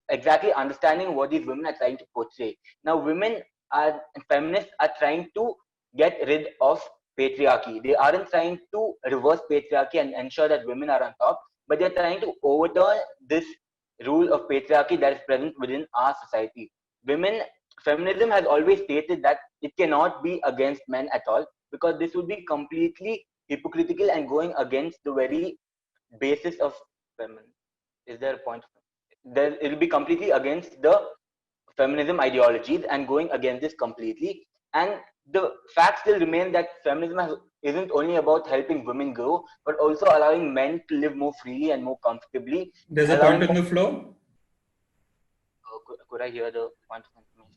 exactly understanding what these women are trying to portray. Now, feminists are trying to get rid of patriarchy. They aren't trying to reverse patriarchy and ensure that women are on top, but they're trying to overturn this rule of patriarchy that is present within our society. Feminism has always stated that it cannot be against men at all, because this would be completely hypocritical and going against the very basis of feminism. Is there a point? There, it will be completely against the feminism ideologies and going against this completely. And the fact still remains that isn't only about helping women grow, but also allowing men to live more freely and more comfortably. There's a point on the floor. Could I hear the point of information?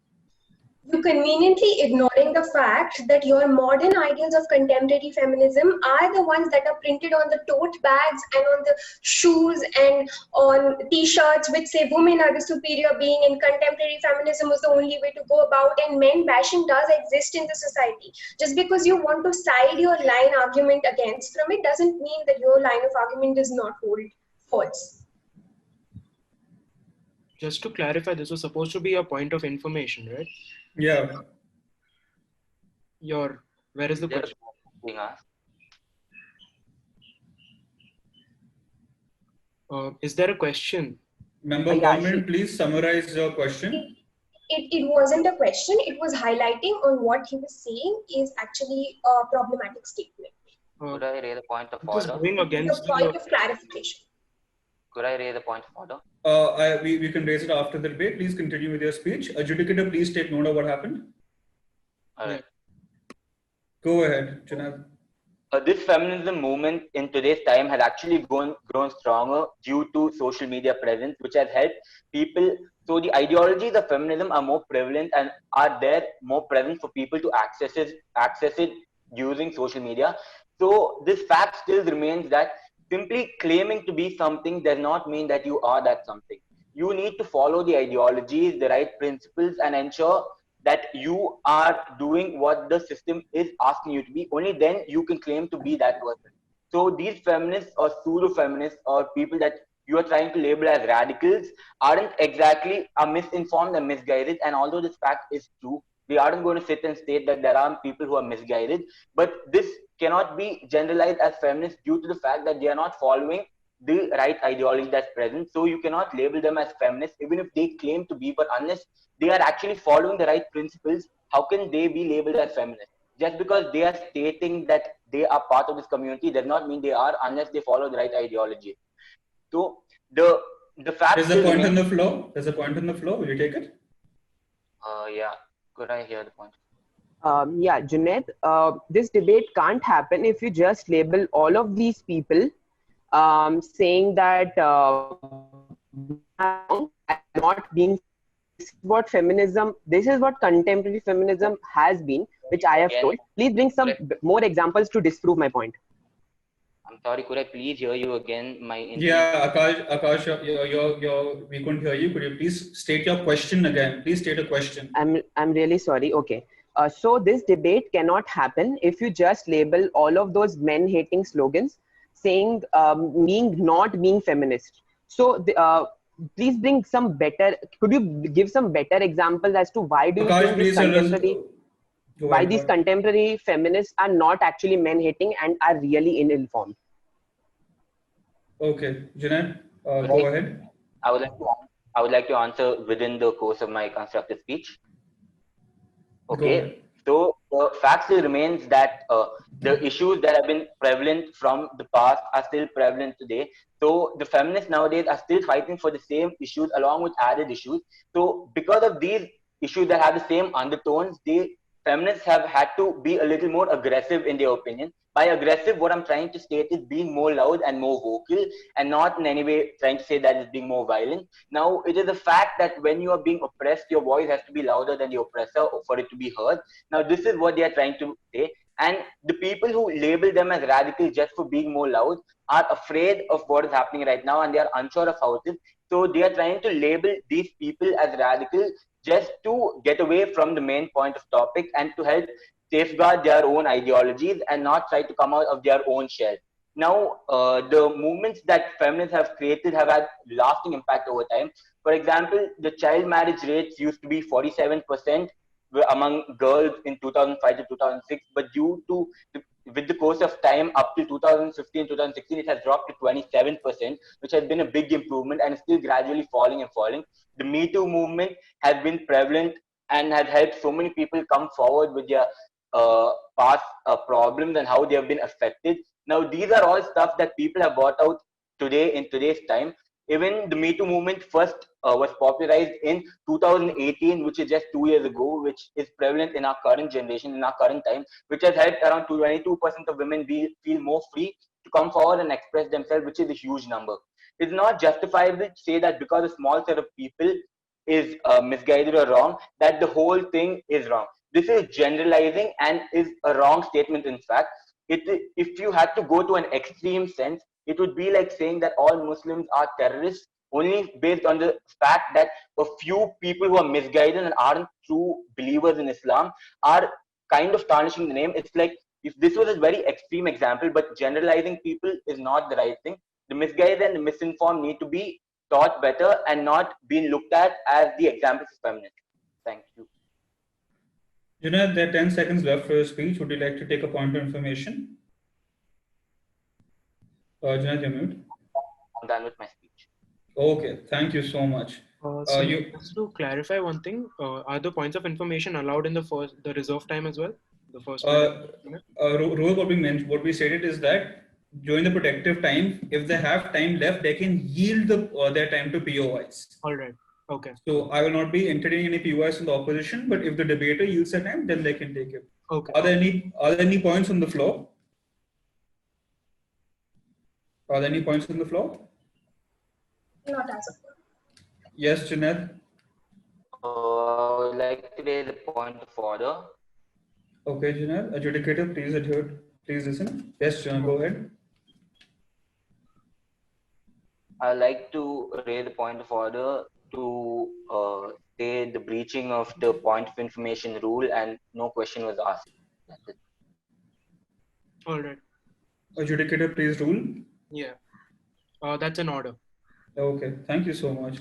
You're conveniently ignoring the fact that your modern ideals of contemporary feminism are the ones that are printed on the tote bags and on the shoes and on t-shirts which say women are the superior being and contemporary feminism was the only way to go about, and men bashing does exist in the society. Just because you want to side your line argument against from it doesn't mean that your line of argument does not hold false. Just to clarify, this was supposed to be a point of information, right? Yeah. Where is the question? Is there a question? Member of Parliament, please summarize your question. It wasn't a question, it was highlighting on what he was saying is actually a problematic statement. Could I raise a point of order? Going against the point of clarification. Could I raise a point of order? We can raise it after the debate. Please continue with your speech. Adjudicator, please take note of what happened. All right. Go ahead, Janab. This feminism movement in today's time has actually grown stronger due to social media presence, which has helped people. So the ideologies of feminism are more prevalent and are there more present for people to access it using social media. So this fact still remains that simply claiming to be something does not mean that you are that something. You need to follow the ideologies, the right principles, and ensure that you are doing what the system is asking you to be. Only then you can claim to be that person. So these feminists or pseudo-feminists or people that you are trying to label as radicals are misinformed and misguided. And although this fact is true, they aren't going to sit and state that there are people who are misguided. But this cannot be generalized as feminists due to the fact that they are not following the right ideology that's present. So you cannot label them as feminists, even if they claim to be, but unless they are actually following the right principles, how can they be labeled as feminists? Just because they are stating that they are part of this community does not mean they are, unless they follow the right ideology. So the fact There's a point on the floor. There's a point on the floor. Will you take it? Yeah. Could I hear the point? Yeah, Junaid, this debate can't happen if you just label all of these people saying that not being this is what contemporary feminism has been, which I have told. Please bring some more examples to disprove my point. I'm sorry, could I please hear you again? Yeah, Akash, we couldn't hear you. Could you please state your question again? Please state a question. I'm really sorry. Okay. So this debate cannot happen if you just label all of those men-hating slogans saying not being feminist. So please bring some better. Could you give some better examples as to why do you think these contemporary feminists are not actually men-hating and are really ill-informed? Okay, Junaid, go ahead. I would like to answer within the course of my constructive speech. Okay, so the fact still remains that the issues that have been prevalent from the past are still prevalent today. So the feminists nowadays are still fighting for the same issues along with added issues. So because of these issues that have the same undertones, feminists have had to be a little more aggressive in their opinion. By aggressive, what I'm trying to state is being more loud and more vocal, and not in any way trying to say that it's being more violent. Now, it is a fact that when you are being oppressed, your voice has to be louder than the oppressor for it to be heard. Now, this is what they are trying to say. And the people who label them as radicals just for being more loud are afraid of what is happening right now, and they are unsure of how it is. So they are trying to label these people as radical just to get away from the main point of topic and to help safeguard their own ideologies and not try to come out of their own shell. Now, the movements that feminists have created have had lasting impact over time. For example, the child marriage rates used to be 47% among girls in 2005 to 2006, but with the course of time up to 2015, 2016, it has dropped to 27%, which has been a big improvement and is still gradually falling and falling. The Me Too movement has been prevalent and has helped so many people come forward with their past problems and how they have been affected. Now, these are all stuff that people have brought out today in today's time. Even the Me Too movement first was popularized in 2018, which is just 2 years ago, which is prevalent in our current generation, in our current time, which has helped around 22% of women feel more free to come forward and express themselves, which is a huge number. It's not justifiable to say that because a small set of people is misguided or wrong, that the whole thing is wrong. This is generalizing and is a wrong statement. In fact, if you had to go to an extreme sense, it would be like saying that all Muslims are terrorists only based on the fact that a few people who are misguided and aren't true believers in Islam are kind of tarnishing the name. It's like if this was a very extreme example, but generalizing people is not the right thing. The misguided and the misinformed need to be taught better and not being looked at as the examples of feminism. Thank you. Junaid, there are 10 seconds left for your speech. Would you like to take a point of information? Junaid, you're mute. I'm done with my speech. Okay, thank you so much. Just to clarify one thing, are the points of information allowed in the reserve time as well? The first Rohit, what we stated is that during the protective time, if they have time left, they can yield their time to POIs. All right. Okay. So I will not be entertaining any POIs in the opposition, but if the debater yields their time, then they can take it. Okay. Are there any points on the floor? Are there any points on the floor? Not as of now. Yes, Junaid. I would like to raise a point of order. Okay, Junaid. Adjudicator, please adhere. Please listen. Yes, Junaid, go ahead. I'd like to raise a point of order to say the breaching of the point of information rule and no question was asked. That's it. All right. Adjudicator, please rule. Yeah. That's an order. Okay, thank you so much.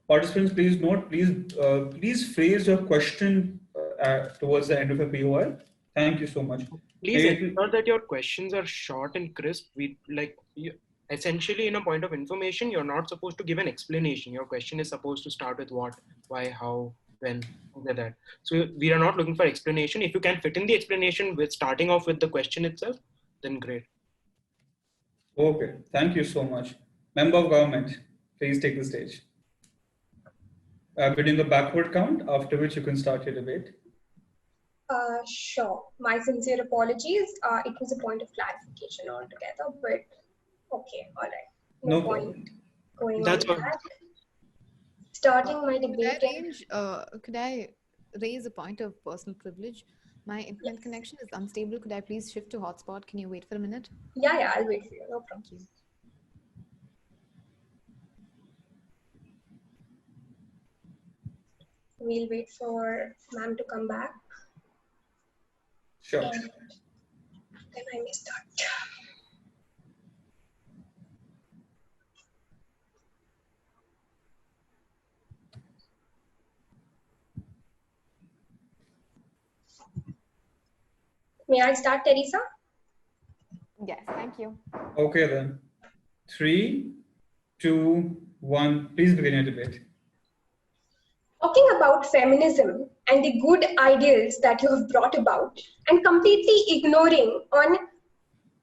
Participants, please note, please phrase your question towards the end of a POI. Thank you so much. Please ensure that your questions are short and crisp. Essentially, in a point of information, you're not supposed to give an explanation. Your question is supposed to start with what, why, how, when, like that. So we are not looking for explanation. If you can fit in the explanation with starting off with the question itself, then great. Okay, thank you so much. Member of government, please take the stage. We're doing a backward count, after which you can start your debate. Sure. My sincere apologies. It was a point of clarification altogether, but okay, all right. No point going on that. Starting my debate. Could I raise a point of personal privilege? My internet connection is unstable. Could I please shift to hotspot? Can you wait for a minute? Yeah, I'll wait for you. No problem. Thank you. We'll wait for ma'am to come back. Sure. And then I may start. May I start, Teresa? Yes, thank you. Okay then. 3, 2, 1. Please begin your debate. Talking about feminism and the good ideals that you have brought about and completely ignoring on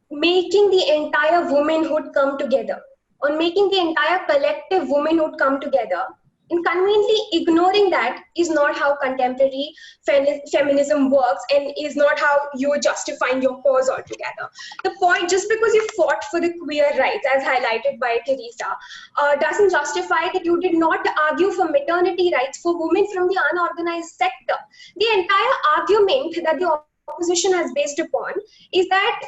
making the entire womanhood come together, on making the entire collective womanhood come together, and conveniently ignoring that is not how contemporary feminism works and is not how you're justifying your cause altogether. The point, just because you fought for the queer rights as highlighted by Teresa, doesn't justify that you did not argue for maternity rights for women from the unorganized sector. The entire argument that the opposition has based upon is that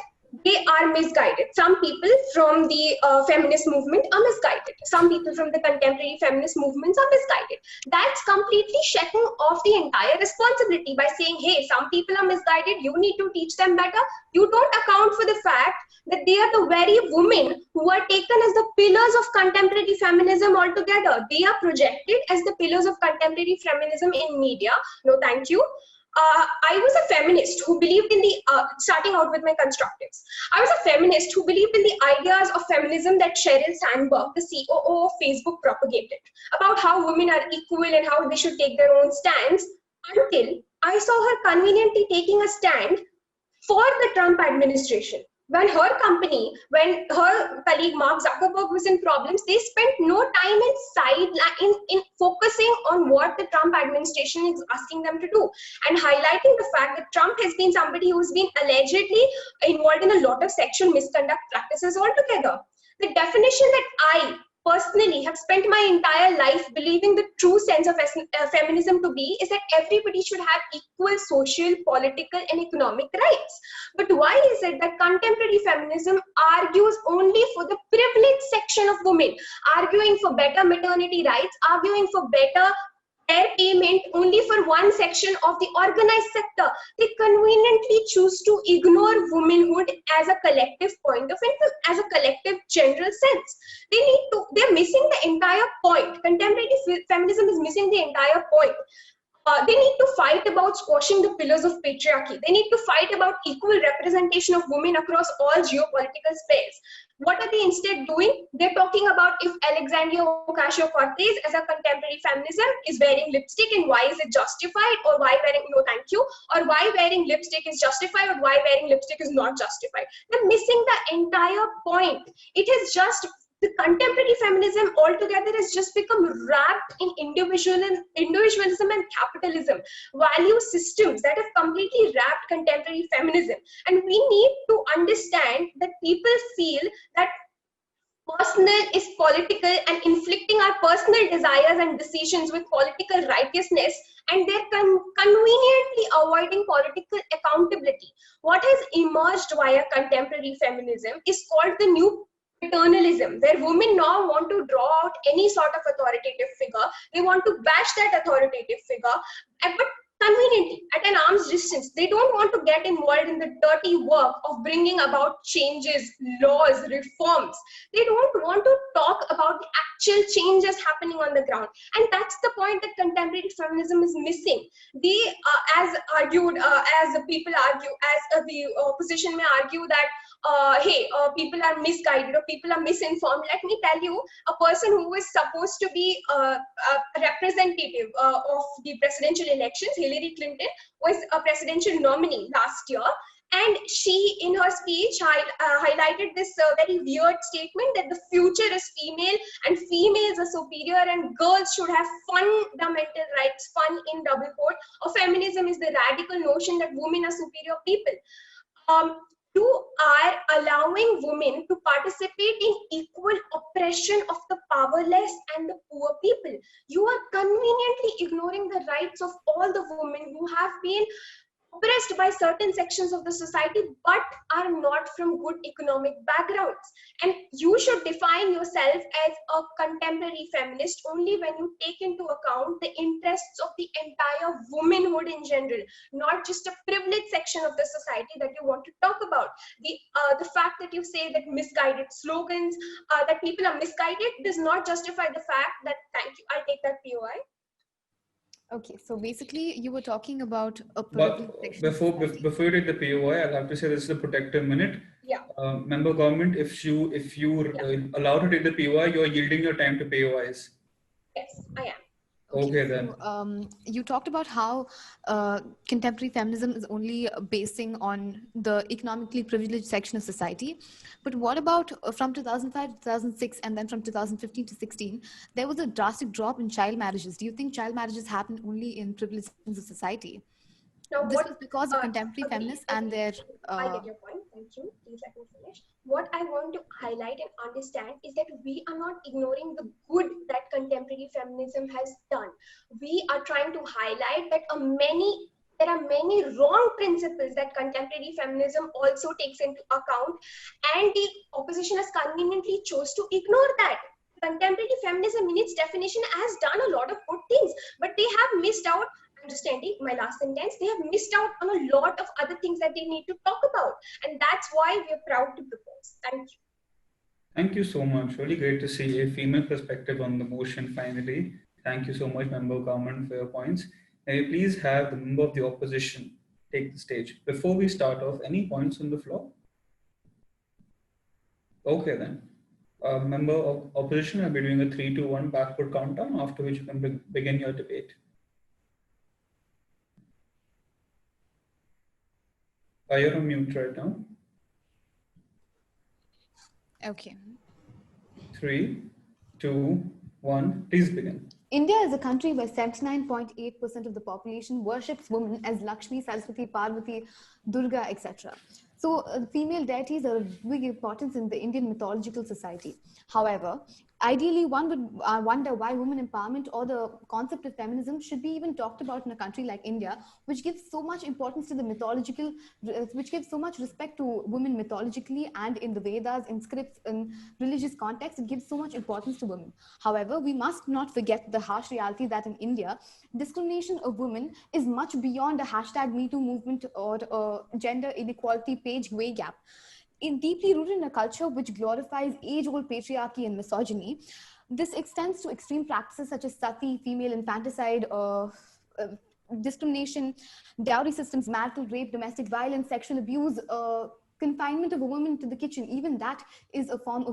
they are misguided. Some people from the feminist movement are misguided. Some people from the contemporary feminist movements are misguided. That's completely checking off the entire responsibility by saying, hey, some people are misguided, you need to teach them better. You don't account for the fact that they are the very women who are taken as the pillars of contemporary feminism altogether. They are projected as the pillars of contemporary feminism in media. No, thank you. I was a feminist who believed in the, starting out with my constructives, I was a feminist who believed in the ideas of feminism that Sheryl Sandberg, the COO of Facebook, propagated, about how women are equal and how they should take their own stands, until I saw her conveniently taking a stand for the Trump administration. When her company, when her colleague Mark Zuckerberg was in problems, they spent no time in focusing on what the Trump administration is asking them to do and highlighting the fact that Trump has been somebody who's been allegedly involved in a lot of sexual misconduct practices altogether. The definition that I personally have spent my entire life believing the true sense of feminism to be is that everybody should have equal social, political, and economic rights. But why is it that contemporary feminism argues only for the privileged section of women, arguing for better maternity rights, arguing for better fair payment only for one section of the organized sector? They conveniently choose to ignore womanhood as a collective point of view, as a collective general sense. They're missing the entire point. Contemporary feminism is missing the entire point. They need to fight about squashing the pillars of patriarchy. They need to fight about equal representation of women across all geopolitical spheres. What are they instead doing? They're talking about if Alexandria Ocasio-Cortez as a contemporary feminism is wearing lipstick and why is it justified, or why wearing, no thank you, or why wearing lipstick is justified, or why wearing lipstick is not justified. They're missing the entire point. It is just, the contemporary feminism altogether has just become wrapped in individualism and capitalism, value systems that have completely wrapped contemporary feminism. And we need to understand that people feel that personal is political and inflicting our personal desires and decisions with political righteousness, and they're conveniently avoiding political accountability. What has emerged via contemporary feminism is called the new paternalism, where women now want to draw out any sort of authoritative figure. They want to bash that authoritative figure, but conveniently at an arm's distance. They don't want to get involved in the dirty work of bringing about changes, laws, reforms. They don't want to talk about the actual changes happening on the ground. And that's the point that contemporary feminism is missing. They, as argued, as the people argue, as the opposition may argue that hey, people are misguided or people are misinformed. Let me tell you, a person who was supposed to be a representative of the presidential elections, Hillary Clinton, was a presidential nominee last year. And she, in her speech, highlighted this very weird statement that the future is female and females are superior and girls should have fundamental rights, fun in double quote, or feminism is the radical notion that women are superior people. You are allowing women to participate in equal oppression of the powerless and the poor people. You are conveniently ignoring the rights of all the women who have been oppressed by certain sections of the society but are not from good economic backgrounds. And you should define yourself as a contemporary feminist only when you take into account the interests of the entire womanhood in general, not just a privileged section of the society that you want to talk about. The fact that you say that misguided slogans, that people are misguided, does not justify the fact that, thank you, I'll take that POI. Okay, so basically you were talking about a But before you take the POI, I'll have to say this is a protective minute. Yeah. Member government, if you allow to take the POI, you're yielding your time to POIs. Yes, I am. Okay, then. So, you talked about how contemporary feminism is only basing on the economically privileged section of society. But what about from 2005 to 2006 and then from 2015 to 16, there was a drastic drop in child marriages. Do you think child marriages happen only in privileged sections of society? Now, This was because of contemporary feminists and their... I get your point. Thank you. Please let me finish. What I want to highlight and understand is that we are not ignoring the good that contemporary feminism has done. We are trying to highlight that there there are many wrong principles that contemporary feminism also takes into account, and the opposition has conveniently chose to ignore that. Contemporary feminism in its definition has done a lot of good things, but they have missed out, understanding my last sentence, they have missed out on a lot of other things that they need to talk about, and that's why we're proud to propose. Thank you. Thank you so much. Really great to see a female perspective on the motion finally. Thank you so much, Member of Government, for your points. May we please have the member of the opposition take the stage. Before we start off, any points on the floor? Okay then. Member of opposition, I'll be doing a 3, 2, 1 backward countdown, after which you can begin your debate. You're on mute right now. Okay. 3, 2, 1, please begin. India is a country where 79.8% of the population worships women as Lakshmi, Saraswati, Parvati, Durga, etc. So female deities are of big importance in the Indian mythological society. However, ideally, one would wonder why women empowerment or the concept of feminism should be even talked about in a country like India, which gives so much importance to the mythological, which gives so much respect to women mythologically and in the Vedas, in scripts, in religious context, it gives so much importance to women. However, we must not forget the harsh reality that in India, discrimination of women is much beyond a hashtag #MeToo movement or gender inequality page way gap. Deeply rooted in a culture which glorifies age-old patriarchy and misogyny, this extends to extreme practices such as sati, female infanticide, discrimination, dowry systems, marital rape, domestic violence, sexual abuse, confinement of a woman to the kitchen. Even that is a form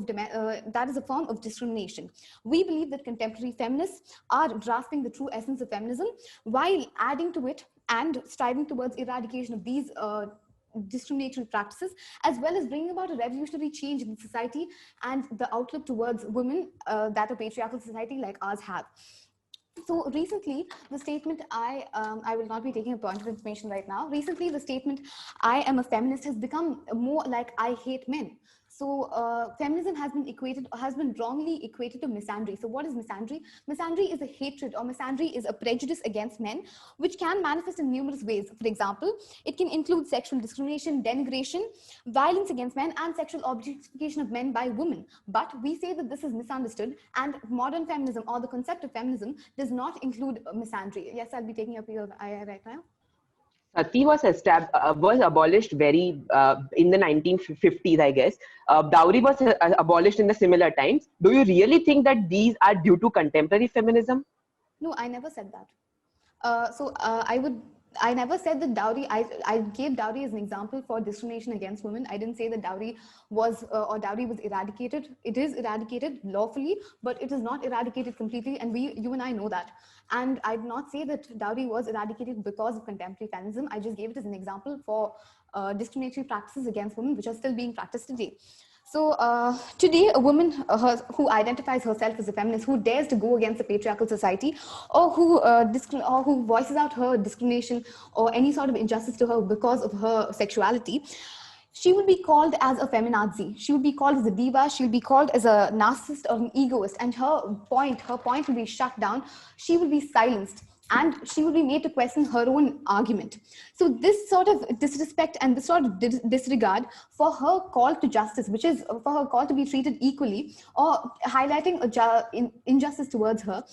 of discrimination. We believe that contemporary feminists are grasping the true essence of feminism while adding to it and striving towards eradication of these discriminatory practices, as well as bringing about a revolutionary change in society and the outlook towards women that a patriarchal society like ours have. So recently, the statement, I will not be taking a point of information right now. Recently, the statement, "I am a feminist," has become more like "I hate men." So feminism has been wrongly equated to misandry. So what is misandry? Misandry is a hatred, or misandry is a prejudice against men, which can manifest in numerous ways. For example, it can include sexual discrimination, denigration, violence against men, and sexual objectification of men by women. But we say that this is misunderstood, and modern feminism, or the concept of feminism, does not include misandry. Yes, I'll be taking up your eye right now. Sati was abolished in the 1950s, I guess. Dowry was abolished in the similar times. Do you really think that these are due to contemporary feminism? No, I never said that. I never said that dowry, I gave dowry as an example for discrimination against women. I didn't say that dowry was eradicated. It is eradicated lawfully, but it is not eradicated completely, and you and I know that. And I did not say that dowry was eradicated because of contemporary feminism. I just gave it as an example for discriminatory practices against women, which are still being practiced today. So today, a woman who identifies herself as a feminist, who dares to go against the patriarchal society, or who voices out her discrimination or any sort of injustice to her because of her sexuality, she would be called as a feminazi. She would be called as a diva. She would be called as a narcissist or an egoist, and her point will be shut down. She will be silenced, and she will be made to question her own argument. So this sort of disrespect and this sort of disregard for her call to justice, which is for her call to be treated equally, or highlighting injustice towards her,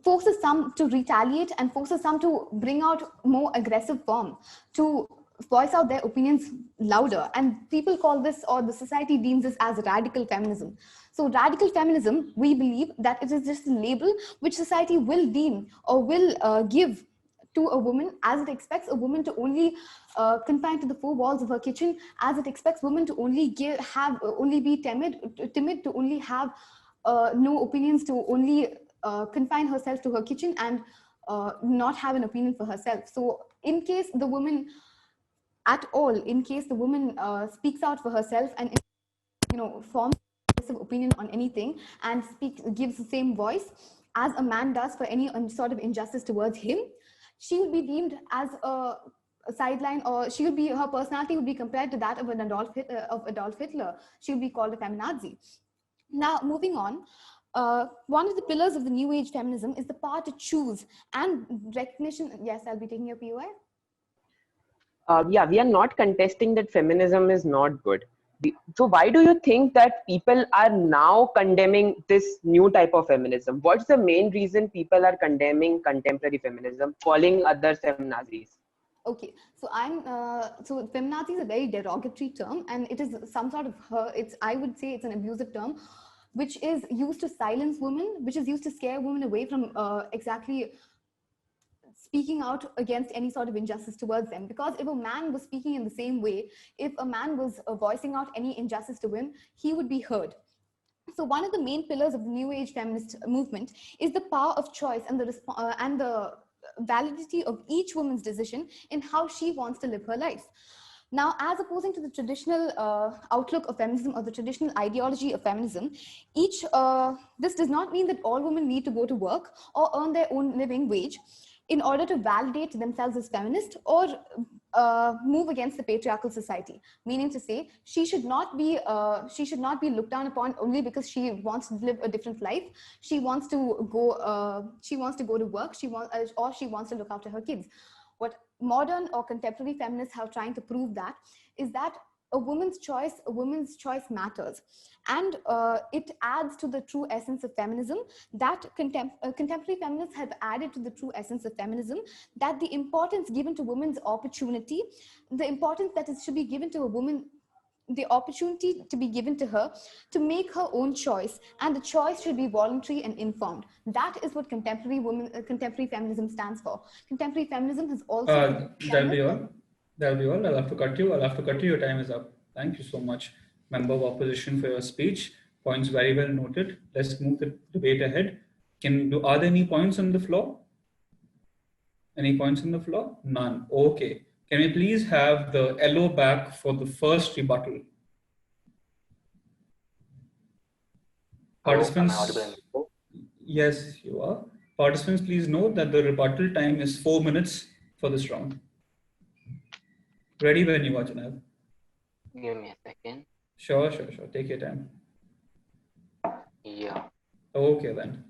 forces some to retaliate and forces some to bring out more aggressive form, to voice out their opinions louder. And people call this, or the society deems this, as radical feminism. So radical feminism, we believe that it is just a label which society will deem or will give to a woman, as it expects a woman to only confine to the four walls of her kitchen, as it expects women to only be timid, to only have no opinions, to only confine herself to her kitchen and not have an opinion for herself. So in case the woman speaks out for herself and forms an opinion on anything and gives the same voice as a man does for any sort of injustice towards him, she would be deemed as a sideline, or her personality would be compared to that of Adolf Hitler. She would be called a feminazi. Now, moving on, one of the pillars of the new age feminism is the power to choose and recognition. Yes, I'll be taking your POI. Yeah, we are not contesting that feminism is not good. So why do you think that people are now condemning this new type of feminism? What's the main reason people are condemning contemporary feminism, calling others feminazis? Okay, so so feminazi is a very derogatory term, and it is some sort of I would say it's an abusive term, which is used to silence women, which is used to scare women away from exactly speaking out against any sort of injustice towards them. Because if a man was speaking in the same way, if a man was voicing out any injustice to him, he would be heard. So one of the main pillars of the new age feminist movement is the power of choice and the validity of each woman's decision in how she wants to live her life. Now, as opposing to the traditional outlook of feminism or the traditional ideology of feminism, this does not mean that all women need to go to work or earn their own living wage in order to validate themselves as feminist or move against the patriarchal society. Meaning to say, she should not be looked down upon only because she wants to live a different life. She wants to go. She wants to go to work. Or she wants to look after her kids. What modern or contemporary feminists are trying to prove that is that a woman's choice matters, and it adds to the true essence of feminism that contemporary feminists have added to the true essence of feminism, that the importance given to women's opportunity, the importance that should be given to a woman, the opportunity to be given to her to make her own choice, and the choice should be voluntary and informed. That is what contemporary feminism stands for. Contemporary feminism has also That'll be all. That'll be all. I'll have to cut you. I'll have to cut you. Your time is up. Thank you so much, member of opposition, for your speech. Points very well noted. Let's move the debate ahead. Are there any points on the floor? Any points on the floor? None. Okay. Can we please have the LO back for the first rebuttal? Participants, am I audible? yes, you are. Participants, please note that the rebuttal time is 4 minutes for this round. Ready when you are, Janab. Give me a second. Sure. Take your time. Yeah. Okay then.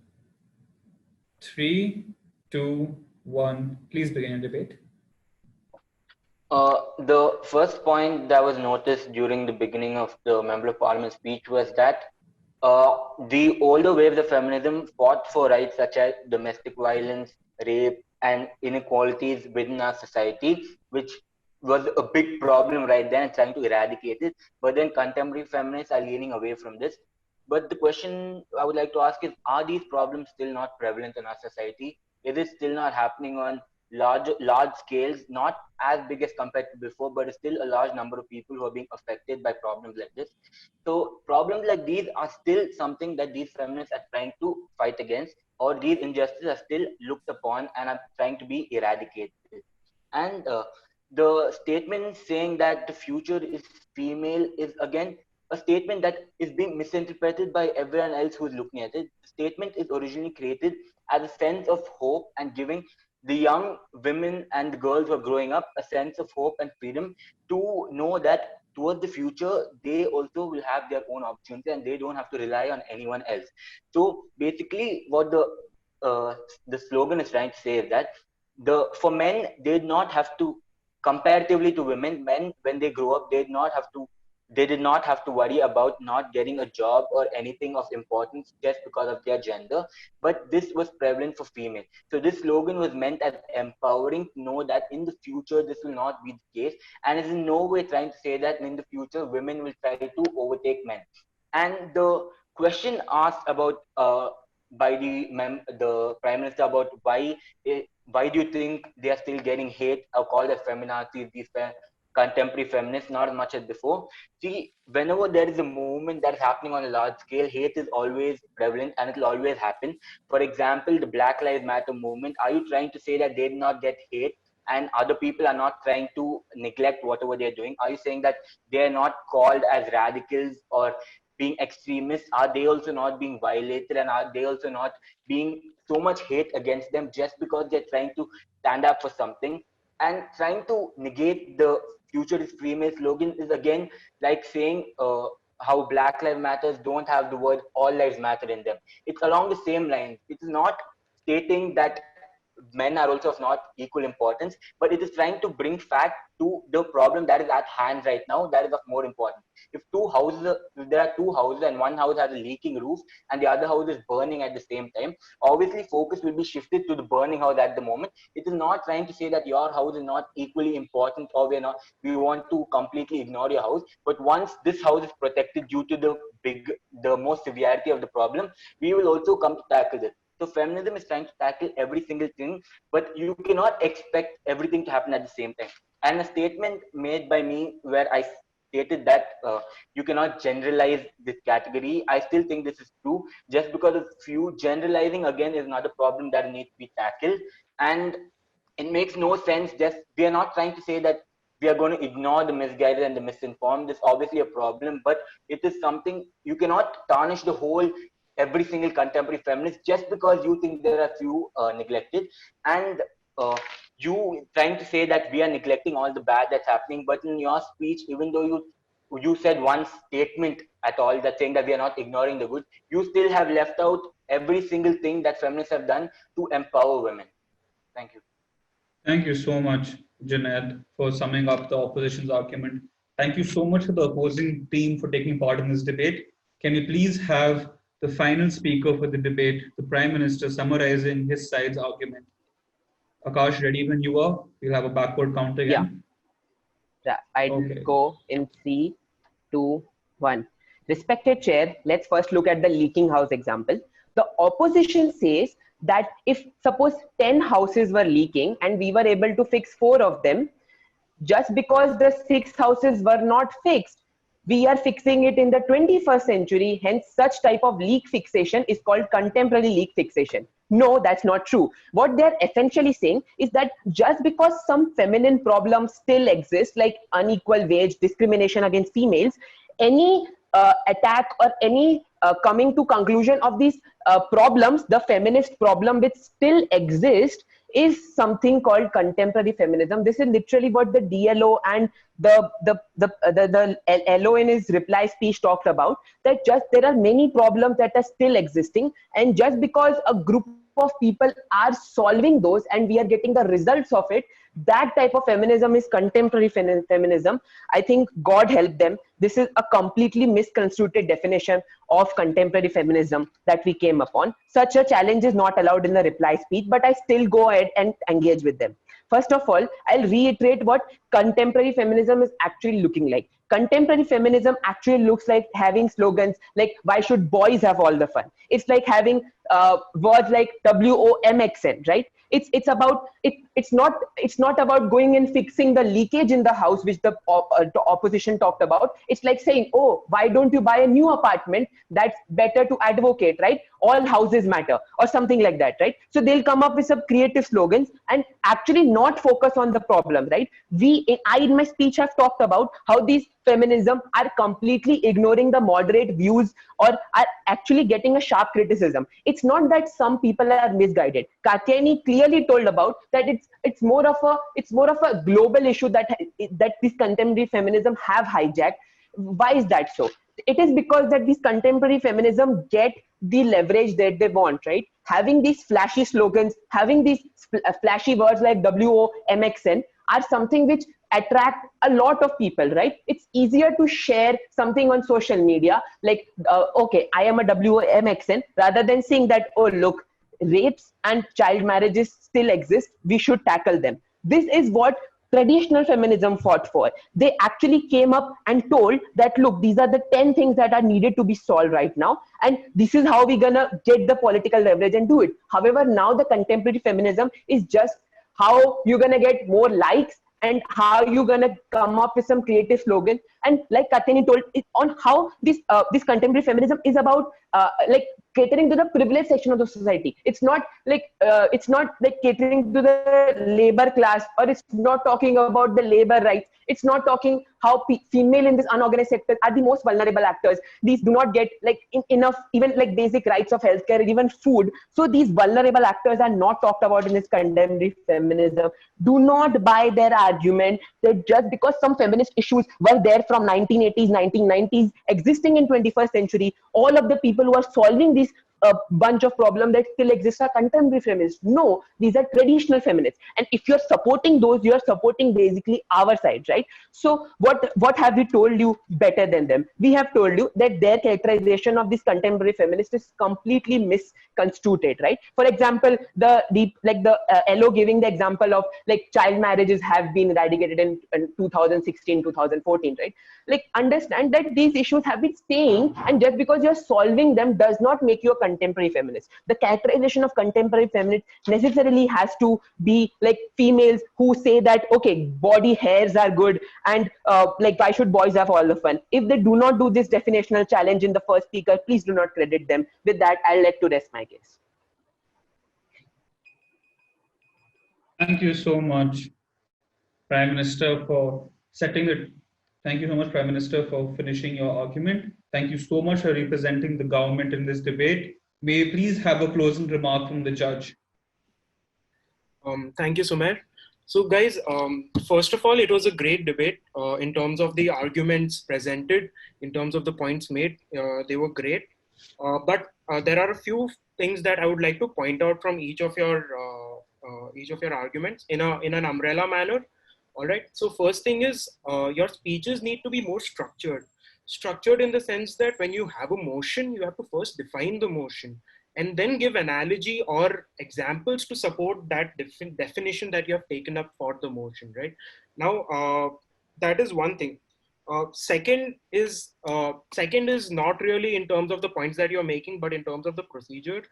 3, 2, 1. Please begin your debate. The first point that was noticed during the beginning of the Member of Parliament speech was that the older waves of feminism fought for rights such as domestic violence, rape, and inequalities within our society, which was a big problem right then and trying to eradicate it. But then contemporary feminists are leaning away from this. But the question I would like to ask is, are these problems still not prevalent in our society? Is it still not happening on large scales, not as big as compared to before, but still a large number of people who are being affected by problems like this? So problems like these are still something that these feminists are trying to fight against, or these injustices are still looked upon and are trying to be eradicated. And the statement saying that the future is female is again a statement that is being misinterpreted by everyone else who's looking at it. The statement is originally created as a sense of hope and giving the young women and the girls who are growing up a sense of hope and freedom to know that towards the future they also will have their own opportunity and they don't have to rely on anyone else. So basically what the slogan is trying to say is that for men they did not have to, comparatively to women, men when they grow up they did not have to worry about not getting a job or anything of importance just because of their gender, but this was prevalent for female. So this slogan was meant as empowering to know that in the future this will not be the case, and is in no way trying to say that in the future women will try to overtake men. And the question asked about by the Prime Minister about why do you think they are still getting hate or called as feminazis, these contemporary feminists, not as much as before? See, whenever there is a movement that is happening on a large scale, hate is always prevalent and it will always happen. For example, the Black Lives Matter movement, are you trying to say that they did not get hate and other people are not trying to neglect whatever they're doing? Are you saying that they are not called as radicals or being extremists? Are they also not being violated, and are they also not being so much hate against them just because they're trying to stand up for something? And trying to negate the future is female slogan is again like saying how Black Lives Matters don't have the word all lives matter in them. It's along the same lines. It is not stating that men are also of not equal importance, but it is trying to bring fact to the problem that is at hand right now, that is of more importance. If there are two houses and one house has a leaking roof and the other house is burning at the same time, obviously focus will be shifted to the burning house at the moment. It is not trying to say that your house is not equally important, or we want to completely ignore your house. But once this house is protected due to the more severity of the problem, we will also come to tackle this. So feminism is trying to tackle every single thing, but you cannot expect everything to happen at the same time. And a statement made by me where I stated that you cannot generalize this category, I still think this is true. Just because of few, generalizing again is not a problem that needs to be tackled. And it makes no sense. Just, we are not trying to say that we are going to ignore the misguided and the misinformed. It's obviously a problem, but it is something you cannot tarnish the whole every single contemporary feminist just because you think there are few neglected. And you trying to say that we are neglecting all the bad that's happening, but in your speech, even though you said one statement at all that saying that we are not ignoring the good, you still have left out every single thing that feminists have done to empower women. Thank you. Thank you so much, Junaid, for summing up the opposition's argument. Thank you so much to the opposing team for taking part in this debate. Can we please have the final speaker for the debate, the Prime Minister, summarizing his side's argument? Akash, ready when you are? We'll have a backward count again. Yeah, I'd Okay. go in 3, 2, 1. Respected chair, let's first look at the leaking house example. The opposition says that if suppose 10 houses were leaking and we were able to fix 4 of them, just because the 6 houses were not fixed, we are fixing it in the 21st century. Hence, such type of leak fixation is called contemporary leak fixation. No, that's not true. What they're essentially saying is that just because some feminine problems still exist, like unequal wage, discrimination against females, any attack or any coming to conclusion of these problems, the feminist problem which still exists, is something called contemporary feminism. This is literally what the DLO and the LO in his reply speech talked about, that just there are many problems that are still existing, and just because a group of people are solving those and we are getting the results of it, that type of feminism is contemporary feminism. I think God help them. This is a completely misconstrued definition of contemporary feminism that we came upon. Such a challenge is not allowed in the reply speech, but I still go ahead and engage with them. First of all, I'll reiterate what contemporary feminism is actually looking like. Contemporary feminism actually looks like having slogans like, why should boys have all the fun? It's like having words like WOMXN, right? It's not about going and fixing the leakage in the house, which the opposition talked about. It's like saying, oh, why don't you buy a new apartment? That's better to advocate, right? All houses matter, or something like that, right? So they'll come up with some creative slogans and actually not focus on the problem, right? I in my speech have talked about how these feminism are completely ignoring the moderate views or are actually getting a sharp criticism. It's not that some people are misguided. Katyani clearly told about that it's more of a global issue that this contemporary feminism have hijacked. Why is that so? It is because that this contemporary feminism get the leverage that they want, right? Having these flashy slogans, having these flashy words like WOMXN are something which attract a lot of people, right? It's easier to share something on social media like, okay, I am a WOMXN, rather than saying that, oh, look, rapes and child marriages still exist, we should tackle them. This is what traditional feminism fought for. They actually came up and told that, look, these are the 10 things that are needed to be solved right now, and this is how we're gonna get the political leverage and do it. However, now the contemporary feminism is just how you're gonna get more likes and how you're gonna come up with some creative slogan. And like Katyani told, on how this contemporary feminism is about like catering to the privileged section of the society. It's not like catering to the labor class, or it's not talking about the labor rights. It's not talking how female in this unorganized sector are the most vulnerable actors. These do not get like enough, even like basic rights of healthcare, even food. So these vulnerable actors are not talked about in this contemporary feminism. Do not buy their argument that just because some feminist issues were there from 1980s, 1990s, existing in 21st century, all of the people who are solving these a bunch of problems that still exist are contemporary feminists. No, these are traditional feminists. And if you're supporting those, you're supporting basically our side, right? So what have we told you better than them? We have told you that their characterization of this contemporary feminist is completely misconstrued, right? For example, the LO giving the example of like child marriages have been eradicated in 2016, 2014, right? Like understand that these issues have been staying, and just because you're solving them does not make you a contemporary feminist. The characterization of contemporary feminist necessarily has to be like females who say that okay, body hairs are good, and like why should boys have all the fun? If they do not do this definitional challenge in the first speaker, please do not credit them. With that, I'll like to rest my case. Thank you so much, Prime Minister, for setting it. Thank you so much, Prime Minister, for finishing your argument. Thank you so much for representing the government in this debate. May you please have a closing remark from the judge. Thank you, Sumer. So guys, first of all, it was a great debate in terms of the arguments presented, in terms of the points made. They were great. But there are a few things that I would like to point out from each of your arguments in an umbrella manner. All right. So first thing is your speeches need to be more structured. Structured in the sense that when you have a motion, you have to first define the motion and then give analogy or examples to support that definition that you have taken up for the motion, right? Now, that is one thing. Second is not really in terms of the points that you're making, but in terms of the procedure.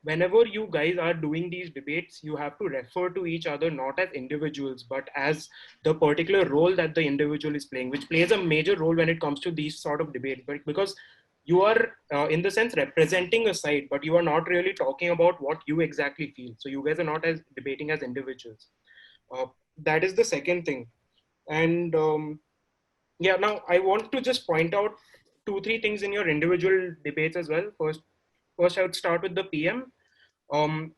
Whenever you guys are doing these debates, you have to refer to each other not as individuals, but as the particular role that the individual is playing, which plays a major role when it comes to these sort of debates. But because you are, in the sense, representing a side, but you are not really talking about what you exactly feel. So you guys are not as debating as individuals. That is the second thing. And yeah, now I want to just point out 2-3 things in your individual debates as well. First, I would start with the PM.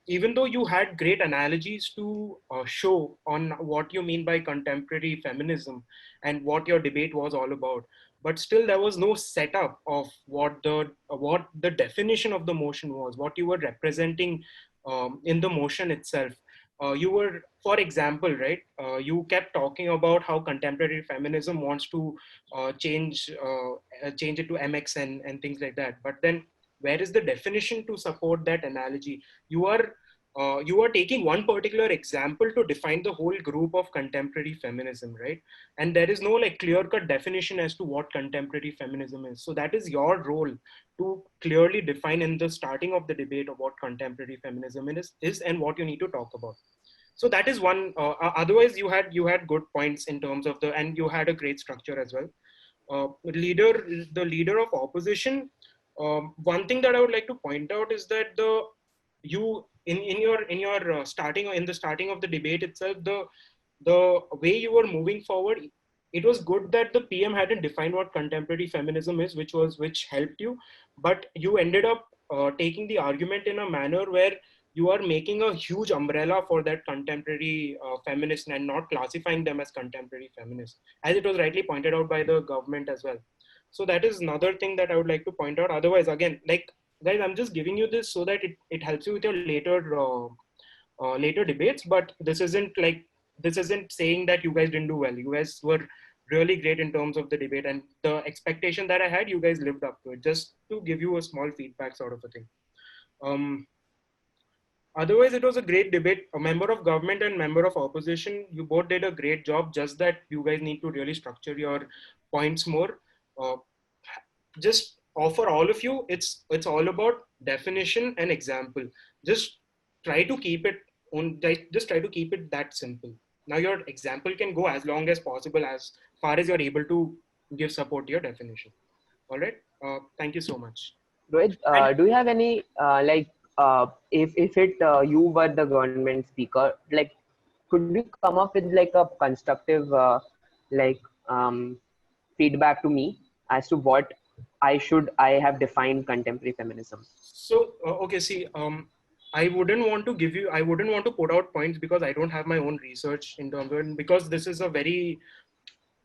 Even though you had great analogies to show on what you mean by contemporary feminism and what your debate was all about, but still there was no setup of what the definition of the motion was, what you were representing in the motion itself. You were, for example, right, you kept talking about how contemporary feminism wants to change it to MXN and things like that. But then where is the definition to support that analogy? You are taking one particular example to define the whole group of contemporary feminism, right? And there is no like clear-cut definition as to what contemporary feminism is. So that is your role to clearly define in the starting of the debate of what contemporary feminism is and what you need to talk about. So that is one. Otherwise, you had good points in terms of and you had a great structure as well. The leader of opposition. One thing that I would like to point out is that in the starting of the debate itself, the way you were moving forward, it was good that the PM hadn't defined what contemporary feminism is, which helped you, but you ended up taking the argument in a manner where you are making a huge umbrella for that contemporary feminist and not classifying them as contemporary feminists, as it was rightly pointed out by the government as well. So that is another thing that I would like to point out. Otherwise, again, like guys, I'm just giving you this so that it helps you with your later debates. But this isn't saying that you guys didn't do well. You guys were really great in terms of the debate, and the expectation that I had, you guys lived up to it. Just to give you a small feedback sort of a thing. Otherwise, it was a great debate. A member of government and member of opposition, you both did a great job. Just that you guys need to really structure your points more. Just offer all of you, it's all about definition and example. Just try to keep it that simple. Now your example can go as long as possible, as far as you're able to give support to your definition. All right. Thank you so much. Rohit, do you have any if you were the government speaker, like could you come up with like a constructive feedback to me as to what I have defined contemporary feminism. So okay, see, I wouldn't want to put out points because I don't have my own research in terms of it, because this is a very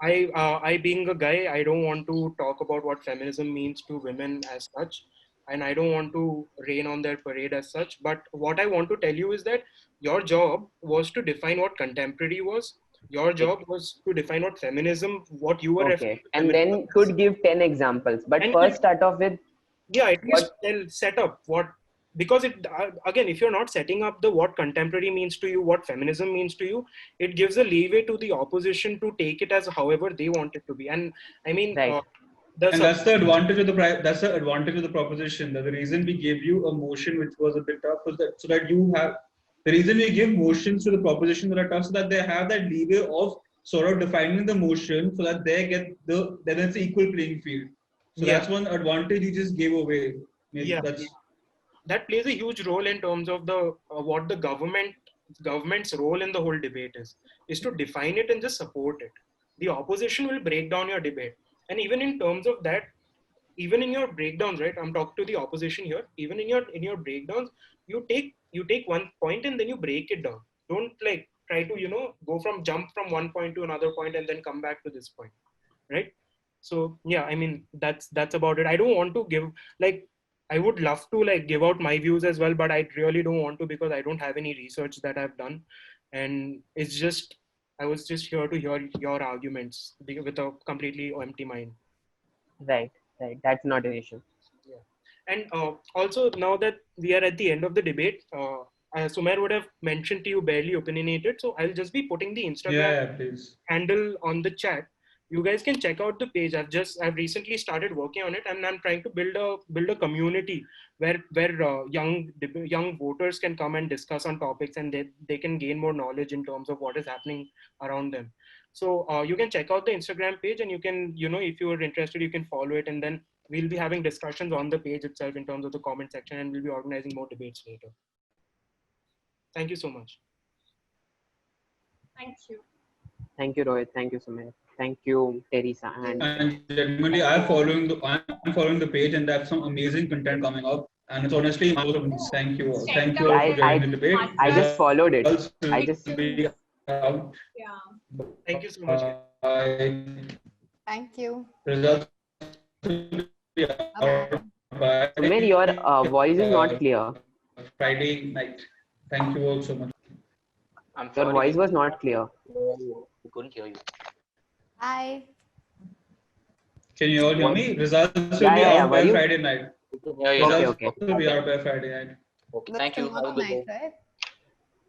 I being a guy, I don't want to talk about what feminism means to women as such, and I don't want to rain on their parade as such. But what I want to tell you is that your job was to define what contemporary was. Your job was to define what feminism, what you were referring Okay, to and feminism then as. could give 10 examples. But And first, start off with yeah, at what. least set up what, because it again, if you're not setting up the what contemporary means to you, what feminism means to you, it gives a leeway to the opposition to take it as however they want it to be. And I mean, Right. And that's the advantage of the proposition. That the reason we gave you a motion which was a bit tough was that so that you have the reason we give motions to the proposition that are tough, so that they have that leeway of sort of defining the motion so that they get then it's an equal playing field. So yeah, that's one advantage you just gave away. Maybe yeah, that's that plays a huge role in terms of the what the government's role in the whole debate is to define it and just support it. The opposition will break down your debate, and even in terms of that, even in your breakdowns, right, I'm talking to the opposition here, even in your breakdowns, you take one point and then you break it down. Don't like try to go from jump from one point to another point and then come back to this point, right? So yeah, I mean, that's about it. I don't want to give, like, I would love to like give out my views as well, but I really don't want to because I don't have any research that I've done, and it's just I was just here to hear your arguments with a completely empty mind. Right. That's not an issue. Yeah. And also, now that we are at the end of the debate, Sumer would have mentioned to you barely opinionated. So I'll just be putting the Instagram yeah, please. handle on the chat. You guys can check out the page. I've recently started working on it, and I'm trying to build a community where young voters can come and discuss on topics, and they can gain more knowledge in terms of what is happening around them. So you can check out the Instagram page, and you can, if you are interested, you can follow it, and then we'll be having discussions on the page itself in terms of the comment section, and we'll be organizing more debates later. Thank you so much. Thank you. Thank you, Rohit. Thank you, Sumit. Thank you, Teresa. And genuinely, I'm following the page, and that's some amazing content coming up. And it's honestly, thank you all. Thank you all for joining the debate. I just followed it. Results will I just be out. Yeah. Thank you so much. By Thank you. results will be out by Sumit, your voice is not clear. Friday night. Thank you all so much. I'm Your sorry. voice was not clear. We couldn't hear you. Bye. Can you all hear me? Results will be Yeah. out Were by you? Friday night. We can hear you. Okay, now. okay. Will be out by Friday night. Okay. That's Thank you. Have a tomorrow good night, day. right?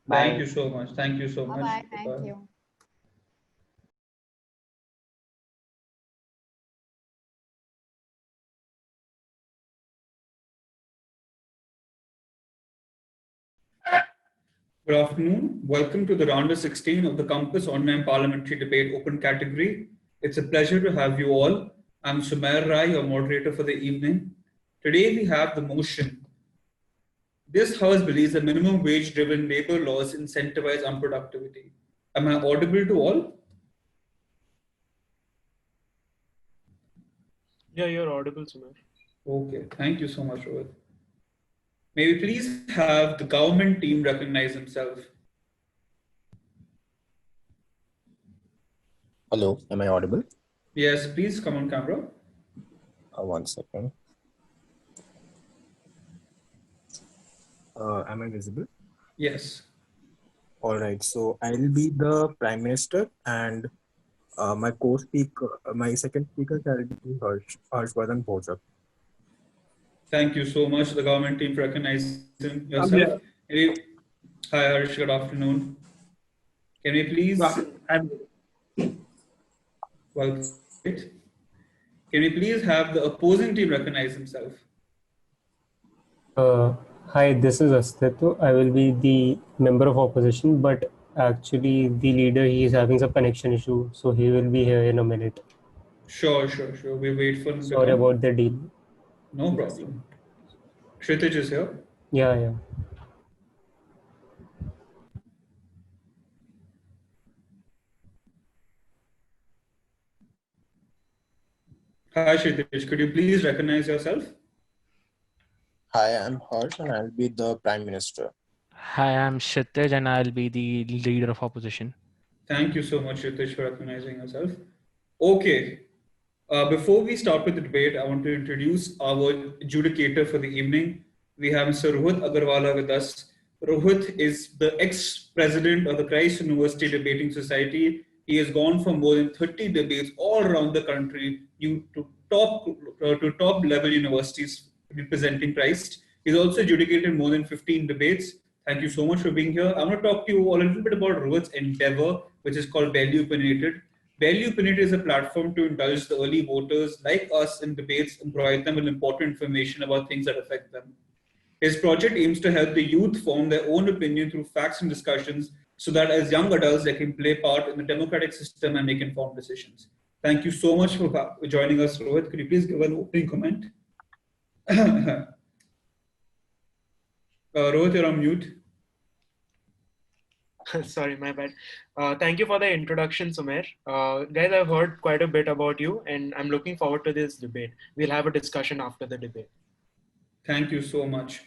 Thank Bye. you so much. Thank you so much. Bye-bye. Thank you. Good afternoon. Welcome to the round of 16 of the Compass Online Parliamentary Debate Open Category. It's a pleasure to have you all. I'm Sumer Rai, your moderator for the evening. Today we have the motion. This House believes that minimum wage-driven labor laws incentivize unproductivity. Am I audible to all? Yeah, you're audible, Sumer. Okay, thank you so much, Rohit. May we please have the government team recognize themselves? Hello, am I audible? Yes, please come on camera. 1 second. Am I visible? Yes. All right, so I'll be the Prime Minister, and my co-speaker, my second speaker shall be Harshvardhan Bhojak. Thank you so much, the government team, for recognizing yourself. Hi, Harsh. Good afternoon. Can we please? Well, great. Can we please have the opposing team recognize themselves? Hi, this is Astito. I will be the member of opposition, but actually the leader, he is having some connection issue, so he will be here in a minute. Sure. We wait for him to Sorry come. about the deal. No problem. Kshitij is here. Yeah. Hi, Kshitij. Could you please recognize yourself? Hi, I'm Harsh and I'll be the Prime Minister. Hi, I'm Kshitij and I'll be the leader of opposition. Thank you so much, Ritesh, for recognizing yourself. Okay. Before we start with the debate, I want to introduce our adjudicator for the evening. We have Mr. Rohit Agarwala with us. Rohit is the ex-president of the Christ University Debating Society. He has gone for more than 30 debates all around the country to top level universities representing Christ. He's also adjudicated more than 15 debates. Thank you so much for being here. I'm going to talk to you all a little bit about Rohit's endeavor, which is called Value Opinionated. Value Opinionated is a platform to indulge the early voters like us in debates and provide them with important information about things that affect them. His project aims to help the youth form their own opinion through facts and discussions so that as young adults they can play part in the democratic system and make informed decisions. Thank you so much for joining us, Rohit. Could you please give an opening comment? Rohit, you're on mute. Sorry, my bad. Thank you for the introduction, Sumer. Guys, I've heard quite a bit about you and I'm looking forward to this debate. We'll have a discussion after the debate. Thank you so much.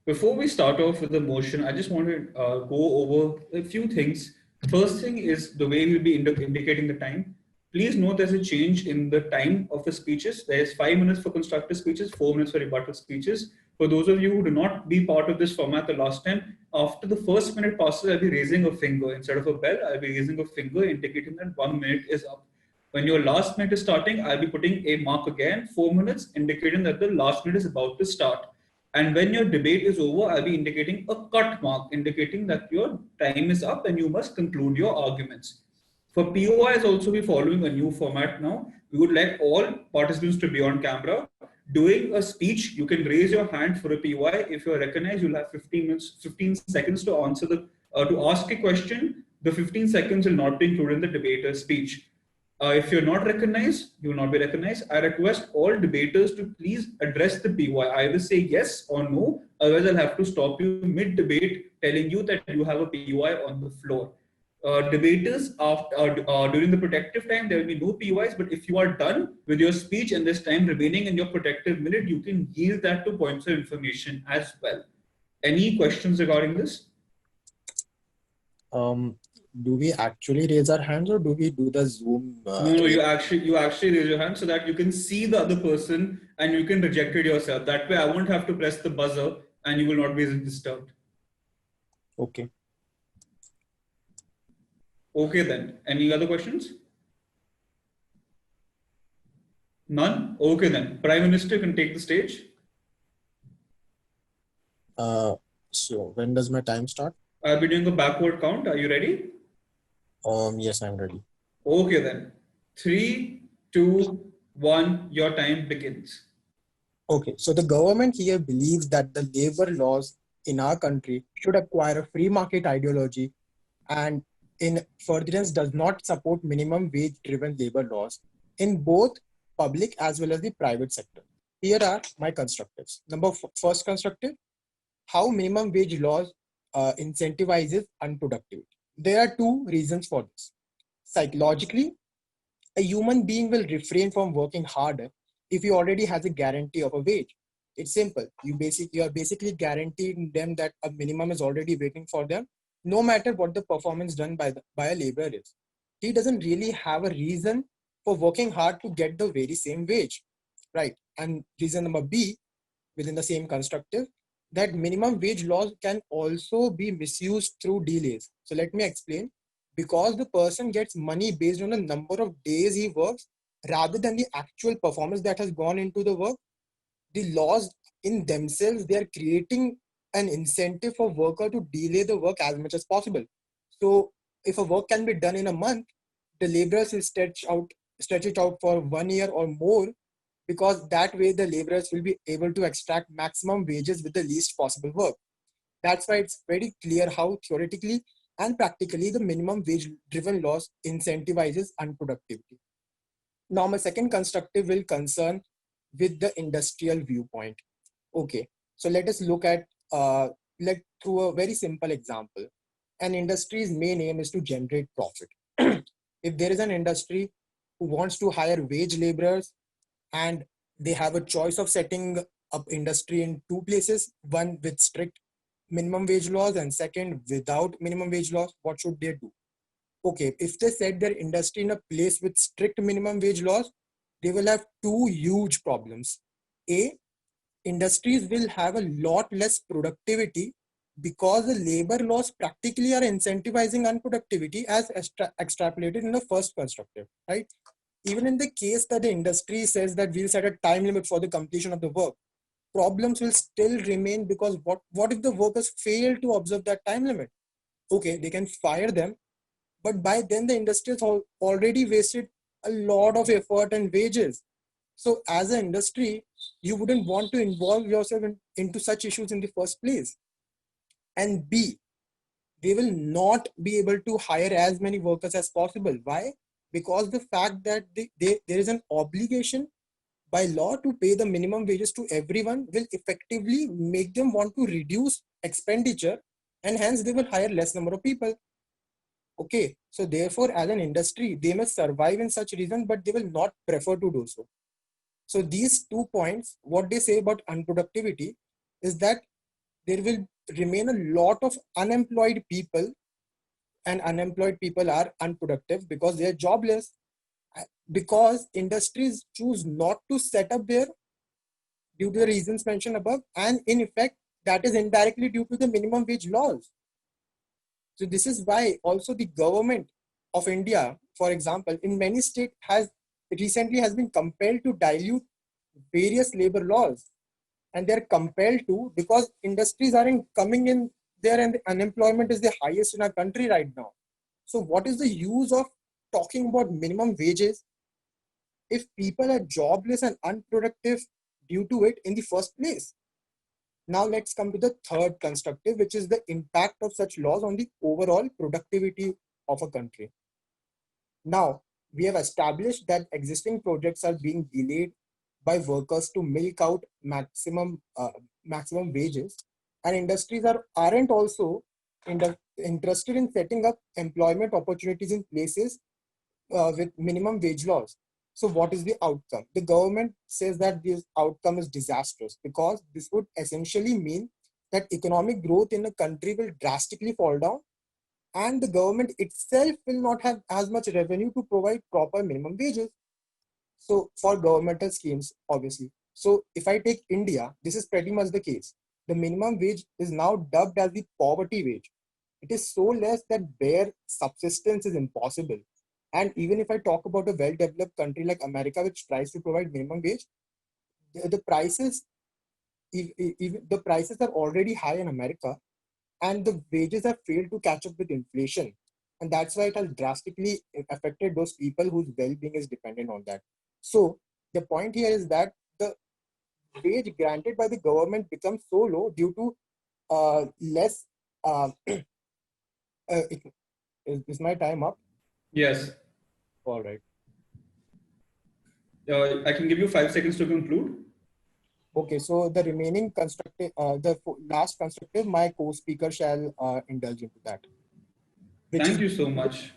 Before we start off with the motion, I just want to go over a few things. First thing is the way we'll be indicating the time. Please note there's a change in the time of the speeches. There's 5 minutes for constructive speeches, 4 minutes for rebuttal speeches. For those of you who do not be part of this format the last time, after the first minute passes, I'll be raising a finger. Instead of a bell, I'll be raising a finger indicating that 1 minute is up. When your last minute is starting, I'll be putting a mark again, 4 minutes, indicating that the last minute is about to start. And when your debate is over, I'll be indicating a cut mark, indicating that your time is up and you must conclude your arguments. For POIs also, we're following a new format now. We would like all participants to be on camera. During a speech, you can raise your hand for a POI. If you're recognized, you'll have 15 seconds to answer to ask a question. The 15 seconds will not be included in the debater's speech. If you're not recognized, you will not be recognized. I request all debaters to please address the POI. Either say yes or no, otherwise I'll have to stop you mid-debate telling you that you have a POI on the floor. Debaters, during the protective time, there will be no POIs, but if you are done with your speech and there's time remaining in your protective minute, you can yield that to points of information as well. Any questions regarding this? Do we actually raise our hands or do we do the Zoom? No, you actually raise your hand so that you can see the other person and you can reject it yourself. That way I won't have to press the buzzer and you will not be disturbed. Okay. Okay then. Any other questions? None? Okay then. Prime Minister can take the stage. So when does my time start? I'll be doing a backward count. Are you ready? Yes, I'm ready. Okay then. 3, 2, 1, your time begins. Okay, so the government here believes that the labor laws in our country should acquire a free market ideology and in furtherance does not support minimum wage driven labor laws in both public as well as the private sector. Here are my constructives. First constructive, how minimum wage laws incentivizes unproductivity. There are two reasons for this. Psychologically, a human being will refrain from working harder if he already has a guarantee of a wage. It's simple. You are basically guaranteeing them that a minimum is already waiting for them, no matter what the performance done by a laborer is. He doesn't really have a reason for working hard to get the very same wage, right? And reason number B, within the same constructive, that minimum wage laws can also be misused through delays. So let me explain. Because the person gets money based on the number of days he works rather than the actual performance that has gone into the work, the laws in themselves, they are creating an incentive for worker to delay the work as much as possible. So if a work can be done in a month, the laborers will stretch it out for 1 year or more, because that way the laborers will be able to extract maximum wages with the least possible work. That's why it's very clear how theoretically and practically the minimum wage driven laws incentivizes unproductivity. Now my second constructive will concern with the industrial viewpoint. Okay, so let us look at through a very simple example. An industry's main aim is to generate profit. If there is an industry who wants to hire wage laborers and they have a choice of setting up industry in two places, one with strict minimum wage laws and second without minimum wage laws, what should they do? Okay, if they set their industry in a place with strict minimum wage laws, they will have two huge problems. A, industries will have a lot less productivity because the labor laws practically are incentivizing unproductivity as extrapolated in the first constructive, right? Even in the case that the industry says that we'll set a time limit for the completion of the work, problems will still remain because what if the workers fail to observe that time limit? Okay, they can fire them, but by then the industry has already wasted a lot of effort and wages. So as an industry, you wouldn't want to involve yourself into such issues in the first place. And B, they will not be able to hire as many workers as possible. Why? Because the fact that there is an obligation by law to pay the minimum wages to everyone will effectively make them want to reduce expenditure, and hence they will hire less number of people. Okay, so therefore as an industry, they must survive in such reasons, but they will not prefer to do so. So these 2 points, what they say about unproductivity is that there will remain a lot of unemployed people, and unemployed people are unproductive because they are jobless, because industries choose not to set up there due to the reasons mentioned above, and in effect that is indirectly due to the minimum wage laws. So this is why also the government of India, for example, in many states has been compelled to dilute various labor laws, and they're compelled to because industries aren't coming in there and the unemployment is the highest in our country right now. So what is the use of talking about minimum wages if people are jobless and unproductive due to it in the first place? Now let's come to the third constructive, which is the impact of such laws on the overall productivity of a country. Now, we have established that existing projects are being delayed by workers to milk out maximum wages, and industries aren't also interested in setting up employment opportunities in places with minimum wage laws. So what is the outcome? The government says that this outcome is disastrous because this would essentially mean that economic growth in a country will drastically fall down, and the government itself will not have as much revenue to provide proper minimum wages. So for governmental schemes, obviously. So if I take India, this is pretty much the case. The minimum wage is now dubbed as the poverty wage. It is so less that bare subsistence is impossible. And even if I talk about a well-developed country like America, which tries to provide minimum wage, the prices, even the prices are already high in America, and the wages have failed to catch up with inflation. And that's why it has drastically affected those people whose well-being is dependent on that. So the point here is that the wage granted by the government becomes so low due to less. Is my time up? Yes. All right. I can give you 5 seconds to conclude. Okay, so the remaining constructive, last constructive, my co-speaker shall indulge into that. Thank you so much.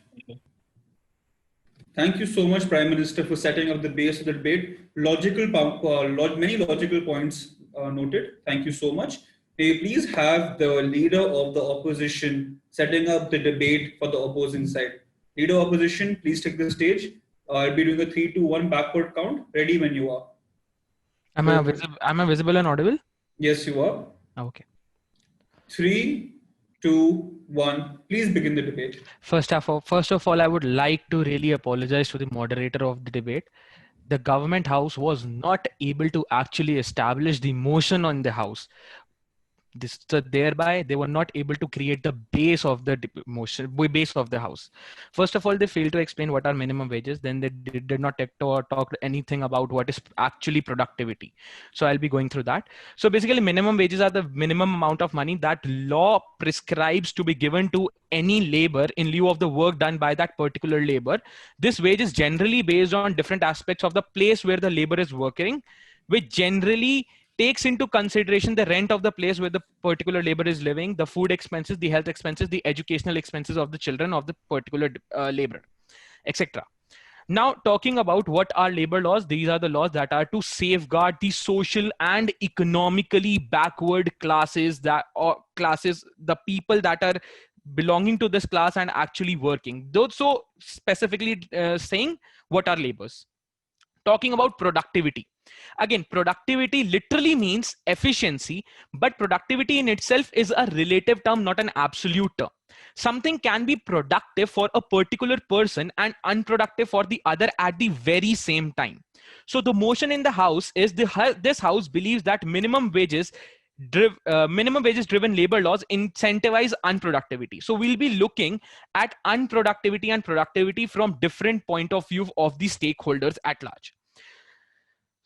Thank you so much, Prime Minister, for setting up the base of the debate. Many logical points noted. Thank you so much. May you please have the leader of the opposition setting up the debate for the opposing side. Leader of opposition, please take the stage. I'll be doing a 3, 2, 1 backward count. Ready when you are. Am I visible and audible? Yes, you are. Okay. 3, 2, 1. Please begin the debate. First of all, I would like to really apologize to the moderator of the debate. The government house was not able to actually establish the motion on the house. So thereby they were not able to create the base of the base of the house. First of all, they failed to explain what are minimum wages. Then they did not talk anything about what is actually productivity. So I'll be going through that. So basically, minimum wages are the minimum amount of money that law prescribes to be given to any labor in lieu of the work done by that particular labor. This wage is generally based on different aspects of the place where the labor is working, which generally takes into consideration the rent of the place where the particular labor is living, the food expenses, the health expenses, the educational expenses of the children of the particular laborer, etc. Now, talking about what are labor laws, these are the laws that are to safeguard the social and economically backward classes, the people that are belonging to this class and actually working. Those, so specifically saying what are labors. Talking about productivity. Again, productivity literally means efficiency, but productivity in itself is a relative term, not an absolute term. Something can be productive for a particular person and unproductive for the other at the very same time. So the motion in the House is this House believes that minimum wages driven labor laws incentivize unproductivity. So we'll be looking at unproductivity and productivity from different point of view of the stakeholders at large.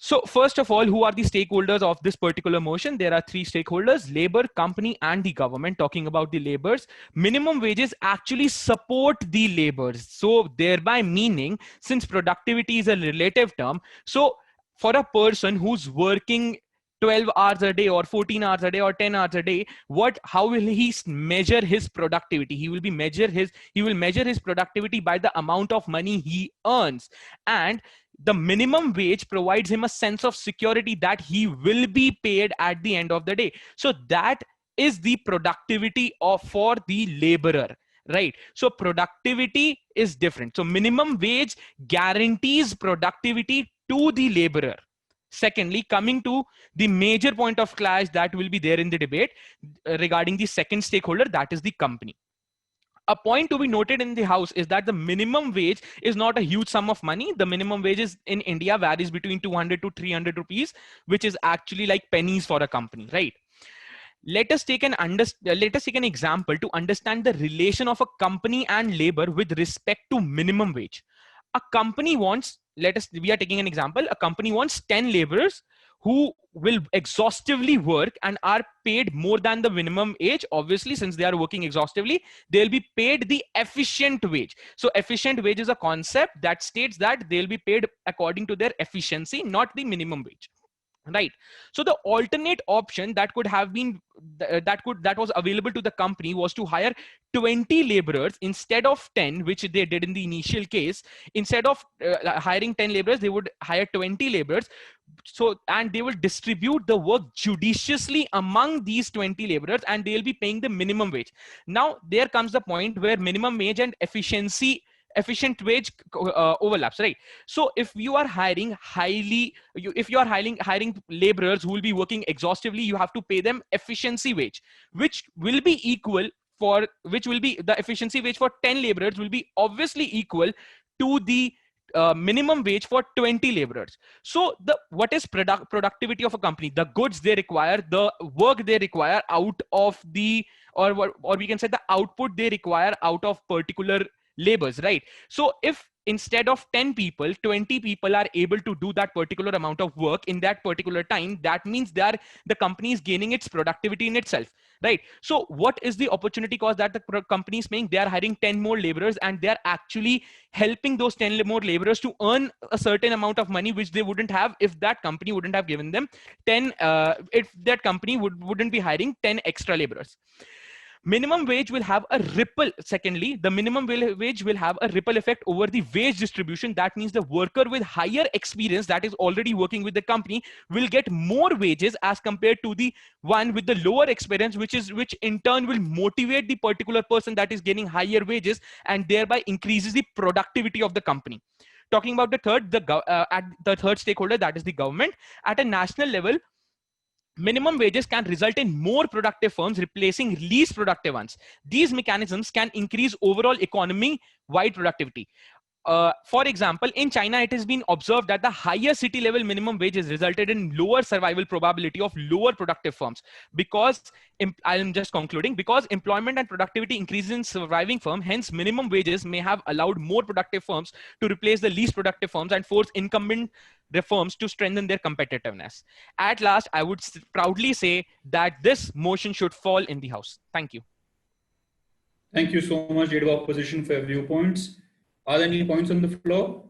So first of all, who are the stakeholders of this particular motion? There are three stakeholders: labor, company, and the government. Talking about the laborers, minimum wages actually support the laborers. So thereby meaning, since productivity is a relative term, so for a person who's working 12 hours a day or 14 hours a day or 10 hours a day, how will he measure his productivity? He will measure his productivity by the amount of money he earns. And the minimum wage provides him a sense of security that he will be paid at the end of the day. So that is the productivity for the laborer, right? So productivity is different. So minimum wage guarantees productivity to the laborer. Secondly, coming to the major point of clash that will be there in the debate regarding the second stakeholder, that is the company. A point to be noted in the House is that the minimum wage is not a huge sum of money. The minimum wage is in India varies between 200 to 300 rupees, which is actually like pennies for a company, right? Let us take an example to understand the relation of a company and labor with respect to minimum wage. A company wants, we are taking an example, a company wants 10 laborers who will exhaustively work and are paid more than the minimum wage. Obviously, since they are working exhaustively, they'll be paid the efficient wage. So efficient wage is a concept that states that they'll be paid according to their efficiency, not the minimum wage. Right. So the alternate option that could have been that was available to the company was to hire 20 laborers instead of 10, which they did in the initial case. Instead of hiring 10 laborers, they would hire 20 laborers. So, and they will distribute the work judiciously among these 20 laborers, and they'll be paying the minimum wage. Now there comes the point where minimum wage and efficient wage overlaps, right? So if you are hiring hiring laborers who will be working exhaustively, you have to pay them efficiency wage, which will be the efficiency wage for 10 laborers will be obviously equal to the minimum wage for 20 laborers. So what is productivity of a company? The goods they require, the work they require out of the, or we can say the output they require out of particular labors, right? So if instead of 10 people, 20 people are able to do that particular amount of work in that particular time, that means the company is gaining its productivity in itself, right? So what is the opportunity cost that the company is paying? They are hiring 10 more laborers, and they are actually helping those 10 more laborers to earn a certain amount of money which they wouldn't have if that company wouldn't have given them 10 if that company wouldn't be hiring 10 extra laborers. Minimum wage will have a ripple. Secondly, the minimum wage will have a ripple effect over the wage distribution. That means the worker with higher experience that is already working with the company will get more wages as compared to the one with the lower experience, which in turn will motivate the particular person that is getting higher wages, and thereby increases the productivity of the company. Talking about the third stakeholder, that is the government. At a national level, minimum wages can result in more productive firms replacing least productive ones. These mechanisms can increase overall economy-wide productivity. For example, in China, it has been observed that the higher city level minimum wages resulted in lower survival probability of lower productive firms. Because, I'm just concluding, because employment and productivity increases in surviving firm, hence minimum wages may have allowed more productive firms to replace the least productive firms and force incumbent firms to strengthen their competitiveness. At last, I would proudly say that this motion should fall in the House. Thank you. Thank you so much, Leader of Opposition, for your viewpoints. Are there any points on the floor?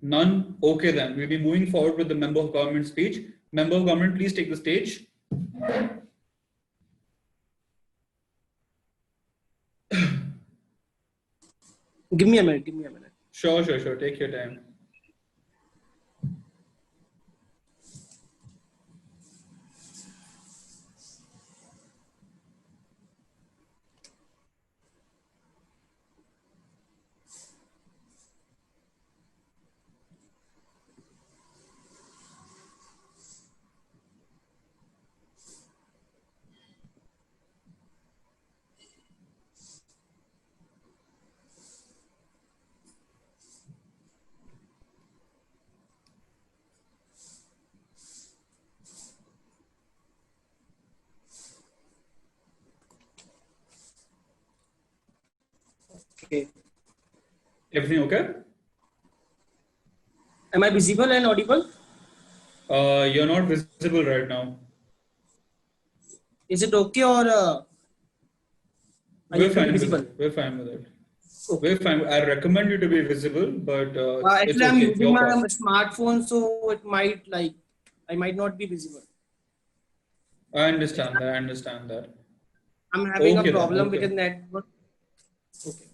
None? Okay then, we'll be moving forward with the Member of Government speech. Member of Government, please take the stage. Give me a minute. Sure. Take your time. Okay. Everything okay? Am I visible and audible? You're not visible right now. Is it okay, or I need to be visible? We're fine with it. Okay. We're fine. I recommend you to be visible, but it's Actually, I'm okay. using my smartphone, so it might I might not be visible. I understand that. I'm having Okay a problem then, with the network. Okay.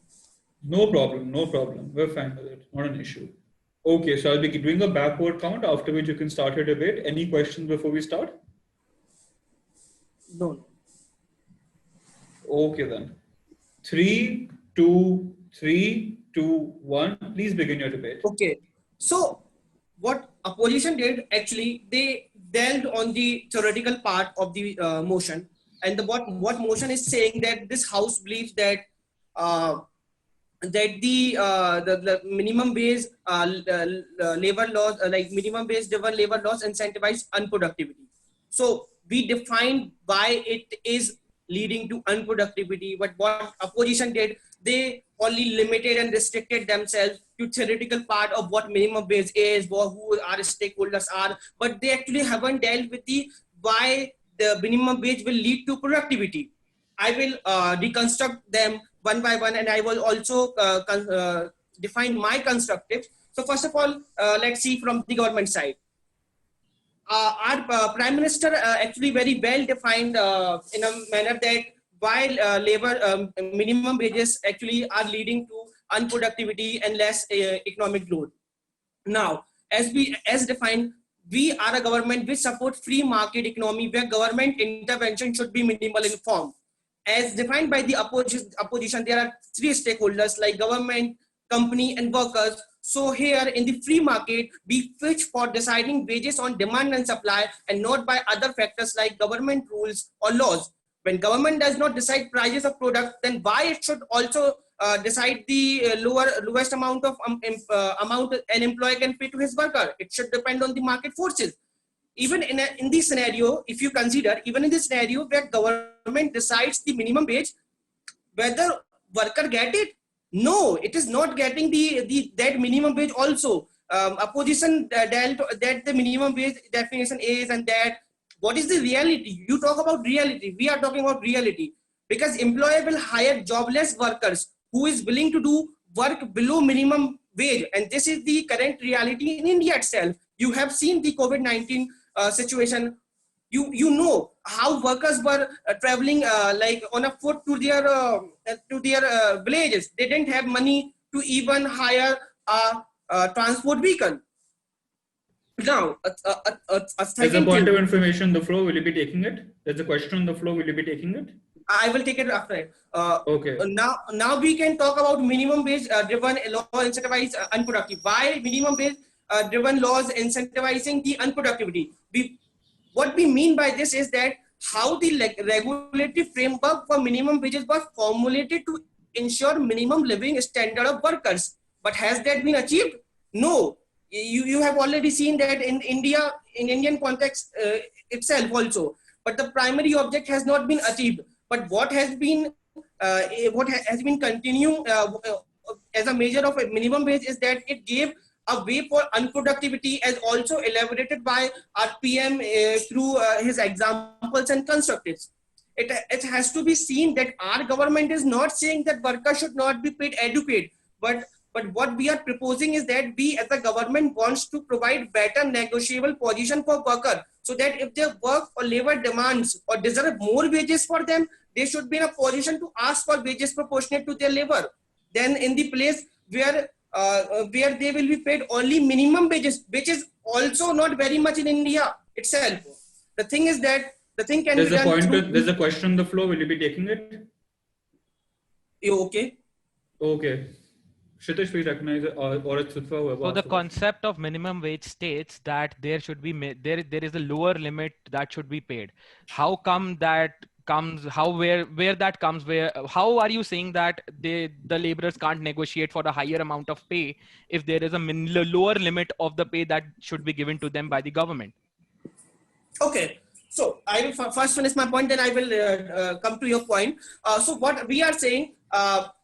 No problem. We're fine with it. Not an issue. Okay, so I'll be doing a backward count, after which you can start your debate. Any questions before we start? No. Okay then. 3, 2, 3, 2, 1. Please begin your debate. Okay. So what opposition did, actually, they delved on the theoretical part of the motion, and what motion is saying that this house believes that the minimum wage labor laws, like minimum wage driven labor laws, incentivize unproductivity. So we defined why it is leading to unproductivity. But what opposition did, they only limited and restricted themselves to theoretical part of what minimum wage is, who our stakeholders are, but they actually haven't dealt with the why the minimum wage will lead to productivity. I will reconstruct them one by one, and I will also define my constructives. So first of all, let's see from the government side. Our Prime Minister actually very well defined in a manner that while labor minimum wages actually are leading to unproductivity and less economic growth. Now, as defined, we are a government which supports free market economy where government intervention should be minimal in form. As defined by the opposition, there are three stakeholders like government, company, and workers. So here in the free market, we fish for deciding wages on demand and supply and not by other factors like government rules or laws. When government does not decide prices of product, then why it should also decide the lowest amount of amount an employee can pay to his worker? It should depend on the market forces. Even in this scenario, if you consider, even in this scenario where government decides the minimum wage, whether worker get it? No, it is not getting that minimum wage also. Opposition dealt that the minimum wage definition is, and that what is the reality? You talk about reality. We are talking about reality, because employer will hire jobless workers who is willing to do work below minimum wage, and this is the current reality in India itself. You have seen the COVID-19 situation. You know how workers were traveling like on a foot to their villages. They didn't have money to even hire a transport vehicle. Now, there's a point of information on the floor. Will you be taking it? There's a question on the floor. Will you be taking it? I will take it after. Okay. Now we can talk about minimum wage driven law incentivize unproductive. Why minimum wage driven laws incentivizing the unproductivity? What we mean by this is that how the regulatory framework for minimum wages was formulated to ensure minimum living standard of workers. But has that been achieved? No. You have already seen that in India, in Indian context itself also. But the primary object has not been achieved. But what has been continued as a measure of a minimum wage is that it gave a way for unproductivity, as also elaborated by our PM through his examples and constructives. It has to be seen that our government is not saying that workers should not be paid adequate, but what we are proposing is that we as a government wants to provide better negotiable position for workers, so that if their work or labor demands or deserve more wages for them, they should be in a position to ask for wages proportionate to their labor. Then in the place where where they will be paid only minimum wages, which is also not very much in India itself. The thing is that the thing can be done through. There's a question on the floor. Will you be taking it? You okay? Okay. Kshitish, please recognize it, or it's Sutva, whoever So the asked the question. concept of minimum wage states that there should be there is a lower limit that should be paid. How come that comes? How where that comes? Where how are you saying that the laborers can't negotiate for a higher amount of pay if there is a lower limit of the pay that should be given to them by the government? Okay, so I will first finish my point, then I will come to your point. So what we are saying,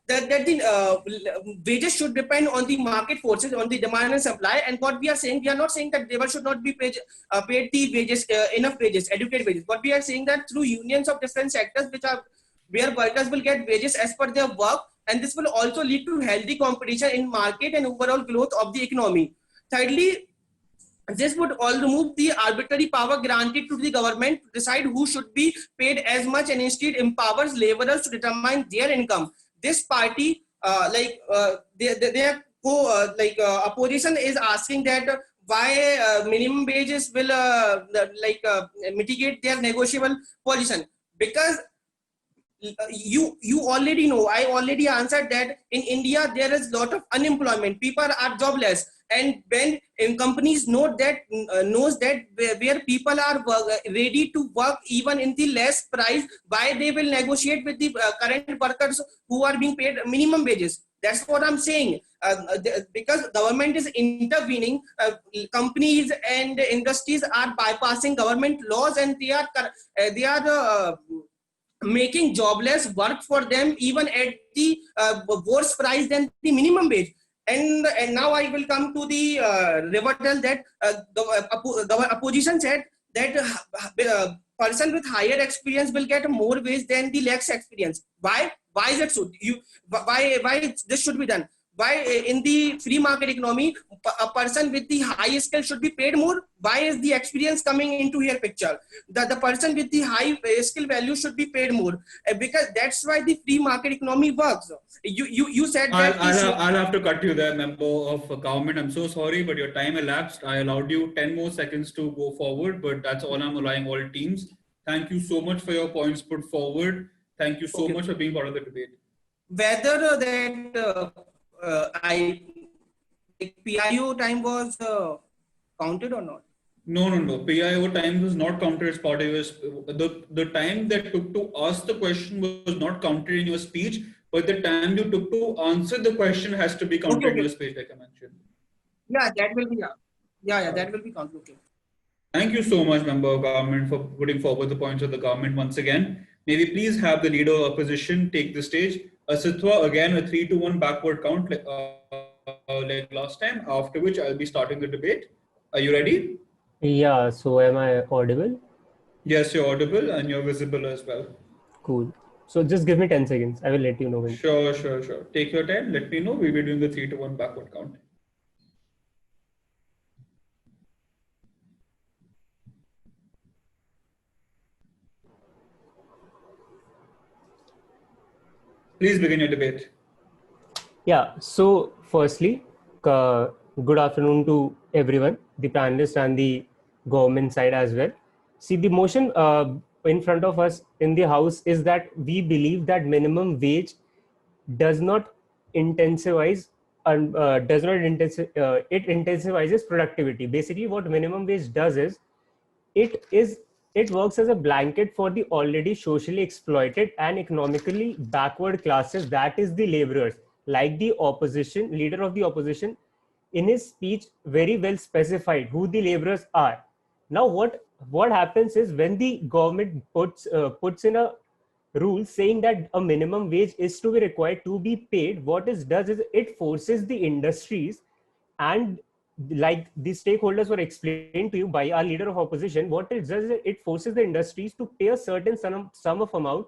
that the wages should depend on the market forces, on the demand and supply. And what we are saying, we are not saying that labor should not be paid the wages, enough wages, adequate wages. What we are saying that through unions of different sectors, which are where workers will get wages as per their work, and this will also lead to healthy competition in market and overall growth of the economy. Thirdly, this would all remove the arbitrary power granted to the government to decide who should be paid as much, and instead empowers laborers to determine their income. This party, opposition is asking that why minimum wages will mitigate their negotiable position, because you already know, I already answered that in India there is lot of unemployment, people are jobless, and when companies know that knows that where people are ready to work even in the less price, why they will negotiate with the current workers who are being paid minimum wages. That's what I'm saying. Because government is intervening, companies and industries are bypassing government laws, and they are making jobless work for them even at the worse price than the minimum wage. And now I will come to the rebuttal that the opposition said that person with higher experience will get more wage than the less experience. Why is it so? Why this should be done? Why in the free market economy a person with the high skill should be paid more? Why is the experience coming into here picture? The person with the high skill value should be paid more, because that's why the free market economy works. You said that I'll have to cut you there, member of government. I'm so sorry, but your time elapsed. I allowed you 10 more seconds to go forward, but that's all I'm allowing all teams. Thank you so much for your points put forward. Thank you so much for being part of the debate. Whether that PIO time was counted or not? No. PIO time was not counted as part of your the time that took to ask the question was not counted in your speech, but the time you took to answer the question has to be counted in your speech, like I mentioned. Yeah, that will be that will be counted. Okay. Thank you so much, member of government, for putting forward the points of the government once again. May we please have the leader of opposition take the stage. Asithwa, again a 3-1 backward count like last time, after which I'll be starting the debate. Are you ready? Yeah, so am I audible? Yes, you're audible and you're visible as well. Cool. So just give me 10 seconds. I will let you know when. Sure. Take your time. Let me know. We'll be doing the 3-1 backward count. Please begin your debate. Yeah, so firstly, good afternoon to everyone, the panelists and the government side as well. See, the motion in front of us in the House is that we believe that minimum wage does not intensifies and it intensifies productivity. Basically, what minimum wage does is it works as a blanket for the already socially exploited and economically backward classes, that is the laborers. Like the opposition leader of the opposition in his speech very well specified who the laborers are. Now what happens is when the government puts in a rule saying that a minimum wage is to be required to be paid, what it does is it forces the industries, and like the stakeholders were explained to you by our leader of opposition, what it does is it forces the industries to pay a certain sum of amount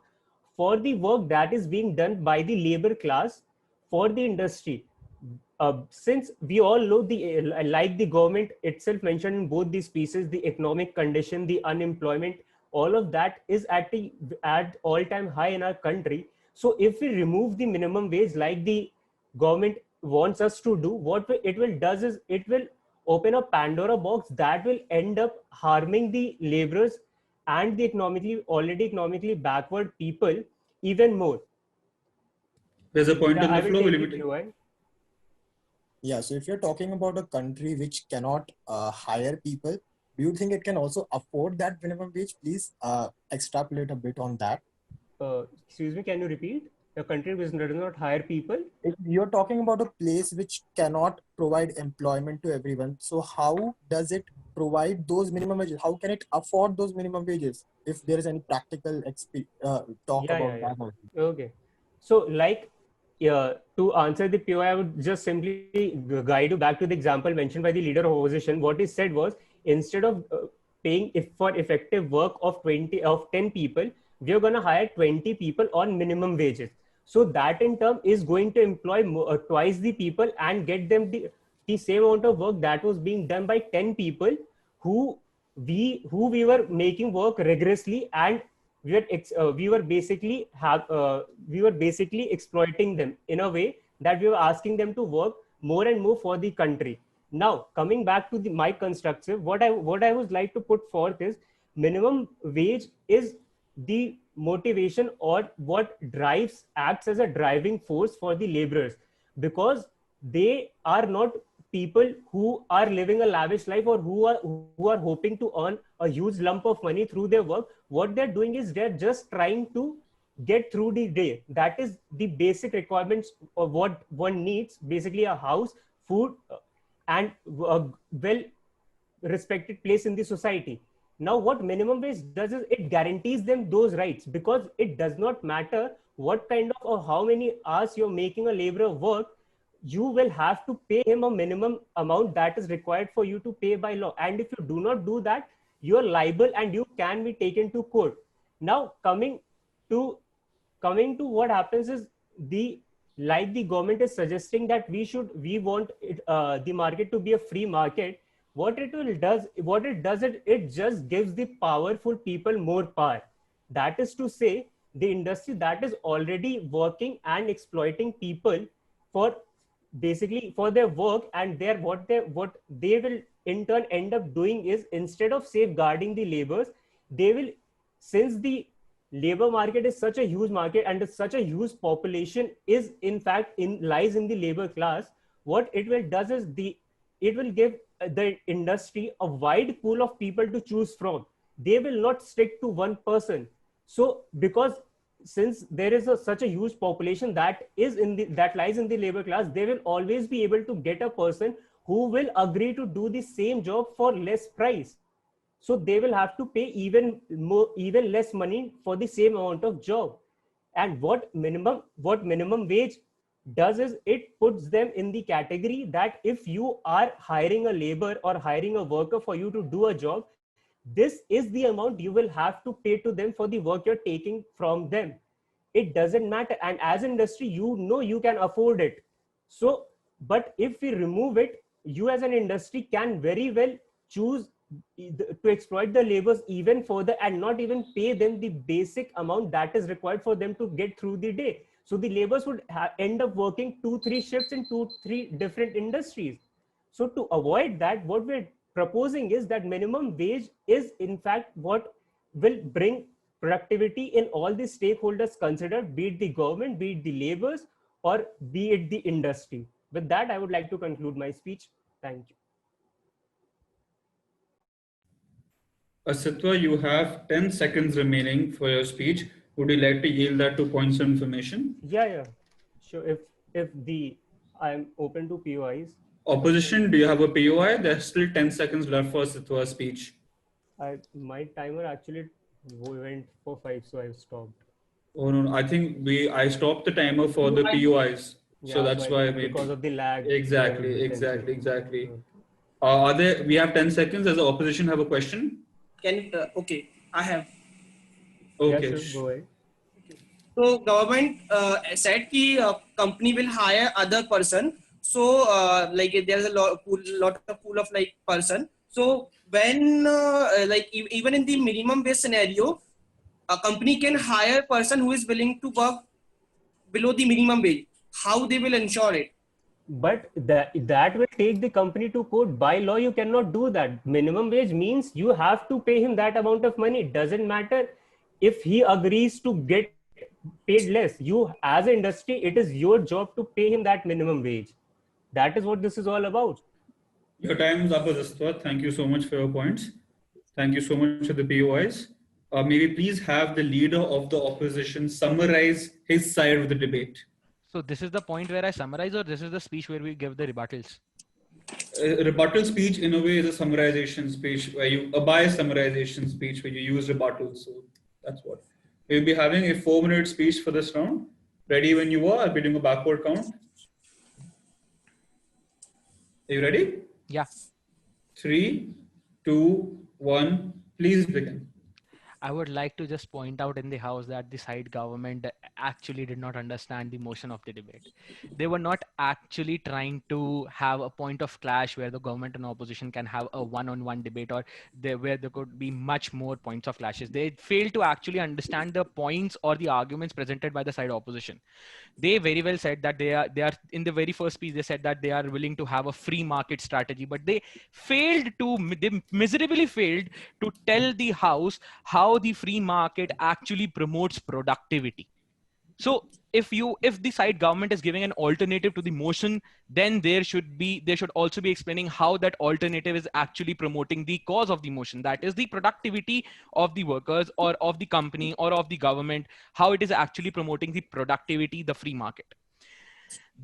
for the work that is being done by the labor class for the industry. Since we all know like the government itself mentioned in both these pieces, the economic condition, the unemployment, all of that is at all-time high in our country. So if we remove the minimum wage like the government wants us to do, what it will does is it will open a Pandora box that will end up harming the laborers and the already economically backward people even more. There's a point Yeah, on I the will floor. take Will the you take? POI. Yeah, so if you're talking about a country which cannot hire people, do you think it can also afford that minimum wage? Please extrapolate a bit on that. Excuse me, can you repeat? A country which does not hire people? If you're talking about a place which cannot provide employment to everyone, so how does it provide those minimum wages? How can it afford those minimum wages? If there is any practical talk about that. Okay. So, like, to answer the POI, I would just simply guide you back to the example mentioned by the leader of opposition. What he said was, instead of paying for effective work of 10 people, we are going to hire 20 people on minimum wages. So that in turn is going to employ twice the people and get them the same amount of work that was being done by 10 people who we were making work rigorously, and we were basically exploiting them in a way that we were asking them to work more and more for the country. Now, coming back to my constructive, what I would like to put forth is minimum wage is the motivation or what acts as a driving force for the laborers, because they are not people who are living a lavish life or who are hoping to earn a huge lump of money through their work. What they're doing is they're just trying to get through the day. That is the basic requirements of what one needs, basically a house, food, and a well respected place in the society. Now, what minimum wage does is it guarantees them those rights, because it does not matter what kind of or how many hours you're making a laborer work, you will have to pay him a minimum amount that is required for you to pay by law. And if you do not do that, you are liable and you can be taken to court. Now, to what happens is, the government is suggesting that we want the market to be a free market. What it does is it just gives the powerful people more power. That is to say, the industry that is already working and exploiting people for basically for their work, and what they will in turn end up doing is, instead of safeguarding the laborers, they will, since the labor market is such a huge market and such a huge population is in fact lies in the labor class, what it will does is it will give the industry a wide pool of people to choose from. They will not stick to one person. So because since there is such a huge population that lies in the labor class, they will always be able to get a person who will agree to do the same job for less price. So they will have to pay even less money for the same amount of job. And what minimum wage does is it puts them in the category that if you are hiring a labor or hiring a worker for you to do a job, this is the amount you will have to pay to them for the work you're taking from them. It doesn't matter, and as industry, you can afford it. So, but if we remove it, you as an industry can very well choose to exploit the laborers even further and not even pay them the basic amount that is required for them to get through the day. So the laborers would end up working 2-3 shifts in 2-3 different industries. So to avoid that, what we're proposing is that minimum wage is in fact what will bring productivity in all the stakeholders considered, be it the government, be it the laborers, or be it the industry. With that, I would like to conclude my speech. Thank you. Asitwa, you have 10 seconds remaining for your speech. Would you like to yield that to points of information? Yeah. Sure. If I'm open to POIs. Opposition, do you have a POI? There's still 10 seconds left for Asitwa's speech. My timer actually went for 5, so I've stopped. Oh no, I think I stopped the timer for the POIs. So that's why maybe because of the lag. Exactly. We have 10 seconds. Does the opposition have a question? Okay, I have. Okay. Yeah, sure, go ahead. So government said that company will hire other person. So like there's a lot of pool of like person. So when even in the minimum wage scenario, a company can hire a person who is willing to work below the minimum wage. How they will ensure it? but that will take the company to court. By law, you cannot do that. Minimum wage means you have to pay him that amount of money. It doesn't matter if he agrees to get paid less. You, as an industry, it is your job to pay him that minimum wage. That is what this is all about. Your time is up, Aditya. Thank you so much for your points. Thank you so much for the POIs. May we please have the leader of the opposition summarize his side of the debate? So this is the point where I summarize, or this is the speech where we give the rebuttals? A rebuttal speech, in a way, is a summarization speech where a biased summarization speech where you use rebuttals. So that's what. We'll be having a 4-minute speech for this round. Ready when you are? I'll be doing a backward count. Are you ready? Yeah. 3, 2, 1. Please begin. I would like to just point out in the house that the side government actually did not understand the motion of the debate. They were not actually trying to have a point of clash where the government and opposition can have a one-on-one debate, or where there could be much more points of clashes. They failed to actually understand the points or the arguments presented by the side opposition. They very well said that they are in the very first speech, they said that they are willing to have a free market strategy, but they miserably failed to tell the house how the free market actually promotes productivity. So if the side government is giving an alternative to the motion, then they should also be explaining how that alternative is actually promoting the cause of the motion, that is the productivity of the workers or of the company or of the government, how it is actually promoting the productivity, the free market.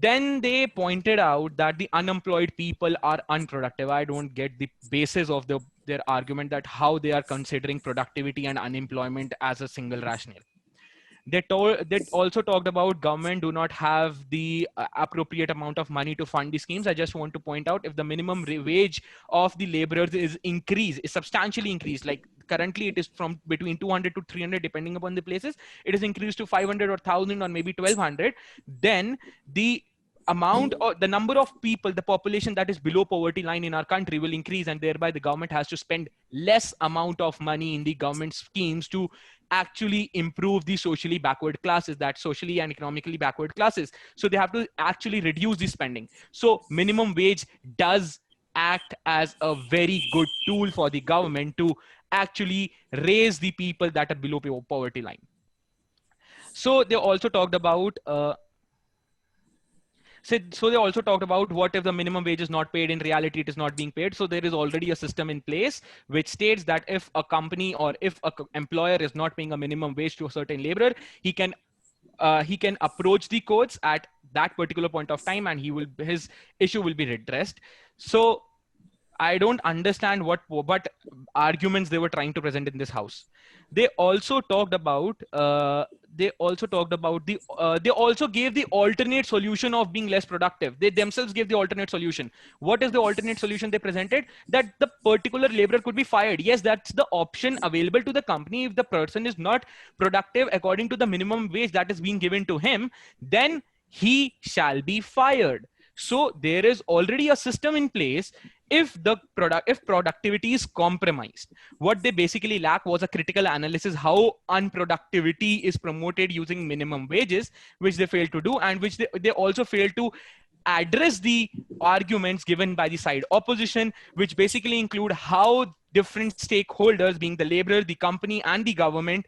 Then they pointed out that the unemployed people are unproductive. I don't get the basis of their argument that how they are considering productivity and unemployment as a single rationale. They also talked about government do not have the appropriate amount of money to fund the schemes. I just want to point out, if the minimum wage of the laborers is substantially increased, like currently it is from between 200 to 300 depending upon the places, it is increased to 500 or 1000 or maybe 1200, then the amount or the number of people, the population that is below poverty line in our country will increase, and thereby the government has to spend less amount of money in the government schemes to actually improve the socially backward classes, that socially and economically backward classes. So they have to actually reduce the spending. So minimum wage does act as a very good tool for the government to actually raise the people that are below poverty line. So they also talked about so they also talked about what if the minimum wage is not paid, in reality it is not being paid. So there is already a system in place which states that if a company or if a employer is not paying a minimum wage to a certain laborer, he can approach the courts at that particular point of time, and his issue will be redressed. So I don't understand what arguments they were trying to present in this house. They also talked about they also gave the alternate solution of being less productive. They themselves gave the alternate solution. What is the alternate solution they presented? That the particular laborer could be fired. Yes, that's the option available to the company. If the person is not productive according to the minimum wage that is being given to him, then he shall be fired. So there is already a system in place if productivity is compromised. What they basically lack was a critical analysis how unproductivity is promoted using minimum wages, which they failed to do, and which they also failed to address the arguments given by the side opposition, which basically include how different stakeholders, being the laborer, the company, and the government,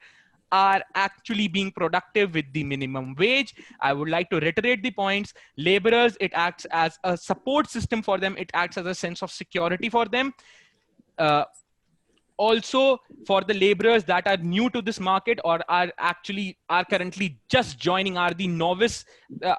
are actually being productive with the minimum wage. I would like to reiterate the points. Laborers, it acts as a support system for them. It acts as a sense of security for them. Also, for the laborers that are new to this market or are currently just joining, are the novice,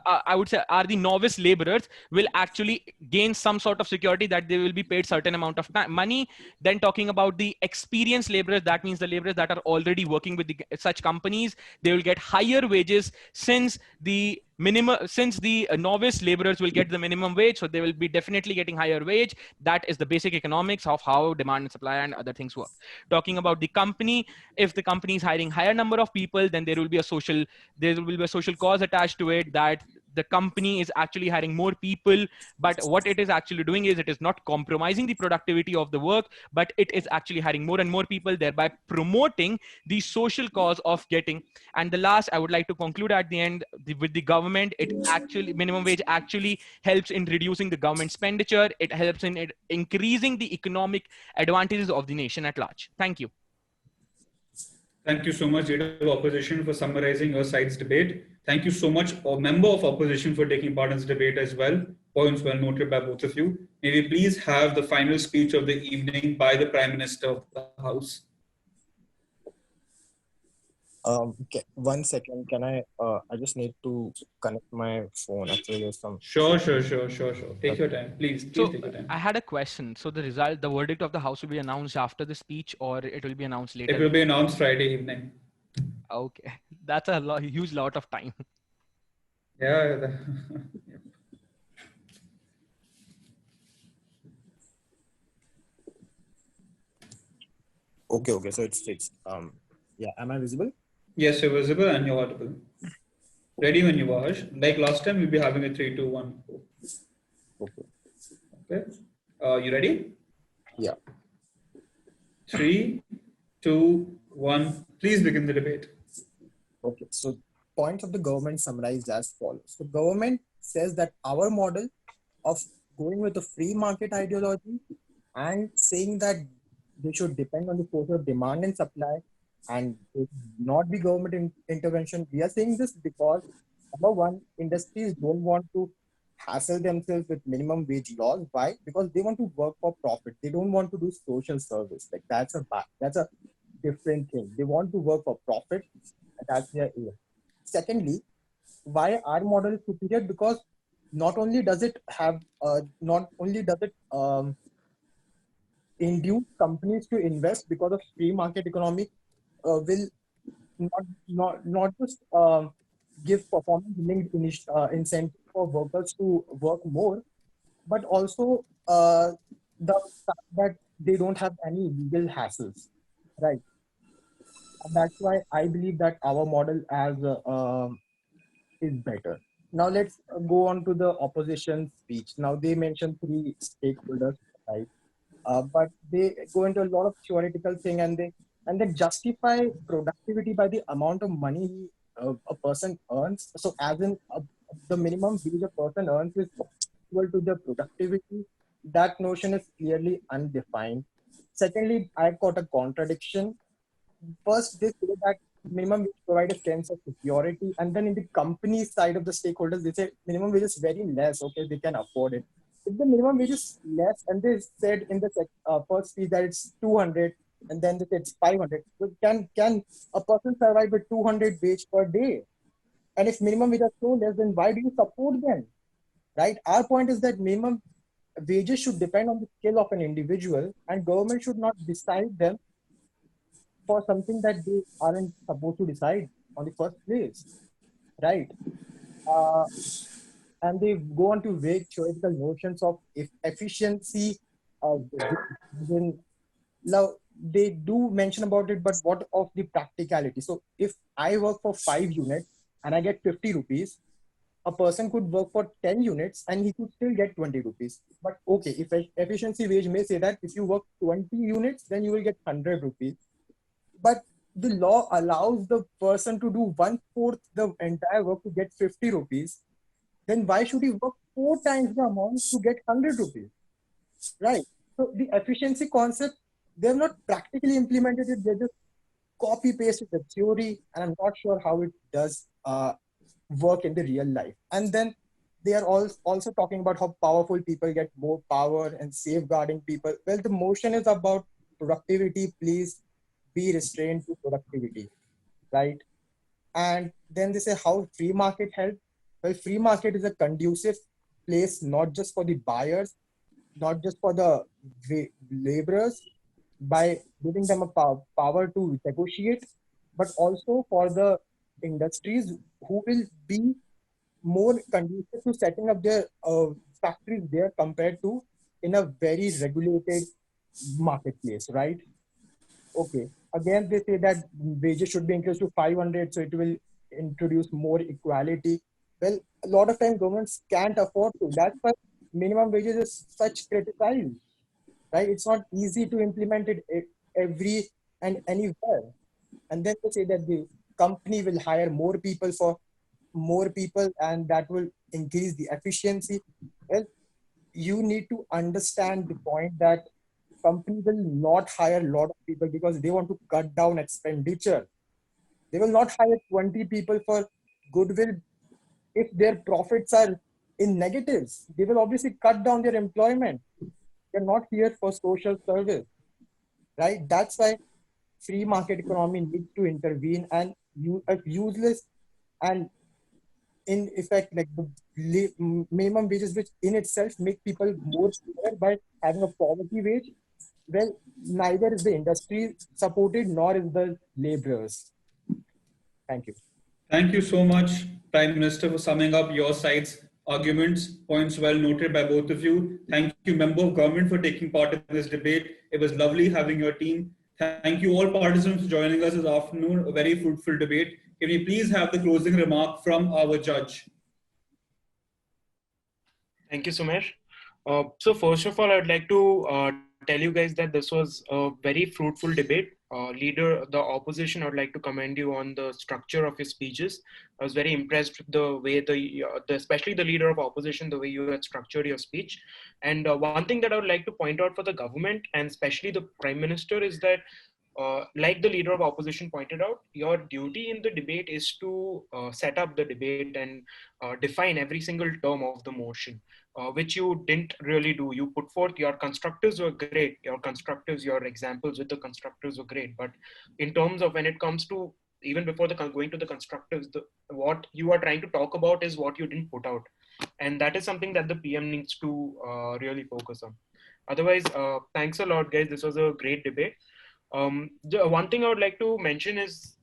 I would say are the novice laborers, will actually gain some sort of security that they will be paid certain amount of money. Then talking about the experienced laborers, that means the laborers that are already working with such companies, they will get higher wages, since the novice laborers will get the minimum wage, so they will be definitely getting higher wage. That is the basic economics of how demand and supply and other things work. Talking about the company, if the company is hiring higher number of people, then there will be a social cause attached to it, that the company is actually hiring more people, but what it is actually doing is it is not compromising the productivity of the work, but it is actually hiring more and more people, thereby promoting the social cause of getting. And the last, I would like to conclude at the end, with the government, it actually, minimum wage actually helps in reducing the government expenditure. It helps in increasing the economic advantages of the nation at large. Thank you. Thank you so much, Leader of Opposition, for summarizing your side's debate. Thank you so much, a member of Opposition, for taking part in this debate as well. Points well noted by both of you. May we please have the final speech of the evening by the Prime Minister of the House. Okay, 1 second. Can I? I just need to connect my phone. Actually, there's some. Sure. Take your time, please. So Take your time. I had a question. So the result, the verdict of the House will be announced after the speech, or it will be announced later? It will be announced Friday evening. Okay, that's a huge lot of time. Yeah. Okay. So it's fixed. Yeah. Am I visible? Yes, you're visible and you're audible. Ready when you are, Harsh. Like last time, we'll be having a 3, 2, 1. Okay. You ready? Yeah. 3, 2, 1. Please begin the debate. Okay. So points of the government summarized as follows. The government says that our model of going with a free market ideology and saying that they should depend on the force of demand and supply and it not be government intervention. We are saying this because, number one, industries don't want to hassle themselves with minimum wage laws. Why? Because they want to work for profit. They don't want to do social service. Like that's a different thing. They want to work for profit, and that's their aim. Secondly, why our model is superior? Because not only does it induce companies to invest, because of free market economy will not just give performance linked incentive for workers to work more, but also the fact that they don't have any legal hassles, right? And that's why I believe that our model is better. Now let's go on to the opposition speech. Now they mentioned 3 stakeholders, right? But they go into a lot of theoretical thing and they justify productivity by the amount of money a person earns. So as in the minimum wage a person earns is equal to the productivity. That notion is clearly undefined. Secondly, I've got a contradiction. First, they say that minimum wage provide a sense of security, and then in the company side of the stakeholders, they say minimum wage is very less. Okay, they can afford it. If the minimum wage is less, and they said in the first speech that it's 200, and then they said it's 500, so can a person survive with 200 wage per day? And if minimum wage is so less, then why do you support them? Right? Our point is that minimum wages should depend on the skill of an individual, and government should not decide them for something that they aren't supposed to decide on the first place, right? Uh, and they go on to vague theoretical notions of efficiency. Then now they do mention about it, but what of the practicality? So if I work for 5 units and I get 50 rupees, a person could work for 10 units and he could still get 20 rupees. But okay, if efficiency wage may say that if you work 20 units, then you will get 100 rupees. But the law allows the person to do 1/4 the entire work to get 50 rupees. Then why should he work 4 times the amount to get 100 rupees? Right. So the efficiency concept, they're not practically implemented it. They just copy pasted the theory, and I'm not sure how it does work in the real life. And then they are also talking about how powerful people get more power and safeguarding people. Well, the motion is about productivity. Please be restrained to productivity, right? And then they say how free market help. Well, free market is a conducive place not just for the buyers, not just for the laborers by giving them a power to negotiate, but also for the industries who will be more conducive to setting up their factories there compared to in a very regulated marketplace, right? Okay. Again, they say that wages should be increased to 500, so it will introduce more equality. Well, a lot of time governments can't afford to. That's why minimum wages is such criticized, right? It's not easy to implement it every and anywhere. And then they say that the company will hire more people for more people and that will increase the efficiency. Well, you need to understand the point that company will not hire a lot of people because they want to cut down expenditure. They will not hire 20 people for goodwill if their profits are in negatives. They will obviously cut down their employment. They're not here for social service, right? That's why free market economy needs to intervene and useless and in effect like the minimum wages which in itself make people more poor by having a poverty wage. Well, neither is the industry supported nor is the laborers. Thank you. Thank you so much, Prime Minister, for summing up your side's arguments. Points well noted by both of you. Thank you, Member of Government, for taking part in this debate. It was lovely having your team. Thank you, all participants, for joining us this afternoon. A very fruitful debate. Can we please have the closing remark from our judge? Thank you, Sumesh. So first of all, I'd like to tell you guys that this was a very fruitful debate. Leader, the opposition, I would like to commend you on the structure of your speeches. I was very impressed with the way especially the leader of opposition, the way you had structured your speech. And one thing that I would like to point out for the government and especially the Prime Minister is that like the leader of opposition pointed out, your duty in the debate is to set up the debate and define every single term of the motion, which you didn't really do. You put forth your constructives were great. Your examples with the constructives were great. But in terms of when it comes to even before going to the constructives, what you are trying to talk about is what you didn't put out. And that is something that the PM needs to really focus on. Otherwise, thanks a lot, guys. This was a great debate. The one thing I would like to mention is,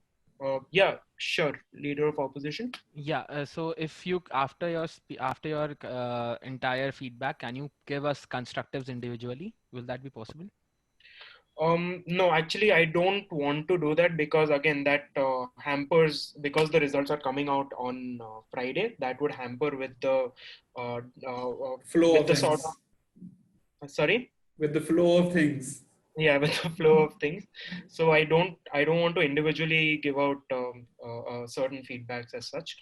yeah, sure, leader of opposition. Yeah. So if you after your entire feedback, can you give us constructives individually? Will that be possible? No, actually, I don't want to do that because again, that hampers because the results are coming out on Friday. That would hamper with the Flow with of the sort things. of sorry. With the flow of things. Yeah, with the flow of things. So I don't want to individually give out certain feedbacks as such.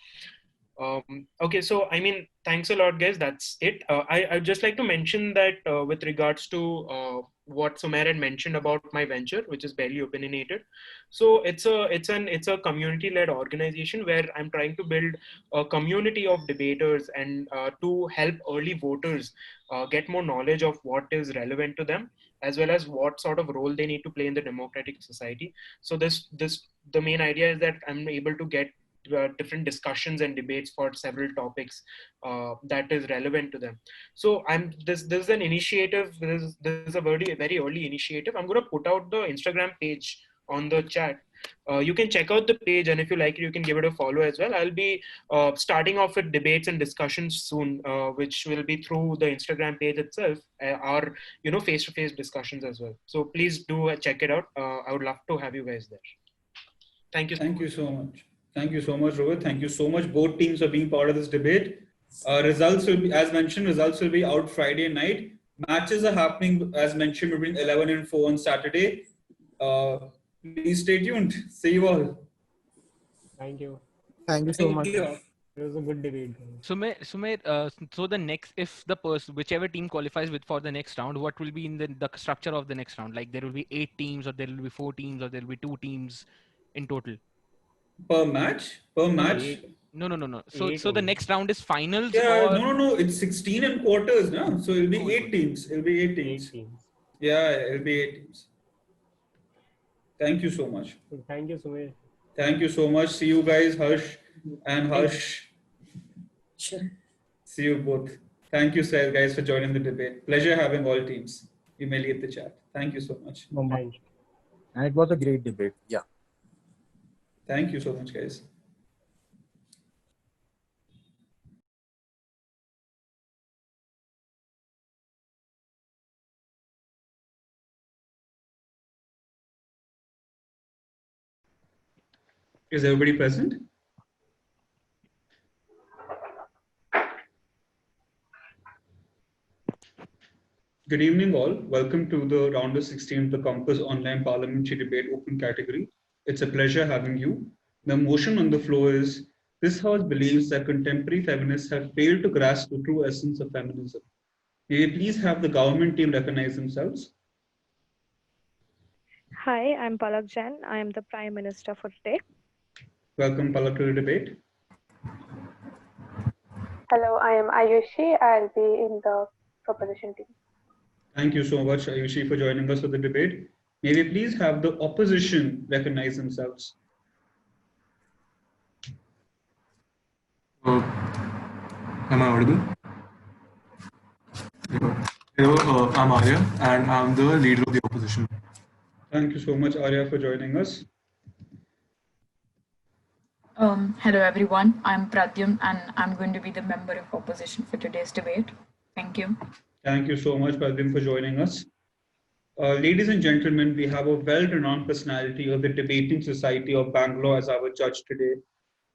Okay, so I mean, thanks a lot, guys. That's it. I'd just like to mention that with regards to what Sumer had mentioned about my venture, which is barely opinionated. So it's a community-led organization where I'm trying to build a community of debaters and to help early voters get more knowledge of what is relevant to them, as well as what sort of role they need to play in the democratic society. So the main idea is that I'm able to get different discussions and debates for several topics that is relevant to them. So this is an initiative. This is a very early initiative. I'm going to put out the Instagram page on the chat. You can check out the page, and if you like it, you can give it a follow as well. I'll be starting off with debates and discussions soon, which will be through the Instagram page itself, or face-to-face discussions as well. So please do check it out. I would love to have you guys there. Thank you. Thank you so much. Thank you so much, Rohit. Thank you so much, both teams, for being part of this debate. Results will be, as mentioned, results will be out Friday night. Matches are happening, as mentioned, between 11 and 4 on Saturday. Please stay tuned. See you all. Thank you. Thank you so much. It was a good debate. Sumer, so the next, if the person, whichever team qualifies for the next round, what will be in the structure of the next round? Like there will be 8 teams, or there will be 4 teams, or there will be 2 teams in total. Per match? Per match? No. So the next round is finals, Yeah, or no. It's 16 and quarters, no? So it'll be 8 teams. It'll be 8 teams. 8 teams. Yeah, it'll be 8 teams. Thank you so much. Thank you, Sumit. Thank you so much. See you guys, Harsh and Harsh. Sure. See you both. Thank you, sir, guys, for joining the debate. Pleasure having all teams. You may lead the chat. Thank you so much. Thank you. And it was a great debate. Yeah. Thank you so much, guys. Is everybody present? Good evening, all. Welcome to the round of 16 of the Compass Online Parliamentary Debate open category. It's a pleasure having you. The motion on the floor is, this House believes that contemporary feminists have failed to grasp the true essence of feminism. May we please have the government team recognize themselves? Hi, I'm Palak Jain. I am the Prime Minister for today. Welcome, Palak, to the debate. Hello, I am Ayushi. I'll be in the proposition team. Thank you so much, Ayushi, for joining us for the debate. May we please have the opposition recognize themselves? Am I audible? Hello, I'm Arya and I'm the leader of the opposition. Thank you so much, Arya, for joining us. Hello everyone, I'm Pradyum and I'm going to be the member of opposition for today's debate. Thank you. Thank you so much, Pradyum, for joining us. Ladies and gentlemen, we have a well-renowned personality of the debating society of Bangalore as our judge today.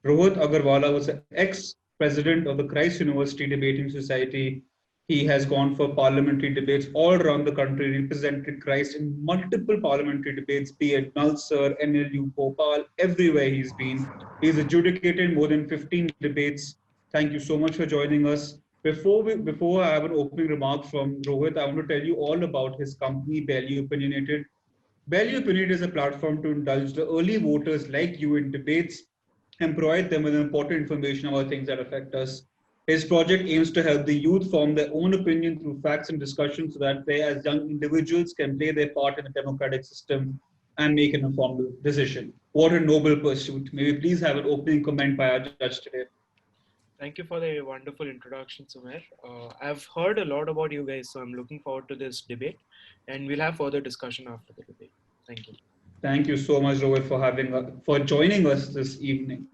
Rohit Agarwala was the ex-president of the Christ University Debating Society. He has gone for parliamentary debates all around the country, represented Christ in multiple parliamentary debates, be it Nalsar, NLU, Bhopal, everywhere he's been. He's adjudicated more than 15 debates. Thank you so much for joining us. Before I have an opening remark from Rohit, I want to tell you all about his company, Belly Opinionated. Belly Opinionated is a platform to indulge the early voters like you in debates and provide them with important information about things that affect us. His project aims to help the youth form their own opinion through facts and discussion so that they, as young individuals, can play their part in the democratic system and make an informed decision. What a noble pursuit. May we please have an opening comment by our judge today. Thank you for the wonderful introduction, Sumer. I've heard a lot about you guys, so I'm looking forward to this debate, and we'll have further discussion after the debate. Thank you. Thank you so much, Rohit, for joining us this evening.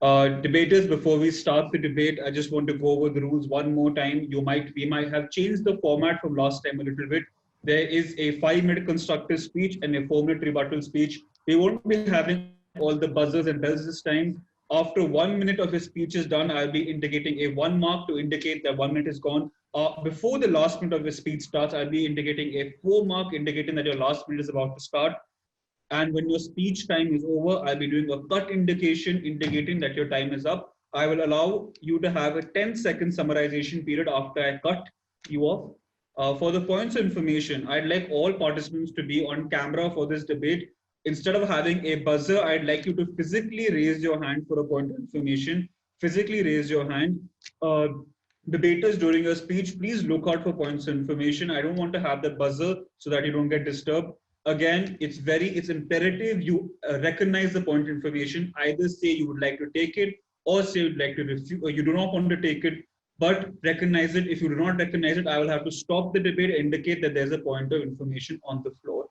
Debaters, before we start the debate, I just want to go over the rules one more time. We might have changed the format from last time a little bit. There is a 5-minute constructive speech and a 4-minute rebuttal speech. We won't be having all the buzzers and bells this time. After 1 minute of his speech is done, I'll be indicating a 1 mark to indicate that 1 minute is gone. Before the last minute of his speech starts, I'll be indicating a 4 mark, indicating that your last minute is about to start. And when your speech time is over, I'll be doing a cut indication indicating that your time is up. I will allow you to have a 10-second summarization period after I cut you off. For the points of information, I'd like all participants to be on camera for this debate. Instead of having a buzzer, I'd like you to physically raise your hand for a point of information. Physically raise your hand. Debaters, during your speech, please look out for points of information. I don't want to have the buzzer so that you don't get disturbed. Again, it's imperative you recognize the point of information. Either say you would like to take it or say you'd like to refuse, or you do not want to take it, but recognize it. If you do not recognize it, I will have to stop the debate and indicate that there's a point of information on the floor.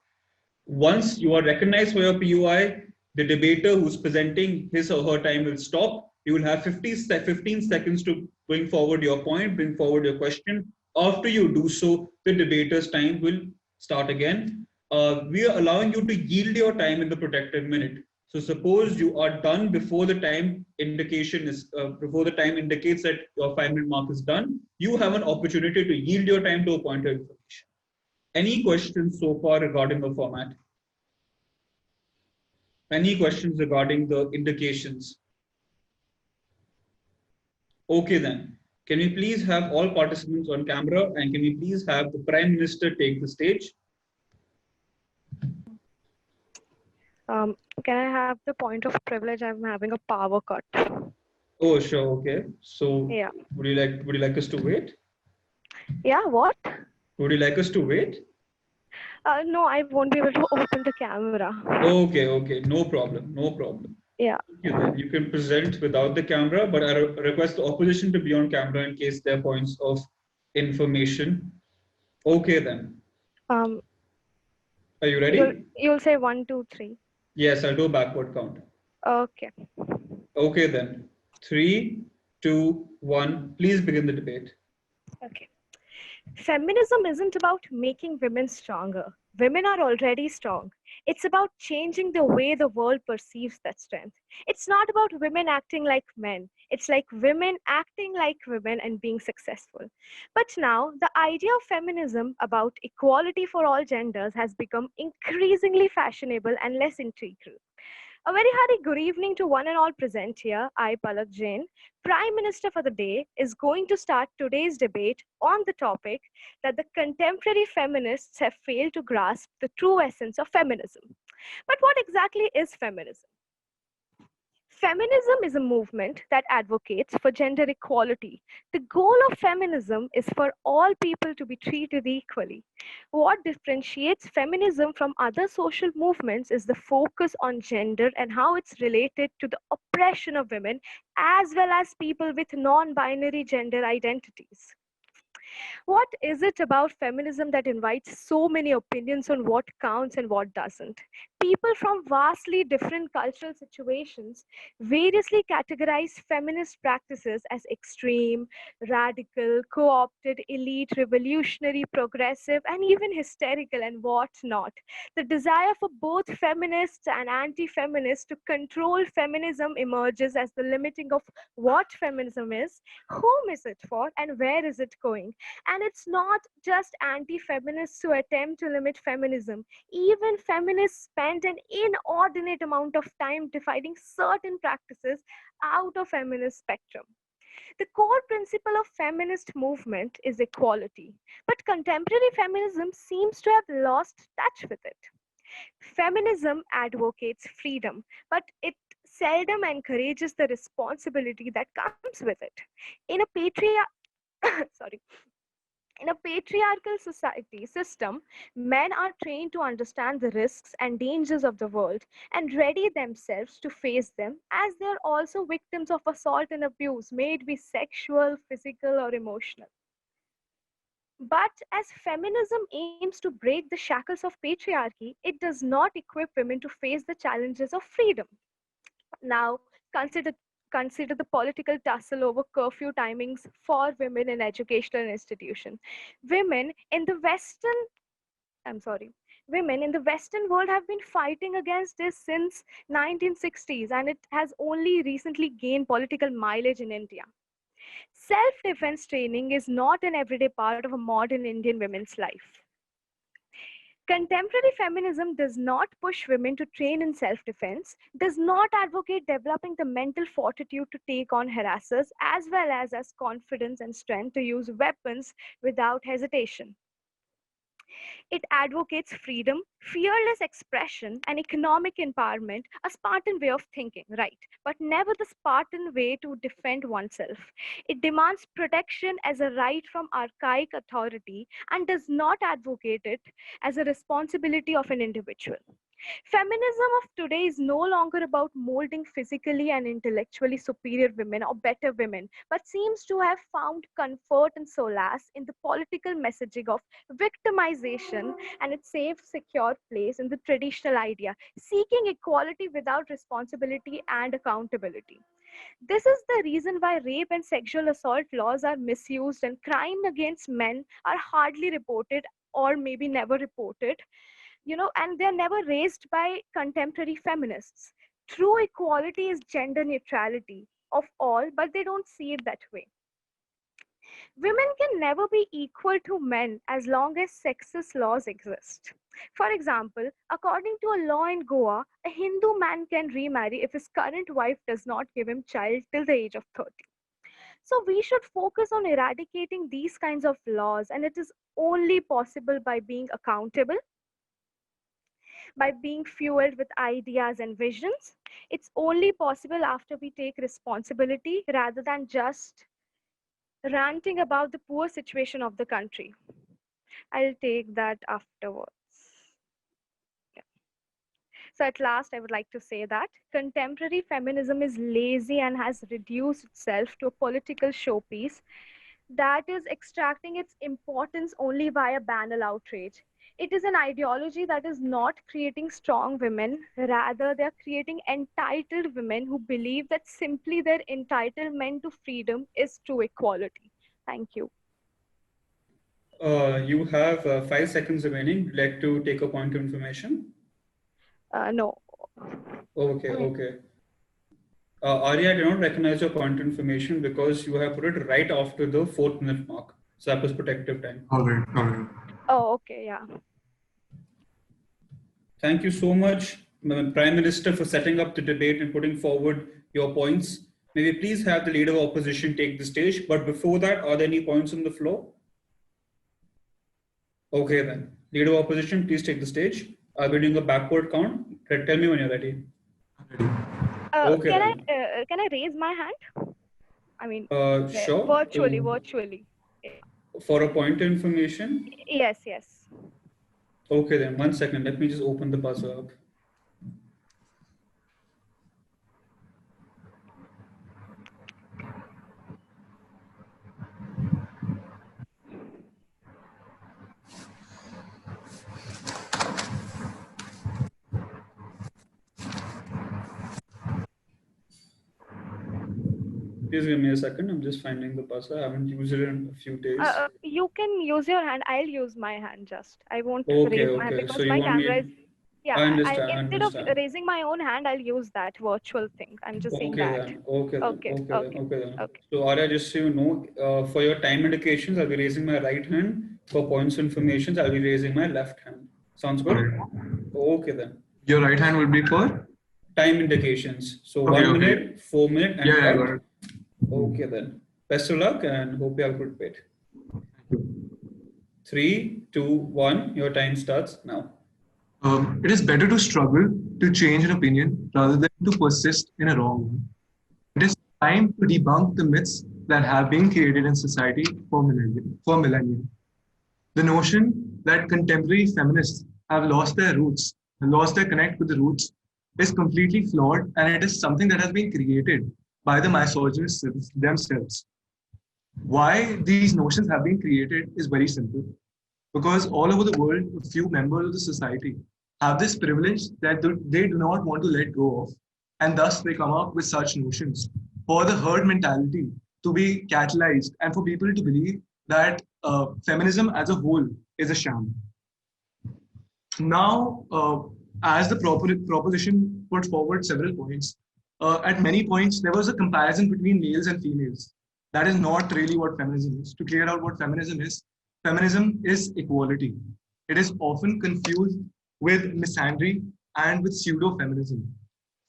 Once you are recognized for your POI, the debater who's presenting his or her time will stop. You will have 15 seconds to bring forward your point, bring forward your question. After you do so, the debater's time will start again. We are allowing you to yield your time in the protected minute. So suppose you are done before the time indication is before the time indicates that your 5-minute mark is done. You have an opportunity to yield your time to a point of information. Any questions so far regarding the format? Any questions regarding the indications? Okay then. Can we please have all participants on camera, and can we please have the Prime Minister take the stage? Can I have the point of privilege? I'm having a power cut. Oh, sure. Okay. So, yeah. Would you like us to wait? Yeah. What? Would you like us to wait? No, I won't be able to open the camera. Okay. Okay. No problem. No problem. Yeah. You can present without the camera, but I request the opposition to be on camera in case there are points of information. Okay then. Are you ready? You'll say 1, 2, 3. Yes, I'll do a backward count. Okay. Okay then. 3, 2, 1. Please begin the debate. Okay. Feminism isn't about making women stronger. Women are already strong. It's about changing the way the world perceives that strength. It's not about women acting like men. It's like women acting like women and being successful. But now, the idea of feminism about equality for all genders has become increasingly fashionable and less integral. A very hearty good evening to one and all present here. I, Palak Jain, Prime Minister for the day, is going to start today's debate on the topic that the contemporary feminists have failed to grasp the true essence of feminism. But what exactly is feminism? Feminism is a movement that advocates for gender equality. The goal of feminism is for all people to be treated equally. What differentiates feminism from other social movements is the focus on gender and how it's related to the oppression of women as well as people with non binary gender identities. What is it about feminism that invites so many opinions on what counts and what doesn't? People from vastly different cultural situations variously categorize feminist practices as extreme, radical, co opted, elite, revolutionary, progressive, and even hysterical and whatnot. The desire for both feminists and anti feminists to control feminism emerges as the limiting of what feminism is, whom is it for, and where is it going. And it's not just anti feminists who attempt to limit feminism. Even feminists spend an inordinate amount of time defining certain practices out of feminist spectrum. The core principle of feminist movement is equality, but contemporary feminism seems to have lost touch with it. Feminism advocates freedom, but it seldom encourages the responsibility that comes with it. In a sorry, in a patriarchal society system, men are trained to understand the risks and dangers of the world and ready themselves to face them, as they are also victims of assault and abuse, may it be sexual, physical, or emotional. But as feminism aims to break the shackles of patriarchy, it does not equip women to face the challenges of freedom. Now, consider the political tussle over curfew timings for women in educational institutions. Women in the Western, I'm sorry, women in the Western world have been fighting against this since 1960s, and it has only recently gained political mileage in India. Self-defense training is not an everyday part of a modern Indian woman's life. Contemporary feminism does not push women to train in self-defense, does not advocate developing the mental fortitude to take on harassers, as well as confidence and strength to use weapons without hesitation. It advocates freedom, fearless expression, and economic empowerment, a Spartan way of thinking, right? But never the Spartan way to defend oneself. It demands protection as a right from archaic authority and does not advocate it as a responsibility of an individual. Feminism of today is no longer about molding physically and intellectually superior women or better women, but seems to have found comfort and solace in the political messaging of victimization and its safe, secure place in the traditional idea, seeking equality without responsibility and accountability. This is the reason why rape and sexual assault laws are misused and crime against men are hardly reported or maybe never reported, and they're never raised by contemporary feminists. True equality is gender neutrality of all, but they don't see it that way. Women can never be equal to men as long as sexist laws exist. For example, according to a law in Goa, a Hindu man can remarry if his current wife does not give him child till the age of 30. So we should focus on eradicating these kinds of laws, and it is only possible by being accountable, by being fueled with ideas and visions. It's only possible after we take responsibility rather than just ranting about the poor situation of the country. I'll take that afterwards. Yeah. So at last, I would like to say that contemporary feminism is lazy and has reduced itself to a political showpiece that is extracting its importance only via banal outrage. It is an ideology that is not creating strong women, rather, they're creating entitled women who believe that simply their entitlement to freedom is true equality. Thank you. You have 5 seconds remaining. Would you like to take a point of information? No. Okay, okay. Arya, I did not recognize your point information because you have put it right after the 4th minute mark. So that was protective time. All right, all right. Oh, okay, yeah. Thank you so much, Prime Minister, for setting up the debate and putting forward your points. May we please have the Leader of Opposition take the stage. But before that, are there any points on the floor? Okay then. Leader of Opposition, please take the stage. I'll be doing a backward count. Tell me when you're ready. Okay Can I raise my hand? I mean, sure. virtually. For a point of information? Yes. Okay then, 1 second. Let me just open the buzzer up. Please give me a second. I'm just finding the buzzer. I haven't used it in a few days. You can use your hand. I'll use my hand just. I won't Okay, raise my hand okay. because So you my want camera me... is... Yeah, I understand. instead of raising my own hand, I'll use that virtual thing. I'm just saying that. Okay then. So Arya, just so you know, for your time indications, I'll be raising my right hand. For points of information, I'll be raising my left hand. Sounds good? Okay then. Your right hand will be for? Time indications. So Okay, 1 minute, 4 minute, and yeah, cut. got it. Okay then. Best of luck and hope you have a good debate. 3, 2, 1. Your time starts now. It is better to struggle to change an opinion rather than to persist in a wrong one. It is time to debunk the myths that have been created in society for millennia. The notion that contemporary feminists have lost their roots, lost their connect with the roots, is completely flawed, and it is something that has been created by the misogynists themselves. Why these notions have been created is very simple. Because all over the world, a few members of the society have this privilege that they do not want to let go of. And thus they come up with such notions for the herd mentality to be catalyzed and for people to believe that feminism as a whole is a sham. Now, as the proposition put forward several points, at many points there was a comparison between males and females. That is not really what feminism is. To clear out what feminism is equality. It is often confused with misandry and with pseudo-feminism.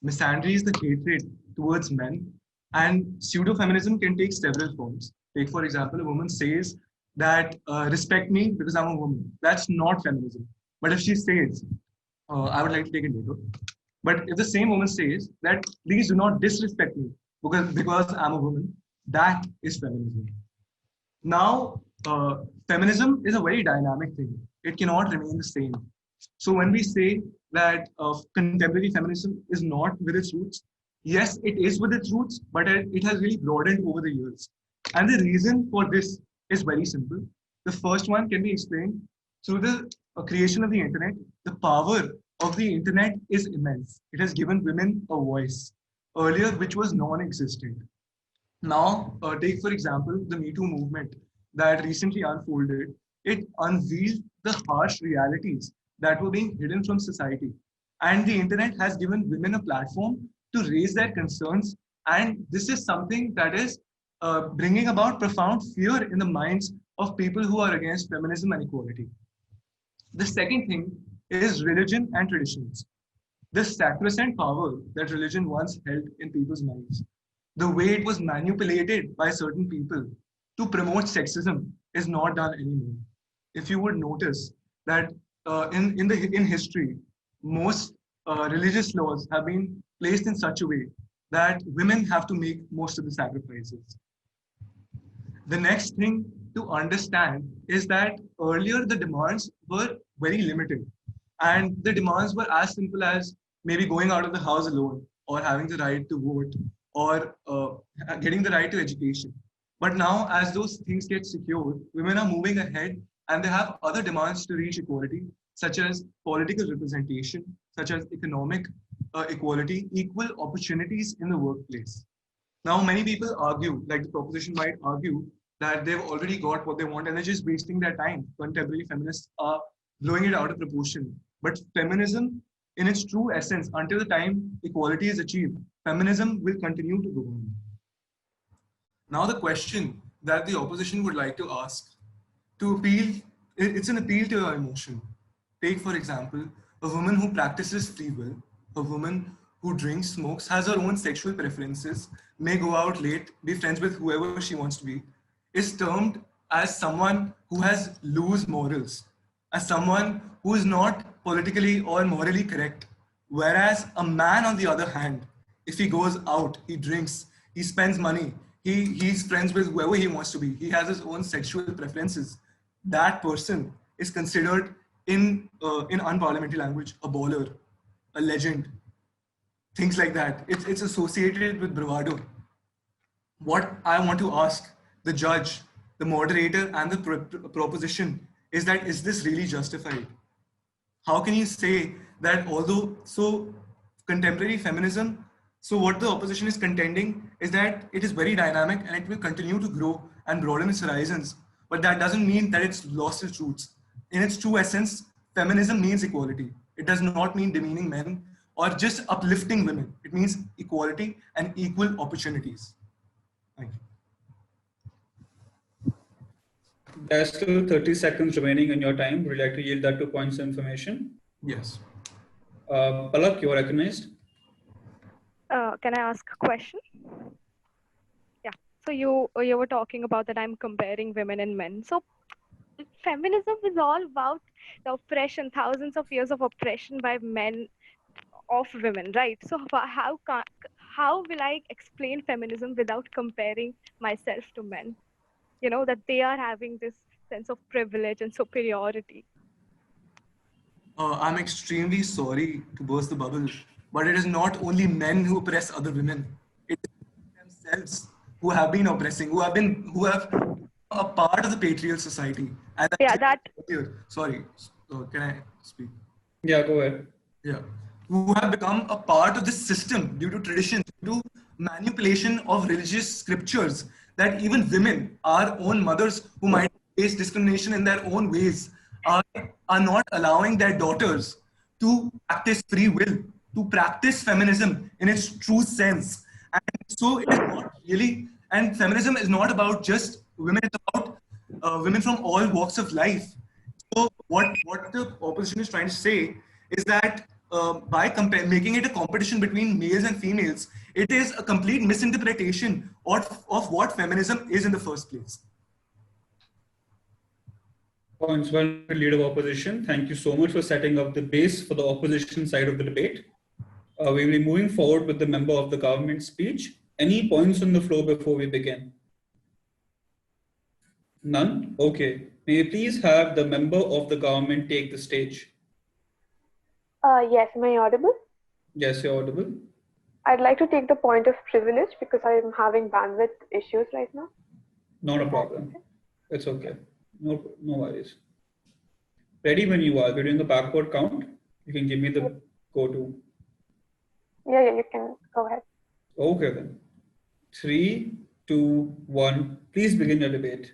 Misandry is the hatred towards men, and pseudo-feminism can take several forms. Take, for example, a woman says that respect me because I'm a woman. That's not feminism. But if she says, I would like to take it later. But if the same woman says that please do not disrespect me because I'm a woman, that is feminism. Now, feminism is a very dynamic thing. It cannot remain the same. So when we say that contemporary feminism is not with its roots, yes, it is with its roots, but it has really broadened over the years. And the reason for this is very simple. The first one can be explained through the creation of the internet. The power of the internet is immense. It has given women a voice earlier, which was non-existent. Now, take for example, the Me Too movement that recently unfolded. It unveiled the harsh realities that were being hidden from society. And the internet has given women a platform to raise their concerns. And this is something that is bringing about profound fear in the minds of people who are against feminism and equality. The second thing is religion and traditions. The sacrosanct power that religion once held in people's minds, the way it was manipulated by certain people to promote sexism is not done anymore. If you would notice that in history, most religious laws have been placed in such a way that women have to make most of the sacrifices. The next thing to understand is that earlier the demands were very limited, and the demands were as simple as maybe going out of the house alone, or having the right to vote, or getting the right to education. But now, as those things get secured, women are moving ahead and they have other demands to reach equality, such as political representation, such as economic equality, equal opportunities in the workplace. Now, many people argue, like the proposition might argue, that they've already got what they want and they're just wasting their time. Contemporary feminists are blowing it out of proportion. But feminism in its true essence, until the time equality is achieved, feminism will continue to go on. Now, the question that the opposition would like to ask, to appeal, it's an appeal to our emotion. Take, for example, a woman who practices free will, a woman who drinks, smokes, has her own sexual preferences, may go out late, be friends with whoever she wants to be, is termed as someone who has loose morals, as someone who is not politically or morally correct. Whereas a man, on the other hand, if he goes out, he drinks, he spends money, he's friends with whoever he wants to be, he has his own sexual preferences, that person is considered in unparliamentary language a baller, a legend, things like that. It's associated with bravado. What I want to ask the judge, the moderator, and the proposition is that, is this really justified? How can you say that although, so contemporary feminism, so what the opposition is contending is that it is very dynamic and it will continue to grow and broaden its horizons, but that doesn't mean that it's lost its roots. In its true essence, feminism means equality. It does not mean demeaning men or just uplifting women. It means equality and equal opportunities. Thank you. There's still 30 seconds remaining in your time. Would you like to yield that to points of information? Yes. Palak, you are recognized. Can I ask a question? Yeah. So you were talking about that I'm comparing women and men. So feminism is all about the oppression, thousands of years of oppression by men of women, right? So how will I explain feminism without comparing myself to men? You know, that they are having this sense of privilege and superiority. I'm extremely sorry to burst the bubble, but it is not only men who oppress other women. It is themselves who have been oppressing, who have a part of the patriarchal society. And sorry, can I speak? Yeah, go ahead. Yeah, who have become a part of this system due to tradition, due to manipulation of religious scriptures, that even women, our own mothers who might face discrimination in their own ways, are not allowing their daughters to practice free will, to practice feminism in its true sense. And so it is not really, and feminism is not about just women, it's about women from all walks of life. So what the opposition is trying to say is that by making it a competition between males and females, it is a complete misinterpretation of what feminism is in the first place. Points well, leader of opposition. Thank you so much for setting up the base for the opposition side of the debate. We will be moving forward with the member of the government speech. Any points on the floor before we begin? None? Okay. May you please have the member of the government take the stage? Yes, am I audible? Yes, you're audible. I'd like to take the point of privilege because I'm having bandwidth issues right now. Not a problem. It's okay. No worries. Ready when you are. We're doing a backward count. You can give me the go-to. Yeah, you can go ahead. Okay then. 3, 2, 1. Please begin your debate.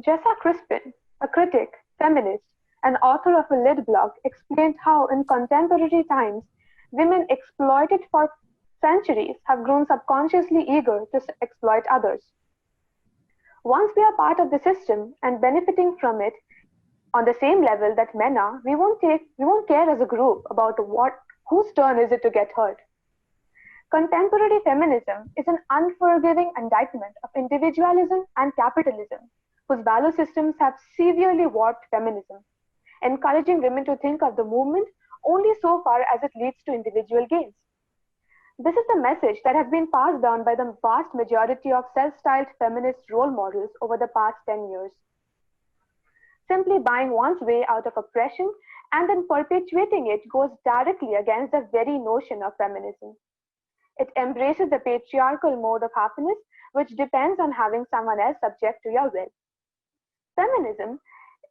Jessa Crispin, a critic, feminist, and author of a lit blog, explained how in contemporary times, women exploited for centuries have grown subconsciously eager to exploit others. Once we are part of the system and benefiting from it on the same level that men are, we won't care as a group about whose turn is it to get hurt. Contemporary feminism is an unforgiving indictment of individualism and capitalism, whose value systems have severely warped feminism, encouraging women to think of the movement only so far as it leads to individual gains. This is the message that has been passed down by the vast majority of self-styled feminist role models over the past 10 years. Simply buying one's way out of oppression and then perpetuating it goes directly against the very notion of feminism. It embraces the patriarchal mode of happiness, which depends on having someone else subject to your will. Feminism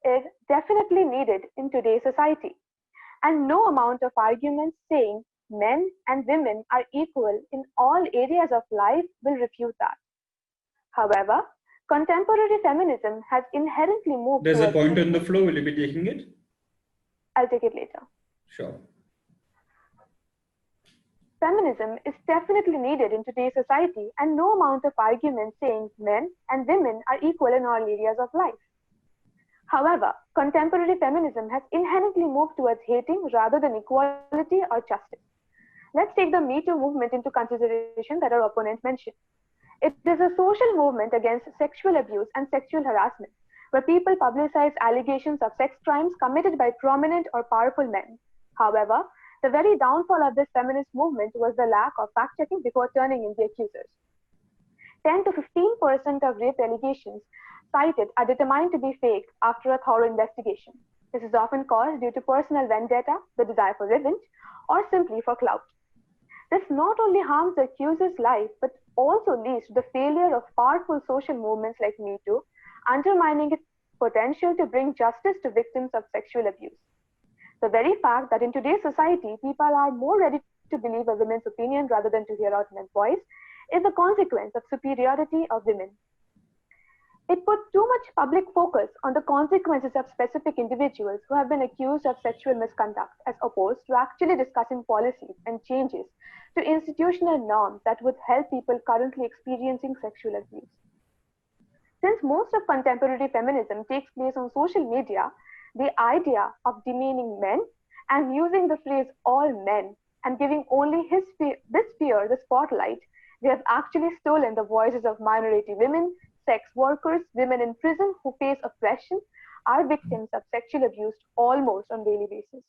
is definitely needed in today's society, and no amount of arguments saying men and women are equal in all areas of life will refute that. However, contemporary feminism has inherently moved. There's a point on the floor. Will you be taking it? I'll take it later. Sure. feminism is definitely needed in today's society, and no amount of argument saying men and women are equal in all areas of life. However, contemporary feminism has inherently moved towards hating rather than equality or justice. Let's take the Me Too movement into consideration that our opponent mentioned. It is a social movement against sexual abuse and sexual harassment, where people publicize allegations of sex crimes committed by prominent or powerful men. However, the very downfall of this feminist movement was the lack of fact checking before turning in the accusers. 10 to 15% of rape allegations cited are determined to be fake after a thorough investigation. This is often caused due to personal vendetta, the desire for revenge, or simply for clout. This not only harms the accuser's life, but also leads to the failure of powerful social movements like Me Too, undermining its potential to bring justice to victims of sexual abuse. The very fact that in today's society, people are more ready to believe a woman's opinion rather than to hear out men's voice is the consequence of superiority of women. It put too much public focus on the consequences of specific individuals who have been accused of sexual misconduct, as opposed to actually discussing policies and changes to institutional norms that would help people currently experiencing sexual abuse. Since most of contemporary feminism takes place on social media, the idea of demeaning men and using the phrase all men and giving only this sphere the spotlight, they have actually stolen the voices of minority women, sex workers, women in prison who face oppression, are victims of sexual abuse almost on a daily basis.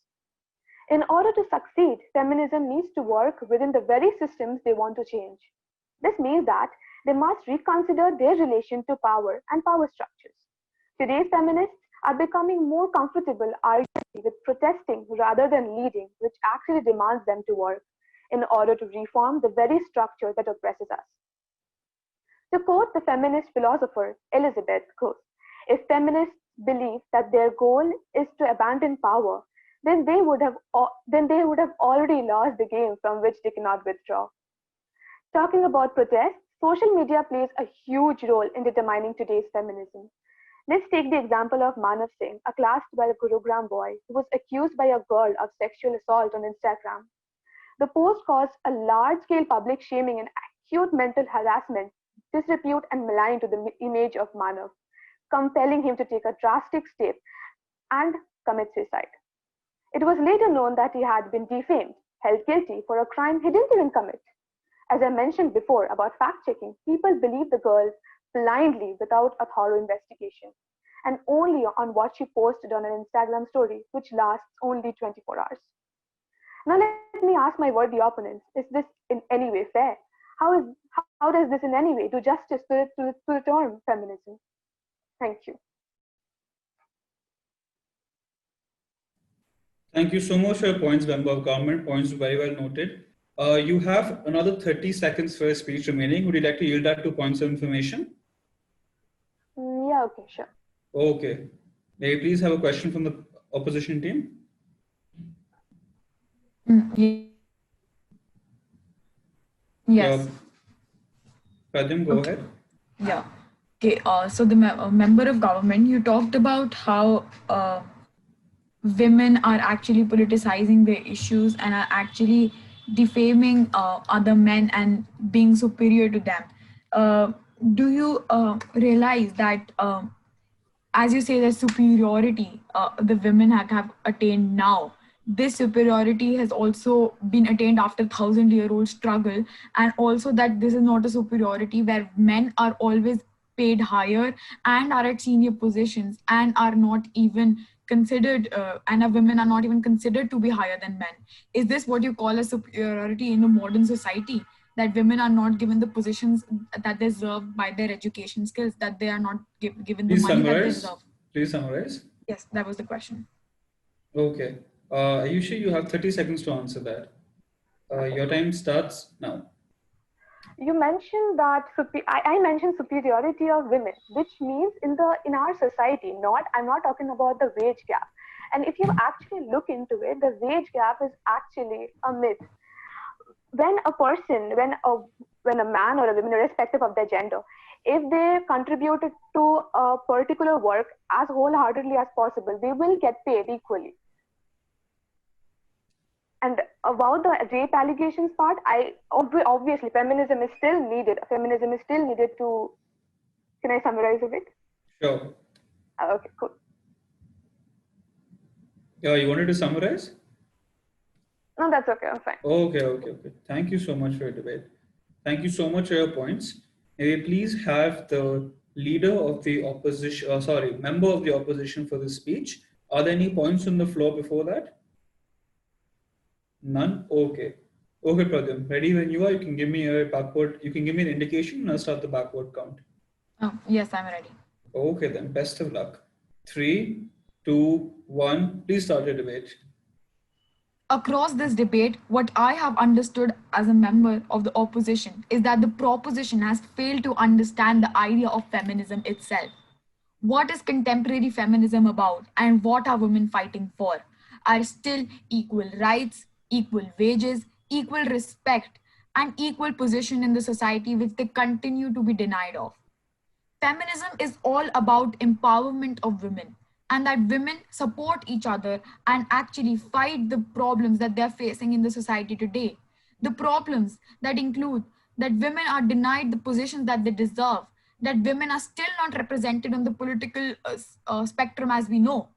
In order to succeed, feminism needs to work within the very systems they want to change. This means that they must reconsider their relation to power and power structures. Today's feminists are becoming more comfortable arguing with protesting rather than leading, which actually demands them to work in order to reform the very structure that oppresses us. To quote the feminist philosopher Elizabeth Coase, if feminists believe that their goal is to abandon power, then they would have already lost the game from which they cannot withdraw. Talking about protests, social media plays a huge role in determining today's feminism. Let's take the example of Manav Singh, a class 12 Gurugram boy who was accused by a girl of sexual assault on Instagram. The post caused a large-scale public shaming and acute mental harassment, disrepute and malign to the image of Manav, compelling him to take a drastic step and commit suicide. It was later known that he had been defamed, held guilty for a crime he didn't even commit. As I mentioned before about fact-checking, people believe the girl blindly without a thorough investigation, and only on what she posted on an Instagram story, which lasts only 24 hours. Now let me ask my worthy opponents, is this in any way fair? How does this in any way do justice to the term feminism? Thank you. Thank you so much for your points, Member of Government. Points very well noted. You have another 30 seconds for a speech remaining. Would you like to yield that to points of information? Yeah, okay, sure. Okay. May I please have a question from the opposition team? Yes. Pradyum, go Okay. ahead. Yeah. Okay. So the member of government, you talked about how women are actually politicizing their issues and are actually defaming other men and being superior to them. Do you realize that, as you say, the superiority the women have attained now, this superiority has also been attained after 1,000-year-old struggle, and also that this is not a superiority where men are always paid higher and are at senior positions and are not even considered, and women are not even considered to be higher than men. Is this what you call a superiority in a modern society, that women are not given the positions that they deserve by their education skills, that they are not given the money that they deserve? Please summarize. Yes, that was the question. Okay. Ayushi, you have 30 seconds to answer that. Your time starts now. You mentioned that I mentioned superiority of women, which means in our society, I'm not talking about the wage gap. And if you actually look into it, the wage gap is actually a myth. When a person, when a man or a woman, irrespective of their gender, if they contributed to a particular work as wholeheartedly as possible, they will get paid equally. And About the rape allegations part, obviously feminism is still needed. Feminism is still needed to. Can I summarize a bit? Sure. Okay, cool. Yeah, you wanted to summarize? No, that's okay. I'm fine. Okay. Thank you so much for your debate. Thank you so much for your points. May we please have the leader of the opposition, member of the opposition for this speech. Are there any points on the floor before that? None? Okay. Okay, Pradyum. Ready when you are, you can give me an indication and I'll start the backward count. Oh, yes, I'm ready. Okay, then best of luck. 3, 2, 1. Please start your debate. Across this debate, what I have understood as a member of the opposition is that the proposition has failed to understand the idea of feminism itself. What is contemporary feminism about and what are women fighting for? Are still equal rights, equal wages, equal respect, and equal position in the society which they continue to be denied of. Feminism is all about empowerment of women and that women support each other and actually fight the problems that they're facing in the society today. The problems that include that women are denied the positions that they deserve, that women are still not represented on the political spectrum as we know,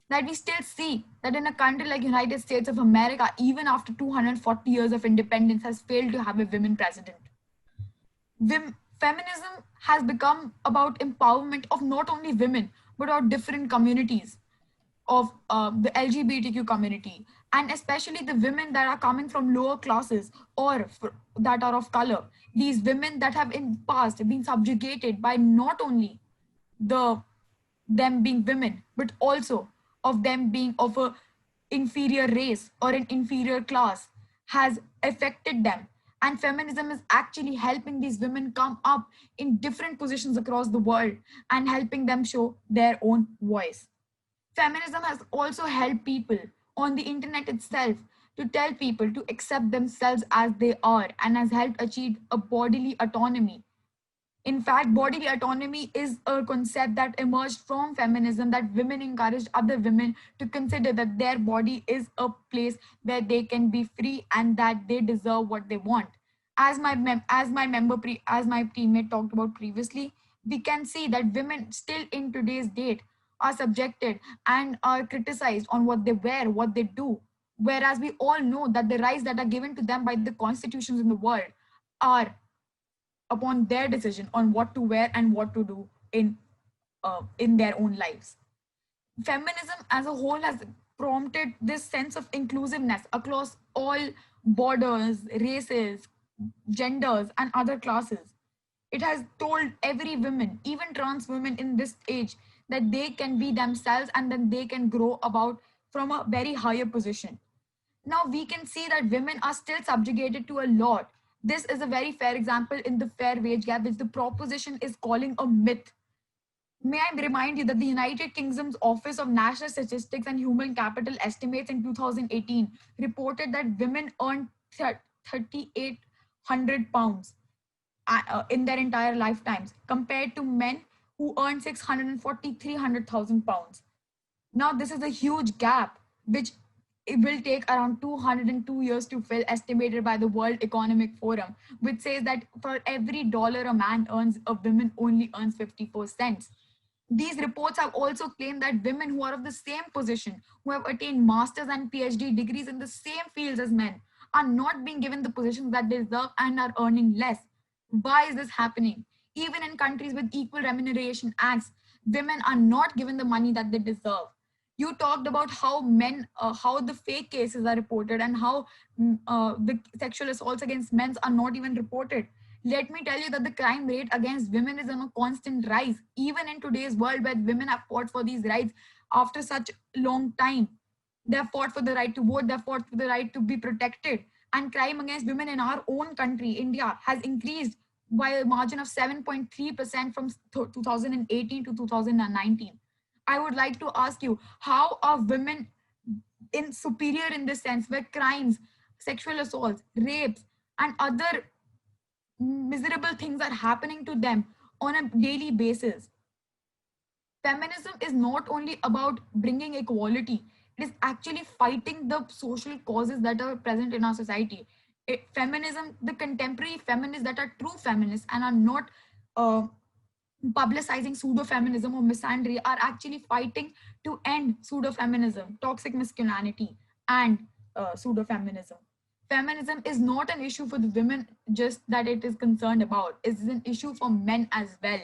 that we still see that in a country like United States of America, even after 240 years of independence, has failed to have a women president. Feminism has become about empowerment of not only women but of different communities of the LGBTQ community, and especially the women that are coming from lower classes or that are of color. These women that have in past been subjugated by not only them being women but also of them being of a inferior race or an inferior class has affected them, and feminism is actually helping these women come up in different positions across the world and helping them show their own voice. Feminism has also helped people on the internet itself to tell people to accept themselves as they are and has helped achieve a bodily autonomy. In fact, bodily autonomy is a concept that emerged from feminism, that women encouraged other women to consider that their body is a place where they can be free and that they deserve what they want. As my teammate talked about previously, we can see that women still in today's date are subjected and are criticized on what they wear, what they do. Whereas we all know that the rights that are given to them by the constitutions in the world are upon their decision on what to wear and what to do in their own lives. Feminism as a whole has prompted this sense of inclusiveness across all borders, races, genders, and other classes. It has told every woman, even trans women in this age, that they can be themselves and then they can grow about from a very higher position. Now we can see that women are still subjugated to a lot. This is a very fair example in the fair wage gap, which the proposition is calling a myth. May I remind you that the United Kingdom's Office of National Statistics and Human Capital estimates in 2018 reported that women earned 3,800 pounds in their entire lifetimes compared to men who earn 640, 300,000 pounds. Now, this is a huge gap, which it will take around 202 years to fill, estimated by the World Economic Forum, which says that for every dollar a man earns, a woman only earns 54 cents. These reports have also claimed that women who are of the same position, who have attained master's and PhD degrees in the same fields as men, are not being given the positions that they deserve and are earning less. Why is this happening? Even in countries with equal remuneration acts, women are not given the money that they deserve. You talked about how how the fake cases are reported and how the sexual assaults against men are not even reported. Let me tell you that the crime rate against women is on a constant rise, even in today's world where women have fought for these rights after such long time. They have fought for the right to vote, they have fought for the right to be protected. And crime against women in our own country, India, has increased by a margin of 7.3% from 2018 to 2019. I would like to ask you, how are women in superior in this sense, where crimes, sexual assaults, rapes, and other miserable things are happening to them on a daily basis? Feminism is not only about bringing equality, It is actually fighting the social causes that are present in our society. Feminism, the contemporary feminists that are true feminists and are not publicizing pseudo-feminism or misandry, are actually fighting to end pseudo-feminism, toxic masculinity, and pseudo-feminism. Feminism is not an issue for the women just that it is concerned about. It's an issue for men as well.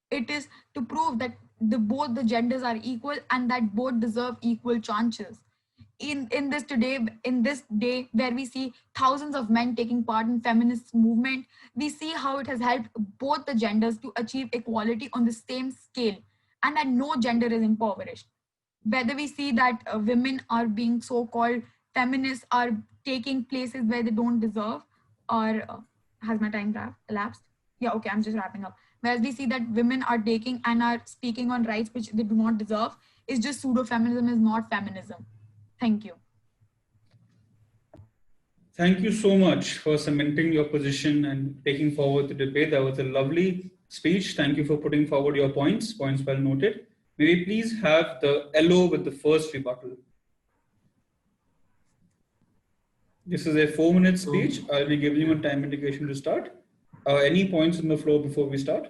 It is to prove that both the genders are equal and that both deserve equal chances. In this day where we see thousands of men taking part in feminist movement, we see how it has helped both the genders to achieve equality on the same scale, and that no gender is impoverished. Whether we see that women are being so-called feminists, are taking places where they don't deserve, or has my time elapsed? Yeah, okay, I'm just wrapping up. Whereas we see that women are taking and are speaking on rights which they do not deserve, is just pseudo-feminism, is not feminism. Thank you. Thank you so much for cementing your position and taking forward the debate. That was a lovely speech. Thank you for putting forward your points well noted. May we please have the LO with the first rebuttal. This is a 4-minute speech. I'll be giving you a time indication to start. Any points on the floor before we start?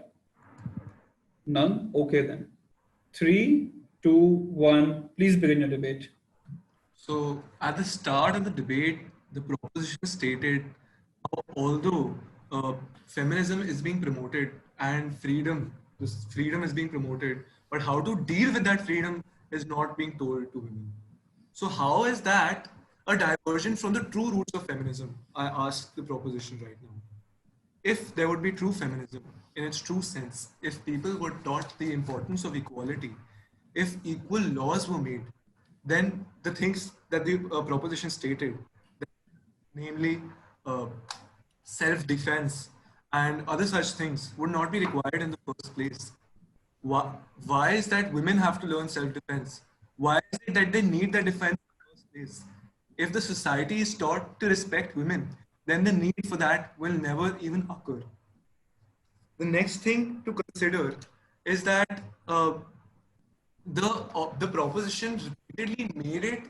None? Okay then. 3, 2, 1. Please begin your debate. So at the start of the debate, the proposition stated how although feminism is being promoted and this freedom is being promoted, but how to deal with that freedom is not being told to women. So how is that a diversion from the true roots of feminism? I ask the proposition right now. If there would be true feminism in its true sense, if people were taught the importance of equality, if equal laws were made, then the things that the proposition stated, namely self-defense and other such things, would not be required in the first place. Why is that women have to learn self-defense? Why is it that they need that defense in the first place? If the society is taught to respect women, then the need for that will never even occur. The next thing to consider is that the proposition repeatedly made it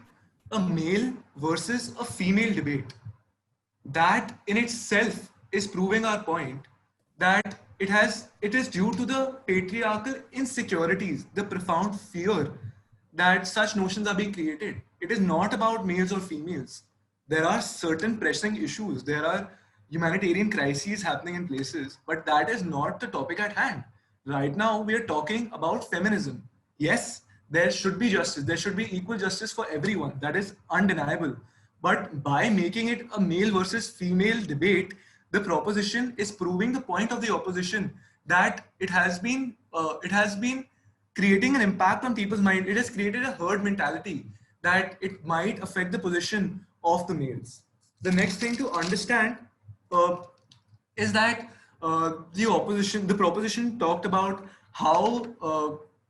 a male versus a female debate. That in itself is proving our point that it is due to the patriarchal insecurities, the profound fear that such notions are being created. It is not about males or females. There are certain pressing issues. There are humanitarian crises happening in places, but that is not the topic at hand. Right now, we are talking about feminism. Yes, there should be justice. There should be equal justice for everyone. That is undeniable. But by making it a male versus female debate, the proposition is proving the point of the opposition that it has been creating an impact on people's mind. It has created a herd mentality that it might affect the position of the males. The next thing to understand is that the proposition talked about how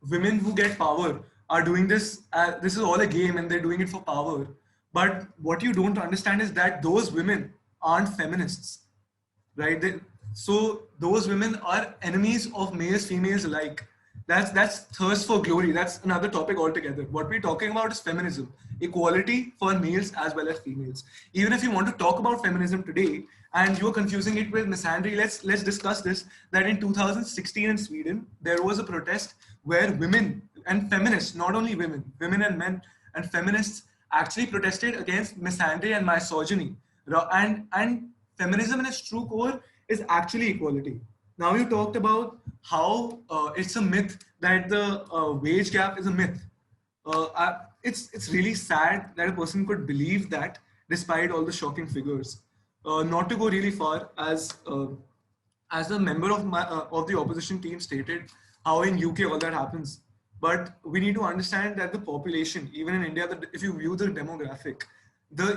women who get power are doing this. This is all a game and they're doing it for power. But what you don't understand is that those women aren't feminists, right? So those women are enemies of males, females alike. That's thirst for glory. That's another topic altogether. What we're talking about is feminism, equality for males as well as females. Even if you want to talk about feminism today and you're confusing it with misandry, let's discuss this. That in 2016 in Sweden, there was a protest where women and feminists, not only women and men and feminists actually protested against misandry and misogyny. And feminism in its true core is actually equality. Now you talked about how it's a myth that the wage gap is a myth. It's really sad that a person could believe that despite all the shocking figures. Not to go really far, as a member of the opposition team stated, how in UK all that happens. But we need to understand that the population, even in India, if you view the demographic,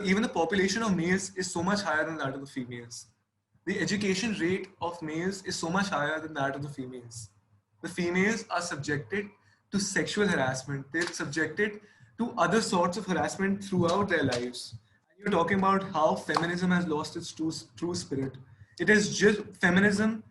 even the population of males is so much higher than that of the females. The education rate of males is so much higher than that of the females. The females are subjected to sexual harassment. They're subjected to other sorts of harassment throughout their lives. And you're talking about how feminism has lost its true spirit. It is just feminism.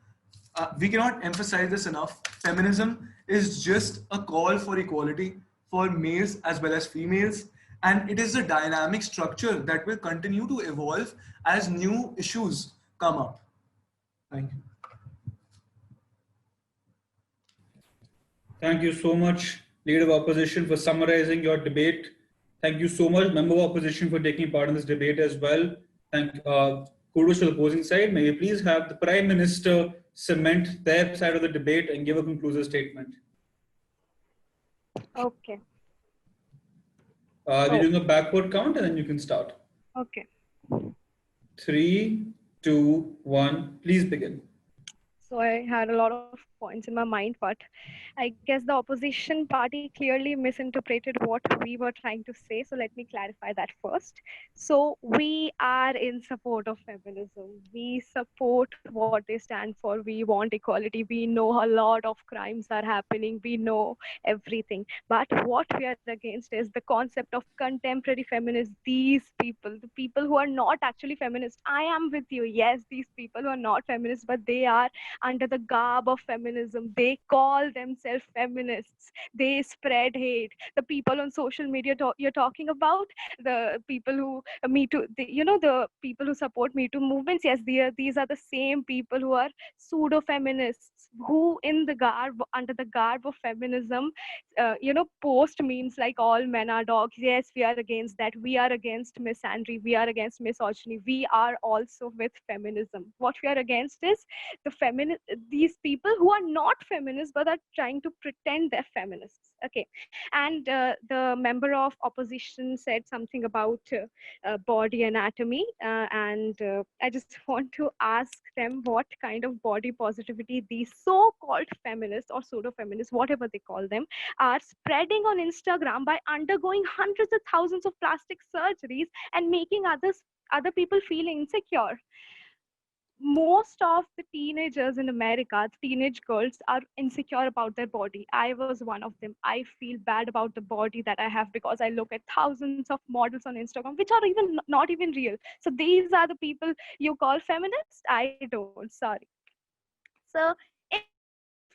We cannot emphasize this enough. Feminism is just a call for equality for males as well as females. And it is a dynamic structure that will continue to evolve as new issues come up. Thank you. Thank you so much, Leader of Opposition, for summarizing your debate. Thank you so much, Member of Opposition, for taking part in this debate as well. Kudos to the opposing side. May we please have the Prime Minister cement their side of the debate and give a conclusive statement. Okay. We're doing a backward count and then you can start. Okay. 3, 2, 1. Please begin. So I had a lot of points in my mind, but I guess the opposition party clearly misinterpreted what we were trying to say. So let me clarify that first. So we are in support of feminism. We support what they stand for. We want equality. We know a lot of crimes are happening. We know everything. But what we are against is the concept of contemporary feminists. These people, the people who are not actually feminists. I am with you. Yes, these people who are not feminists, but they are under the garb of feminism. They call themselves feminists. They spread hate. The people on social media you're talking about, the people who Me Too, the people who support Me Too movements, yes, these are the same people who are pseudo-feminists, who under the garb of feminism, post memes like all men are dogs. Yes, we are against that. We are against misandry. We are against misogyny. We are also with feminism. What we are against is these people who are not feminists but are trying to pretend they're feminists. Okay. And the member of opposition said something about body anatomy, and I just want to ask them what kind of body positivity these so-called feminists or pseudo-feminists, whatever they call them, are spreading on Instagram by undergoing hundreds of thousands of plastic surgeries and making other people feel insecure. Most of the teenagers in America, teenage girls, are insecure about their body. I was one of them. I feel bad about the body that I have because I look at thousands of models on Instagram, which are even not even real. So these are the people you call feminists? I don't, sorry. So in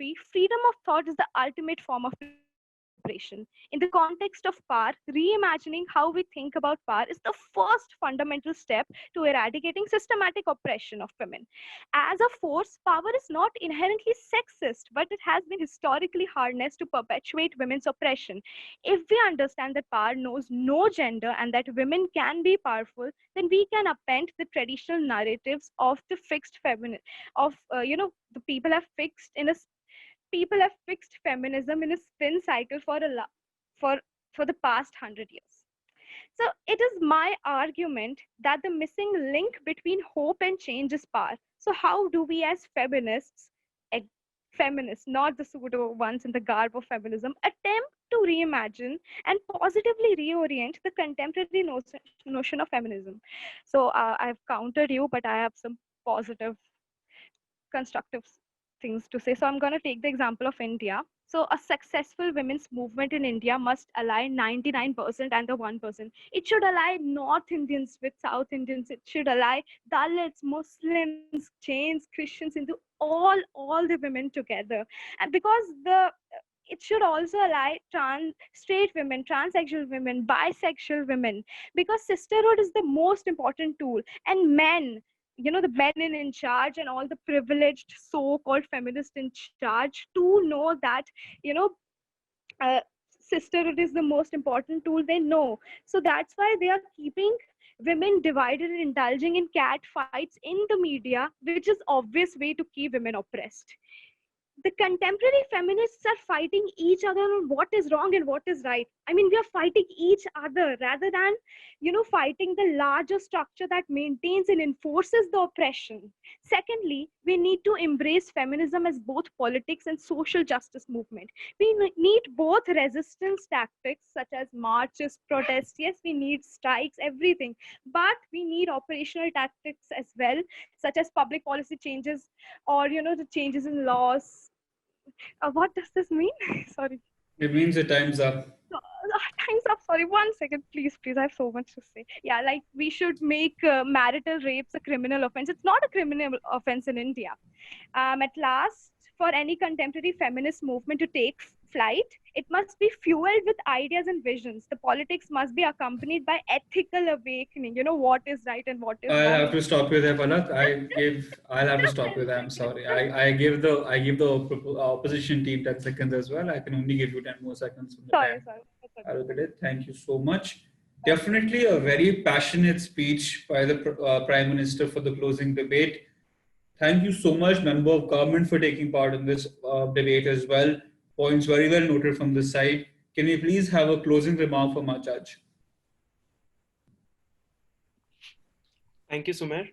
philosophy, freedom of thought is the ultimate form of liberation. In the context of power, reimagining how we think about power is the first fundamental step to eradicating systematic oppression of women. As a force, power is not inherently sexist, but it has been historically harnessed to perpetuate women's oppression. If we understand that power knows no gender and that women can be powerful, then we can append the traditional narratives of the fixed feminine, the people have fixed feminism in a spin cycle for the past 100 years. So it is my argument that the missing link between hope and change is power. So how do we as feminists, not the pseudo ones in the garb of feminism, attempt to reimagine and positively reorient the contemporary notion of feminism? So I've countered you, but I have some positive, constructive things to say. So I'm going to take the example of India. So a successful women's movement in India must align 99% and the 1%. It should align North Indians with South Indians. It should align Dalits, Muslims, Jains, Christians, into all the women together. And because it should also align straight women, transsexual women, bisexual women, because sisterhood is the most important tool. And men, the men in charge and all the privileged so-called feminists in charge to know that, uh, sisterhood is the most important tool. They know. So that's why they are keeping women divided and indulging in cat fights in the media, which is obvious way to keep women oppressed. The contemporary feminists are fighting each other on what is wrong and what is right. I mean, we are fighting each other rather than, fighting the larger structure that maintains and enforces the oppression. Secondly, we need to embrace feminism as both politics and social justice movement. We need both resistance tactics such as marches, protests. Yes, we need strikes, everything. But we need operational tactics as well, such as public policy changes or, the changes in laws. What does this mean? Sorry. It means your time's up. Time's up. Sorry. 1 second, please. I have so much to say. Yeah, like we should make marital rapes a criminal offense. It's not a criminal offense in India. At last, for any contemporary feminist movement to take flight. It must be fueled with ideas and visions. The politics must be accompanied by ethical awakening. You know what is right and what is I'll wrong. have to stop you there, Palak. I'll have to stop you there. I'm sorry. I give the opposition team 10 seconds as well. I can only give you 10 more seconds from the Sorry. time That's okay. allocated. Thank you so much. Definitely a very passionate speech by the Prime Minister for the closing debate. Thank you so much, Member of Government, for taking part in this debate as well. Points very well noted from this side. Can we please have a closing remark from our judge? Thank you, Sumer.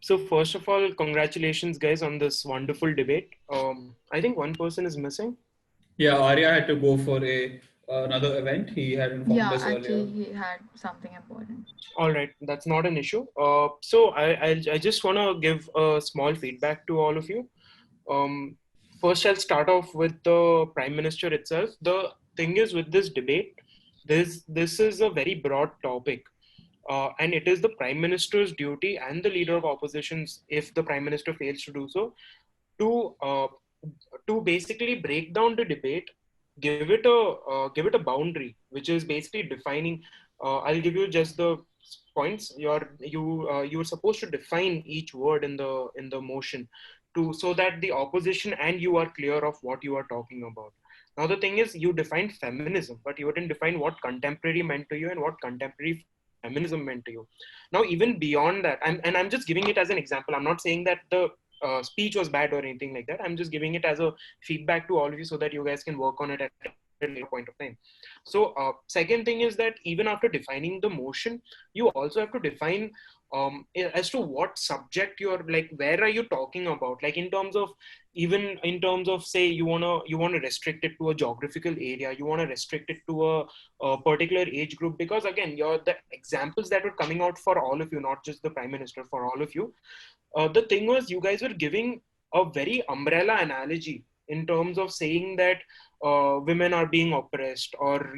So first of all, congratulations, guys, on this wonderful debate. I think one person is missing. Yeah, Arya had to go for another event. He had informed us actually, earlier. he had something important. All right, that's not an issue. So I just want to give a small feedback to all of you. First, I'll start off with the Prime Minister itself. The thing is, with this debate, this is a very broad topic. And it is the Prime Minister's duty and the leader of oppositions, if the Prime Minister fails to do so, to basically break down the debate, give it a boundary, which is basically defining. I'll give you just the points. You're supposed to define each word in the motion, so that the opposition and you are clear of what you are talking about. Now the thing is, you defined feminism, but you didn't define what contemporary meant to you and what contemporary feminism meant to you. Now, even beyond that, I'm just giving it as an example. I'm not saying that the speech was bad or anything like that. I'm just giving it as a feedback to all of you so that you guys can work on it at a later point of time. So second thing is that even after defining the motion, you also have to define as to what subject you're like, where are you talking about, like in terms of say you want to restrict it to a geographical area, you want to restrict it to a particular age group, because again, the examples that were coming out for all of you, not just the Prime Minister, for all of you, the thing was, you guys were giving a very umbrella analogy in terms of saying that women are being oppressed, or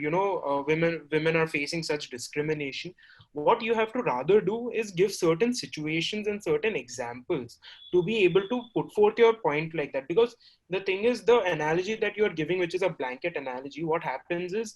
women are facing such discrimination. What you have to rather do is give certain situations and certain examples to be able to put forth your point like that. Because the thing is, the analogy that you are giving, which is a blanket analogy, what happens is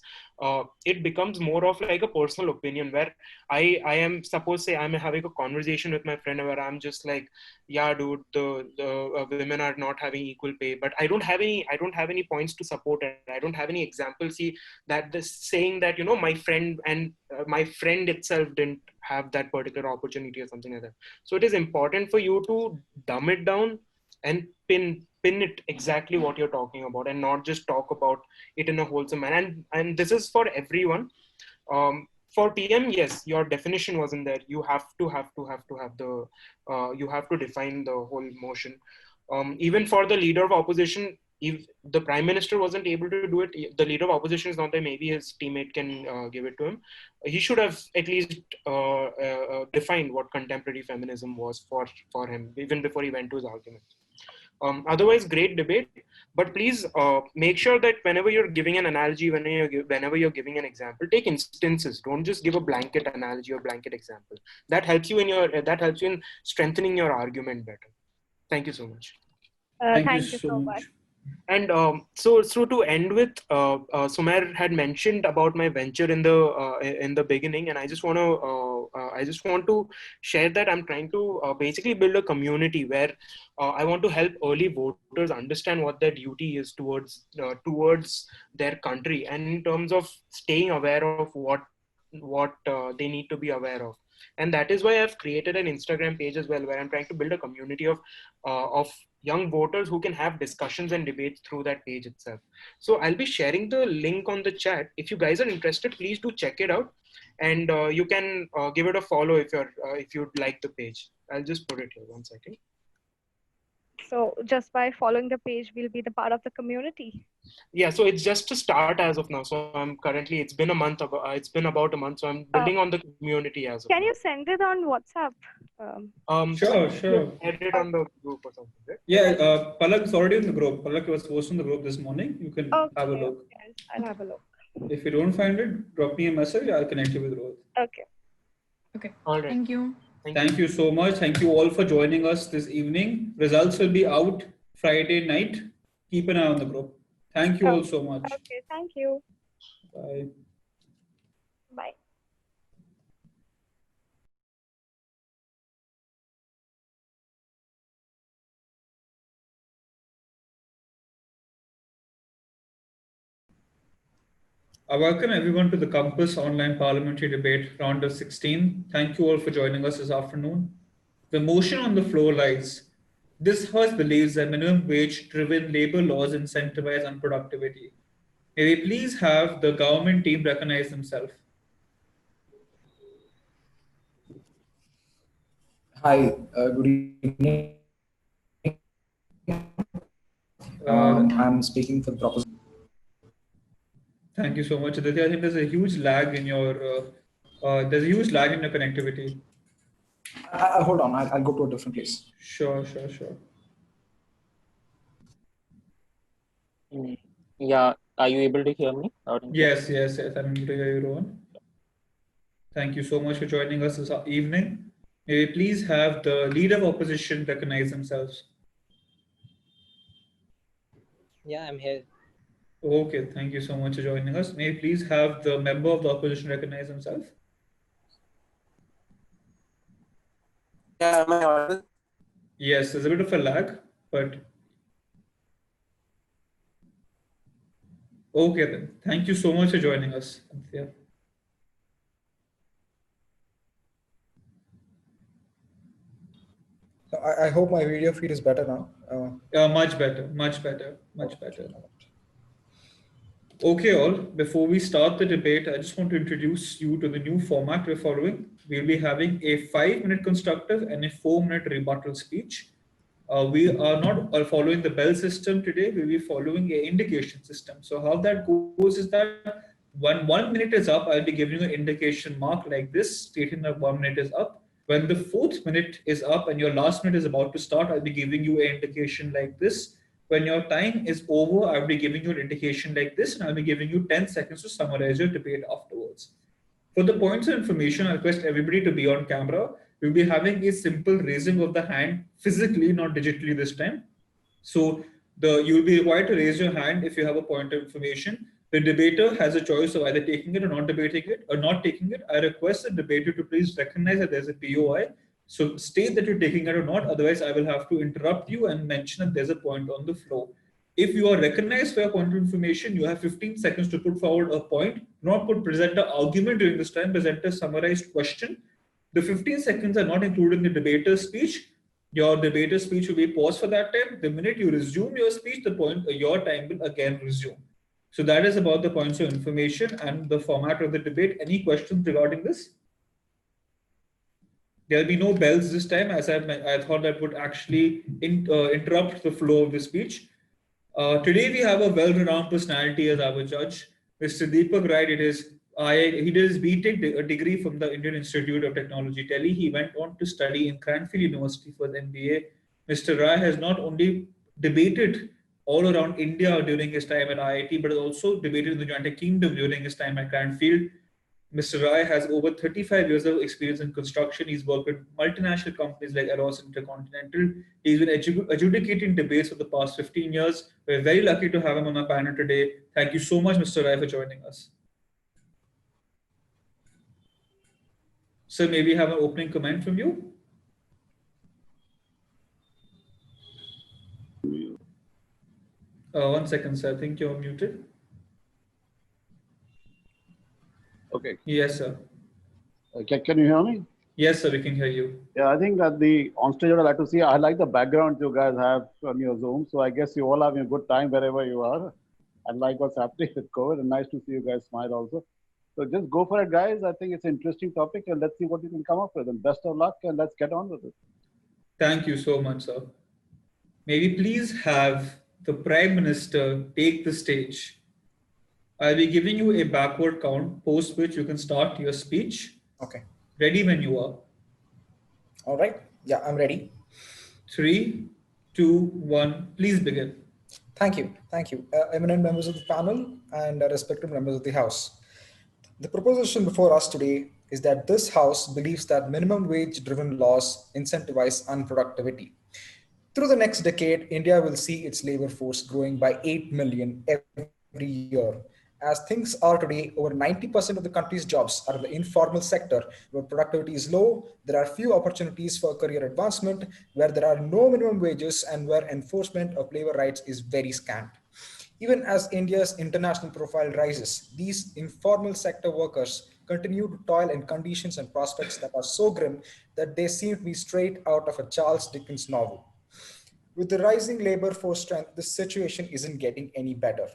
it becomes more of like a personal opinion, where I am, suppose say I'm having a conversation with my friend where I'm just like, yeah dude, the women are not having equal pay, but I don't have any points to support it. I don't have any examples that this saying that my friend and my friend itself didn't have that particular opportunity or something like that. So it is important for you to dumb it down and pin it exactly what you're talking about, and not just talk about it in a wholesome manner. And this is for everyone. For PM, yes, your definition wasn't there. You have to have the you have to define the whole motion. Even for the leader of opposition, if the Prime Minister wasn't able to do it, the leader of opposition is not there. Maybe his teammate can give it to him. He should have at least defined what contemporary feminism was for him, even before he went to his argument. Otherwise, great debate, but please make sure that whenever you're giving an analogy, whenever you're giving an example, take instances. Don't just give a blanket analogy or blanket example. That helps you in strengthening your argument better. Thank you so much. Thank you so much. And so to end with, Sumer had mentioned about my venture in the beginning, and I just want to share that I'm trying to basically build a community where I want to help early voters understand what their duty is towards their country, and in terms of staying aware of what they need to be aware of. And that is why I've created an Instagram page as well, where I'm trying to build a community of young voters who can have discussions and debates through that page itself. So I'll be sharing the link on the chat. If you guys are interested, please do check it out, and you can give it a follow if you'd like the page. I'll just put it here, one second. So just by following the page, we'll be the part of the community. Yeah, so it's just a start as of now. So I'm currently, it's been about a month. So I'm building on the community as of now. Can you send it on WhatsApp? Sure. Add it on the group or something, right? Yeah, Palak is already in the group. Palak was posted in the group this morning. You can have a look. Yes, I'll have a look. If you don't find it, drop me a message. I'll connect you with Rohit. Okay. All right. Thank you. Thank you so much. Thank you all for joining us this evening. Results will be out Friday night. Keep an eye on the group. Thank you all so much. Okay, thank you. Bye. Bye. I welcome everyone to the Compass Online Parliamentary Debate, round of 16. Thank you all for joining us this afternoon. The motion on the floor lies. This House believes that minimum wage-driven labor laws incentivize unproductivity. May we please have the government team recognize themselves? Hi, good evening. I'm speaking for the proposition. Thank you so much, Aditya. I think there's a huge lag in your connectivity. Hold on, I'll go to a different place. Sure. Yeah, are you able to hear me? Yes. I'm able to hear you, Rohan. Thank you so much for joining us this evening. May we please have the leader of opposition recognize themselves? Yeah, I'm here. Okay, thank you so much for joining us. May we please have the member of the opposition recognize himself? Yeah, am I audible? Yes, there's a bit of a lag, but okay then. Thank you so much for joining us, Aditya. I hope my video feed is better now. Much better. Okay, all. Before we start the debate, I just want to introduce you to the new format we're following. We'll be having a 5-minute constructive and a 4-minute rebuttal speech. We are not following the bell system today. We'll be following an indication system. So how that goes is that when 1 minute is up, I'll be giving you an indication mark like this, stating that 1 minute is up. When the 4th minute is up and your last minute is about to start, I'll be giving you an indication like this. When your time is over, I'll be giving you an indication like this, and I'll be giving you 10 seconds to summarize your debate afterwards. For the points of information, I request everybody to be on camera. We'll be having a simple raising of the hand physically, not digitally this time. So you'll be required to raise your hand if you have a point of information. The debater has a choice of either taking it or not debating it or not taking it. I request the debater to please recognize that there's a POI. So state that you're taking it or not. Otherwise, I will have to interrupt you and mention that there's a point on the floor. If you are recognized for your point of information, you have 15 seconds to put forward a point. Do not present an argument during this time, present a summarized question. The 15 seconds are not included in the debater's speech. Your debater's speech will be paused for that time. The minute you resume your speech, your time will again resume. So that is about the points of information and the format of the debate. Any questions regarding this? There will be no bells this time, as I thought that would actually interrupt the flow of the speech. Today we have a well-renowned personality as our judge, Mr. Deepak Rai. He did his BTech degree from the Indian Institute of Technology, Delhi. He went on to study in Cranfield University for the MBA. Mr. Rai has not only debated all around India during his time at IIT, but also debated in the United Kingdom during his time at Cranfield. Mr. Rai has over 35 years of experience in construction. He's worked with multinational companies like Eros Intercontinental. He's been adjudicating debates for the past 15 years. We're very lucky to have him on our panel today. Thank you so much, Mr. Rai, for joining us. Sir, maybe have an opening comment from you? One second, sir. I think you're muted. Okay. Yes, sir. Can you hear me? Yes, sir, we can hear you. Yeah, I think at the onstage, I'd like to see, I like the background you guys have on your Zoom. So I guess you all having a good time wherever you are. I like what's happening with COVID, and nice to see you guys smile also. So just go for it, guys. I think it's an interesting topic, and let's see what you can come up with. And best of luck, and let's get on with it. Thank you so much, sir. May we please have the Prime Minister take the stage. I'll be giving you a backward count, post which you can start your speech. Okay. Ready when you are. All right. Yeah, I'm ready. 3, 2, 1. Please begin. Thank you. Eminent members of the panel and respected members of the House. The proposition before us today is that this House believes that minimum wage-driven laws incentivize unproductivity. Through the next decade, India will see its labor force growing by 8 million every year. As things are today, over 90% of the country's jobs are in the informal sector, where productivity is low, there are few opportunities for career advancement, where there are no minimum wages, and where enforcement of labor rights is very scant. Even as India's international profile rises, these informal sector workers continue to toil in conditions and prospects that are so grim that they seem to be straight out of a Charles Dickens novel. With the rising labor force strength, the situation isn't getting any better.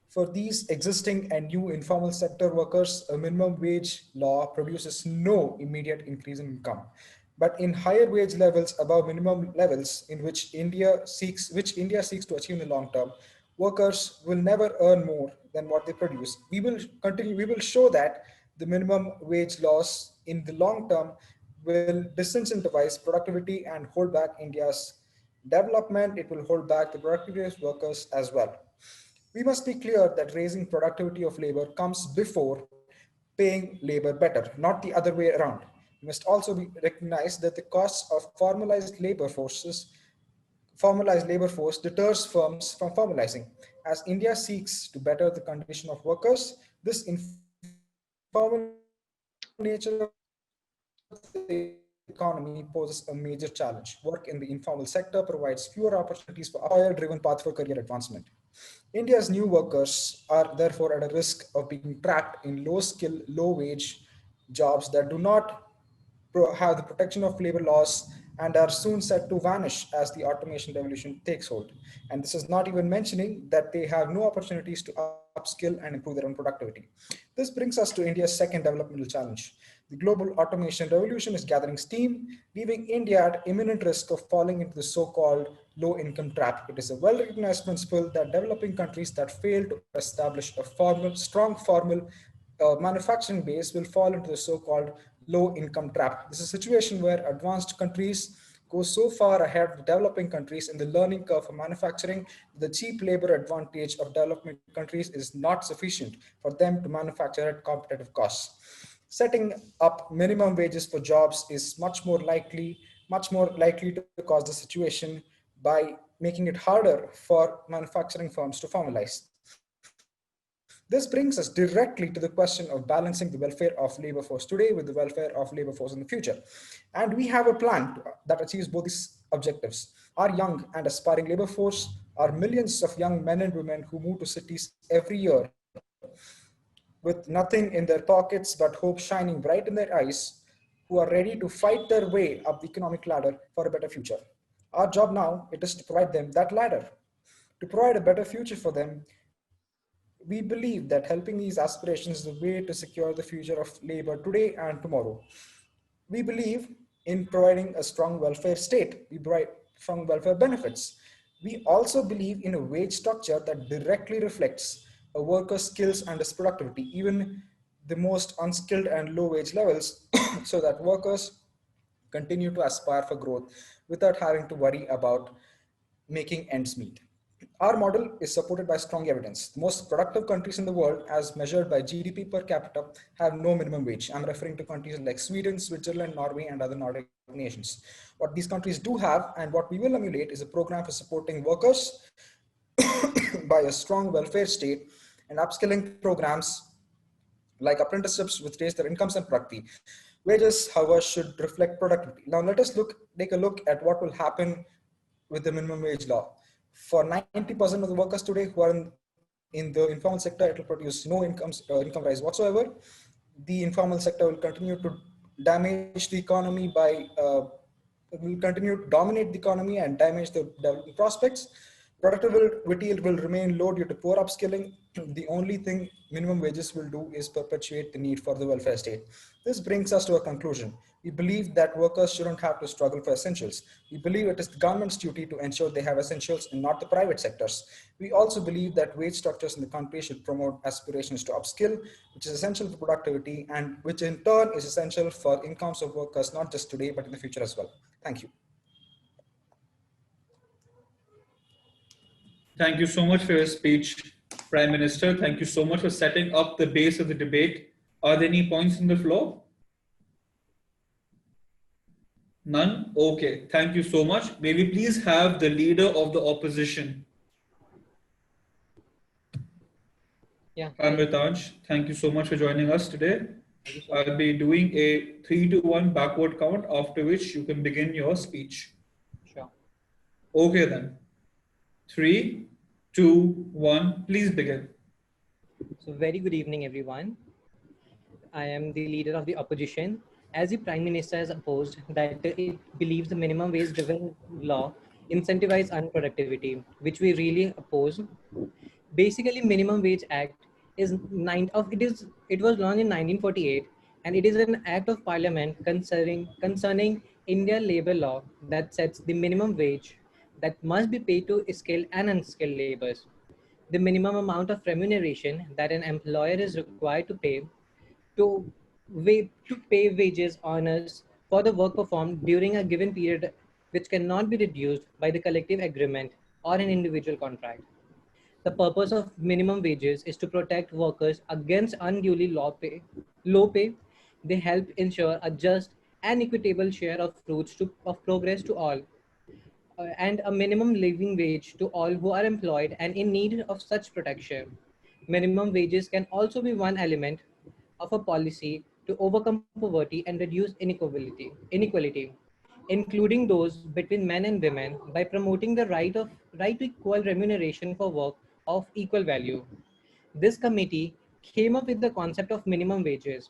For these existing and new informal sector workers, a minimum wage law produces no immediate increase in income. But in higher wage levels above minimum levels in which India seeks to achieve in the long term, workers will never earn more than what they produce. We will show that the minimum wage laws in the long term will disincentivize productivity and hold back India's development. It will hold back the productivity of workers as well. We must be clear that raising productivity of labor comes before paying labor better, not the other way around. We must also recognize that the costs of formalized labor force deters firms from formalizing. As India seeks to better the condition of workers, this informal nature of the economy poses a major challenge. Work in the informal sector provides fewer opportunities for employer-driven path for career advancement. India's new workers are therefore at a risk of being trapped in low skill, low wage jobs that do not have the protection of labor laws and are soon set to vanish as the automation revolution takes hold. And this is not even mentioning that they have no opportunities to upskill and improve their own productivity. This brings us to India's second developmental challenge. The global automation revolution is gathering steam, leaving India at imminent risk of falling into the so-called low-income trap. It is a well-recognized principle that developing countries that fail to establish a strong formal manufacturing base will fall into the so-called low-income trap. This is a situation where advanced countries go so far ahead of developing countries in the learning curve for manufacturing, the cheap labor advantage of developing countries is not sufficient for them to manufacture at competitive costs. Setting up minimum wages for jobs is much more likely to cause the situation by making it harder for manufacturing firms to formalize. This brings us directly to the question of balancing the welfare of labor force today with the welfare of labor force in the future. And we have a plan that achieves both these objectives. Our young and aspiring labor force are millions of young men and women who move to cities every year with nothing in their pockets but hope shining bright in their eyes, who are ready to fight their way up the economic ladder for a better future. Our job now it is to provide them that ladder. To provide a better future for them, we believe that helping these aspirations is the way to secure the future of labor today and tomorrow. We believe in providing a strong welfare state. We provide strong welfare benefits. We also believe in a wage structure that directly reflects a worker's skills and his productivity, even the most unskilled and low wage levels, so that workers continue to aspire for growth without having to worry about making ends meet. Our model is supported by strong evidence. The most productive countries in the world, as measured by GDP per capita, have no minimum wage. I'm referring to countries like Sweden, Switzerland, Norway, and other Nordic nations. What these countries do have, and what we will emulate, is a program for supporting workers by a strong welfare state and upskilling programs like apprenticeships which raise their incomes and productivity. Wages, however, should reflect productivity. Now let us take a look at what will happen with the minimum wage law. For 90% of the workers today who are in the informal sector, it will produce no income rise whatsoever. The informal sector will continue to damage the economy will continue to dominate the economy and damage the development prospects. Productivity will remain low due to poor upskilling. The only thing minimum wages will do is perpetuate the need for the welfare state. This brings us to a conclusion. We believe that workers shouldn't have to struggle for essentials. We believe it is the government's duty to ensure they have essentials and not the private sectors. We also believe that wage structures in the country should promote aspirations to upskill, which is essential for productivity and which in turn is essential for incomes of workers, not just today, but in the future as well. Thank you. Thank you so much for your speech, Prime Minister. Thank you so much for setting up the base of the debate. Are there any points on the floor? None? Okay, thank you so much. May we please have the leader of the opposition? Yeah. Hi, Mritansh. Thank you so much for joining us today. I'll be doing a 3-1 backward count, after which you can begin your speech. Sure. Okay, then. 3, 2, 1, please begin. So very good evening, everyone. I am the leader of the opposition. As the Prime Minister has opposed that it believes the minimum wage driven law incentivize unproductivity, which we really oppose. Basically, Minimum Wage Act is it was launched in 1948, and it is an act of parliament concerning India labor law that sets the minimum wage that must be paid to skilled and unskilled laborers. The minimum amount of remuneration that an employer is required to to pay wages earners for the work performed during a given period, which cannot be reduced by the collective agreement or an individual contract. The purpose of minimum wages is to protect workers against unduly low pay. They help ensure a just and equitable share of of progress to all, and a minimum living wage to all who are employed and in need of such protection. Minimum wages can also be one element of a policy to overcome poverty and reduce inequality, including those between men and women, by promoting the right to equal remuneration for work of equal value. This committee came up with the concept of minimum wages,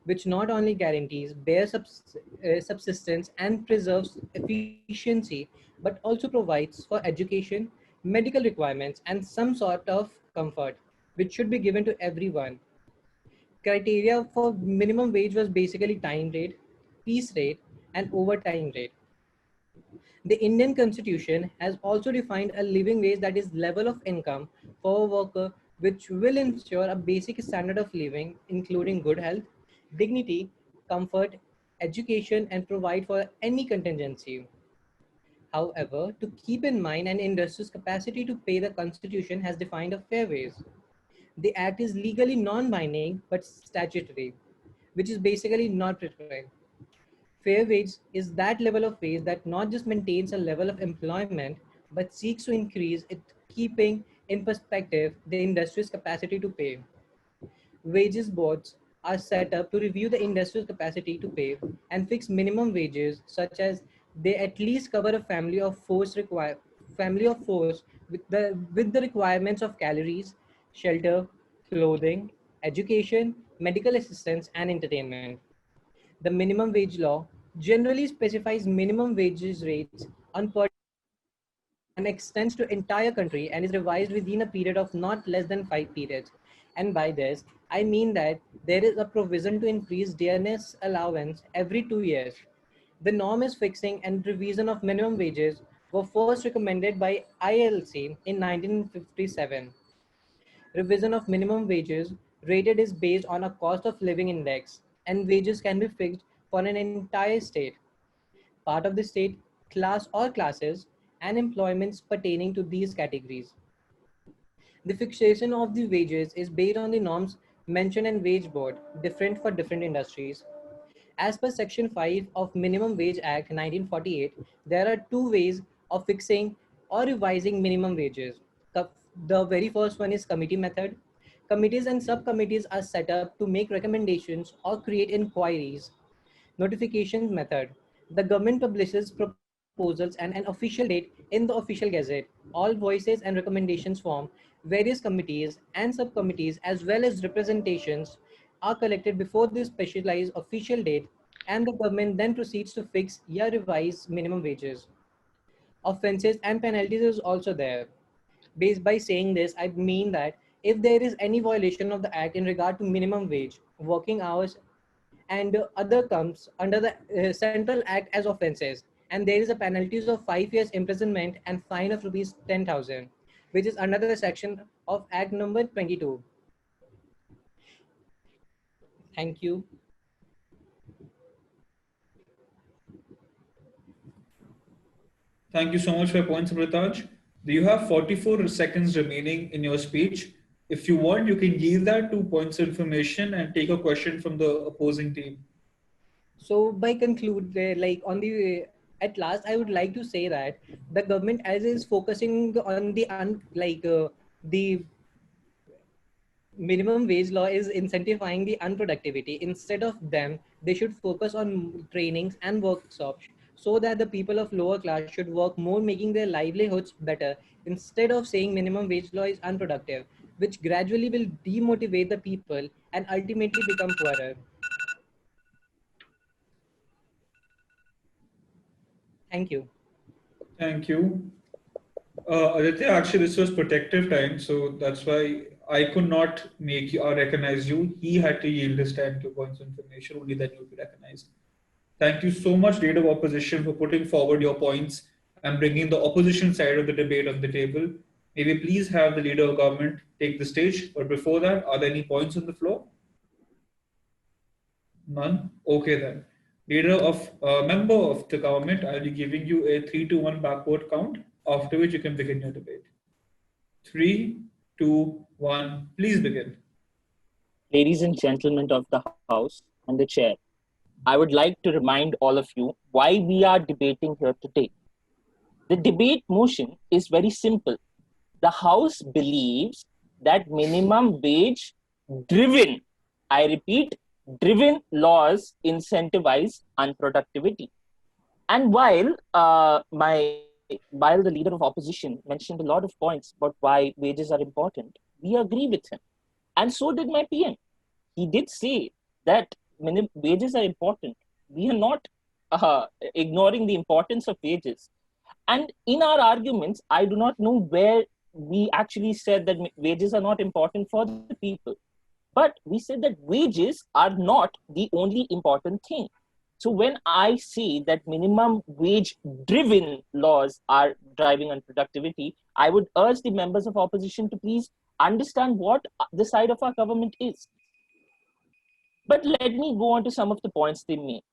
which not only guarantees bare subsistence and preserves efficiency, but also provides for education, medical requirements, and some sort of comfort, which should be given to everyone. Criteria for minimum wage was basically time rate, piece rate, and overtime rate. The Indian Constitution has also defined a living wage that is level of income for a worker, which will ensure a basic standard of living, including good health, dignity, comfort, education, and provide for any contingency. However, to keep in mind an industry's capacity to pay, the Constitution has defined a fair wage. The act is legally non-binding but statutory, which is basically not prescribed. Fair wage is that level of wage that not just maintains a level of employment but seeks to increase it, keeping in perspective the industry's capacity to pay. Wages boards are set up to review the industry's capacity to pay and fix minimum wages, such as they at least cover a family of force with the requirements of calories, shelter, clothing, education, medical assistance, and entertainment. The minimum wage law generally specifies minimum wages rates on per and extends to entire country and is revised within a period of not less than 5 periods. And by this, I mean that there is a provision to increase dearness allowance every 2 years. The norm is fixing and revision of minimum wages were first recommended by ILC in 1957. Revision of minimum wages rated is based on a cost of living index, and wages can be fixed for an entire state, part of the state, class or classes, and employments pertaining to these categories. The fixation of the wages is based on the norms mentioned in Wage Board, different for different industries. As per Section 5 of Minimum Wage Act 1948, there are two ways of fixing or revising minimum wages. The very first one is committee method. Committees and subcommittees are set up to make recommendations or create inquiries. Notification method. The government publishes proposals and an official date in the official gazette. All voices and recommendations from various committees and subcommittees as well as representations are collected before this specialized official date, and the government then proceeds to fix or revise minimum wages. Offenses and penalties is also there. Based by saying this, I mean that if there is any violation of the act in regard to minimum wage, working hours, and other comes under the central act as offenses, and there is a penalties of 5 years imprisonment and fine of rupees 10,000, which is under the section of act number 22. Thank you. Thank you so much for your points, Amritaj. Do you have 44 seconds remaining in your speech? If you want, you can yield that 2 points of information and take a question from the opposing team. So by conclude, like on the at last, I would like to say that the government as is focusing on the the minimum wage law is incentivizing the unproductivity. Instead of them, they should focus on trainings and workshops so that the people of lower class should work more, making their livelihoods better, instead of saying minimum wage law is unproductive, which gradually will demotivate the people and ultimately become poorer. Thank you. Thank you. Aditya, actually, this was protective time, so that's why I could not make you or recognize you. He had to yield his time to points of information, only then you would be recognized. Thank you so much, Leader of Opposition, for putting forward your points and bringing the opposition side of the debate on the table. May we please have the Leader of Government take the stage, but before that, are there any points on the floor? None? Okay then. Member of the government, I'll be giving you a 3-1 backward count, after which you can begin your debate. 3, 2, 1, please begin. Ladies and gentlemen of the House and the Chair, I would like to remind all of you why we are debating here today. The debate motion is very simple. The House believes that minimum wage driven, I repeat, driven laws incentivize unproductivity. And while the leader of opposition mentioned a lot of points about why wages are important, we agree with him. And so did my PM. He did say that wages are important. We are not ignoring the importance of wages. And in our arguments, I do not know where we actually said that wages are not important for the people. But we said that wages are not the only important thing. So when I say that minimum wage driven laws are driving unproductivity, I would urge the members of opposition to please understand what the side of our government is. But let me go on to some of the points they made.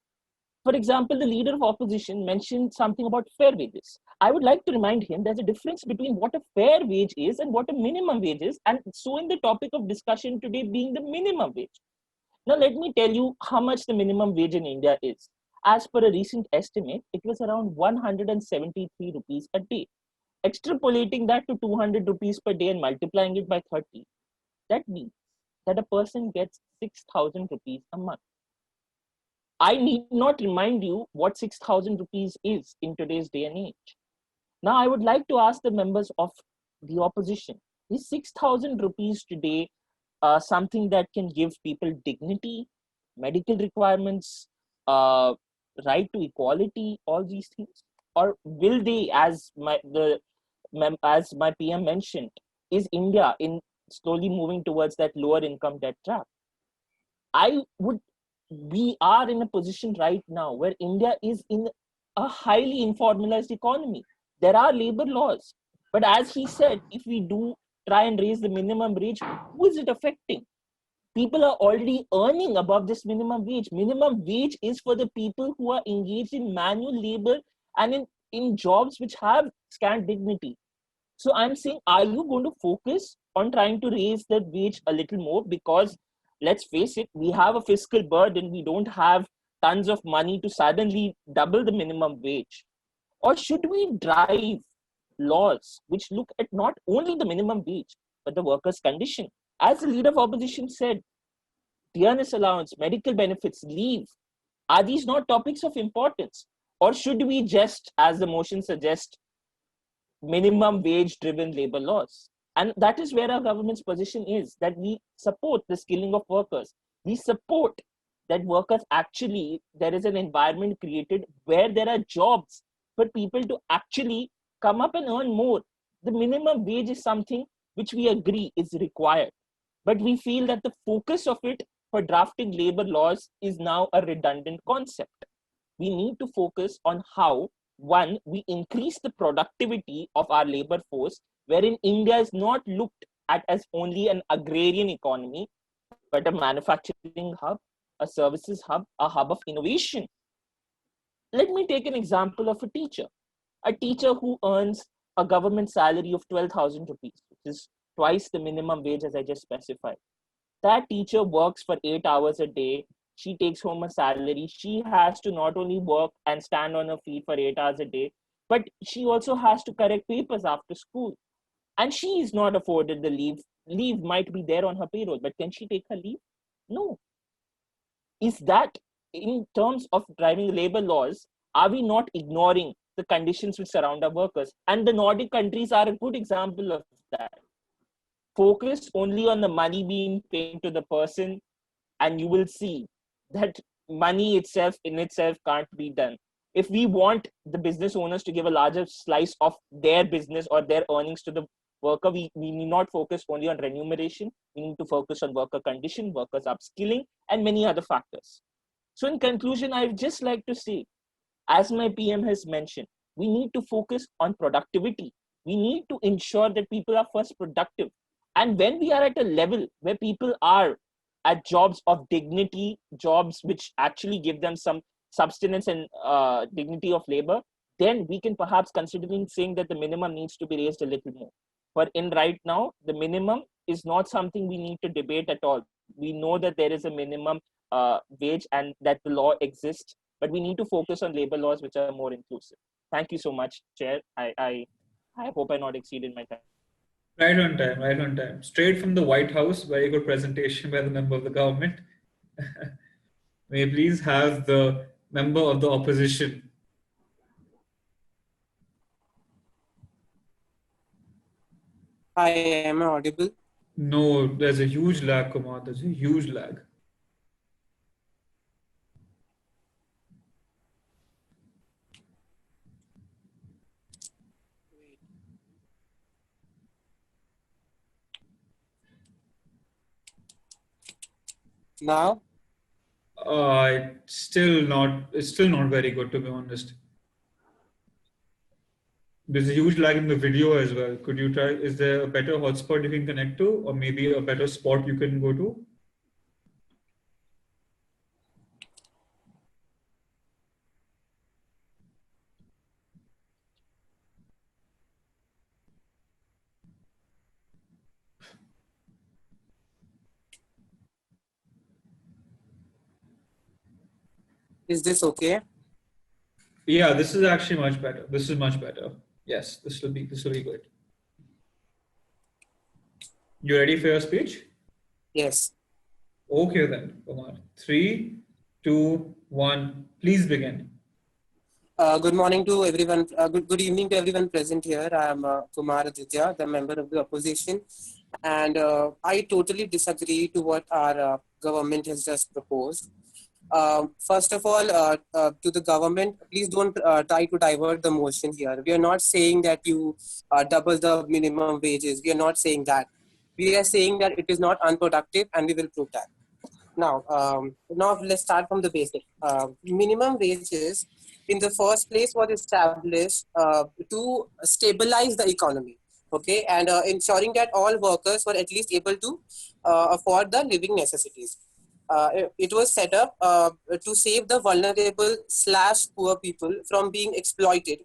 For example, the leader of opposition mentioned something about fair wages. I would like to remind him there's a difference between what a fair wage is and what a minimum wage is, and so in the topic of discussion today being the minimum wage. Now, let me tell you how much the minimum wage in India is. As per a recent estimate, it was around 173 rupees a day. Extrapolating that to 200 rupees per day and multiplying it by 30, that means that a person gets 6,000 rupees a month. I need not remind you what 6,000 rupees is in today's day and age. Now, I would like to ask the members of the opposition, is 6,000 rupees today something that can give people dignity, medical requirements, right to equality, all these things? Or will they, as my PM mentioned, is India in slowly moving towards that lower income debt trap? We are in a position right now where India is in a highly informalized economy. There are labor laws, but as he said, if we do try and raise the minimum wage, who is it affecting? People are already earning above this minimum wage. Minimum wage is for the people who are engaged in manual labor and in jobs which have scant dignity. So I'm saying, are you going to focus on trying to raise the wage a little more? Because let's face it, we have a fiscal burden. We don't have tons of money to suddenly double the minimum wage. Or should we drive laws which look at not only the minimum wage, but the workers' condition? As the leader of opposition said, dearness allowance, medical benefits, leave, are these not topics of importance? Or should we just, as the motion suggests, minimum wage driven labor laws? And that is where our government's position is, that we support the skilling of workers. We support that workers actually, there is an environment created where there are jobs for people to actually come up and earn more. The minimum wage is something which we agree is required, but we feel that the focus of it for drafting labor laws is now a redundant concept. We need to focus on how, one, we increase the productivity of our labor force, wherein India is not looked at as only an agrarian economy, but a manufacturing hub, a services hub, a hub of innovation. Let me take an example of a teacher who earns a government salary of 12,000 rupees, which is twice the minimum wage as I just specified. That teacher works for 8 hours a day. she takes home a salary. She has to not only work and stand on her feet for 8 hours a day, but she also has to correct papers after school. And she is not afforded the leave. Leave might be there on her payroll, but can she take her leave? No. Is that, in terms of driving labor laws, are we not ignoring the conditions which surround our workers? And the Nordic countries are a good example of that. Focus only on the money being paid to the person, and you will see that money itself in itself can't be done. If we want the business owners to give a larger slice of their business or their earnings to the worker, we need not focus only on remuneration. We need to focus on worker condition, workers upskilling, and many other factors. So in conclusion, I would just like to say, as my PM has mentioned, we need to focus on productivity. We need to ensure that people are first productive. And when we are at a level where people are at jobs of dignity, jobs which actually give them some subsistence and dignity of labor, then we can perhaps considering saying that the minimum needs to be raised a little more. But in right now, the minimum is not something we need to debate at all. We know that there is a minimum wage and that the law exists, but we need to focus on labor laws which are more inclusive. Thank you so much, Chair. I hope I not exceeded my time. Right on time, right on time. Straight from the White House, very good presentation by the member of the government. May I please have the member of the opposition. Hi, am I audible? No, there's a huge lag, Kumar. There's a huge lag. Now? It's still not very good, to be honest. There's a huge lag in the video as well. Could you try, is there a better hotspot you can connect to, or maybe a better spot you can go to? Is this okay? Yeah, this is actually much better. This is much better. Yes, this will be good. You ready for your speech? Yes. Okay then, Kumar. 3, 2, 1. Please begin. Good morning to everyone. Good evening to everyone present here. I am Kumar Aditya, the member of the opposition, and I totally disagree to what our government has just proposed. First of all, to the government, please don't try to divert the motion here. We are not saying that you double the minimum wages. We are not saying that. We are saying that it is not unproductive, and we will prove that. Now let's start from the basic. Minimum wages, in the first place, was established to stabilize the economy, okay, and ensuring that all workers were at least able to afford the living necessities. It was set up to save the vulnerable / poor people from being exploited,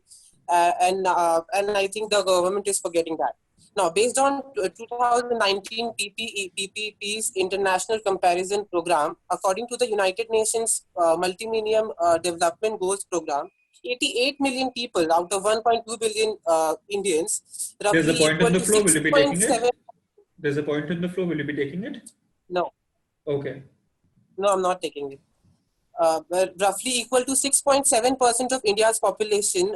and I think the government is forgetting that. Now, based on 2019 PPP's International Comparison Program, according to the United Nations Multi-Millennium Development Goals Program, 88 million people out of 1.2 billion Indians, There's a roughly point equal on the to floor. Will you be taking 6.7. it? There's a point on the floor. Will you be taking it? No. Okay. No, I'm not taking it. Roughly equal to 6.7% of India's population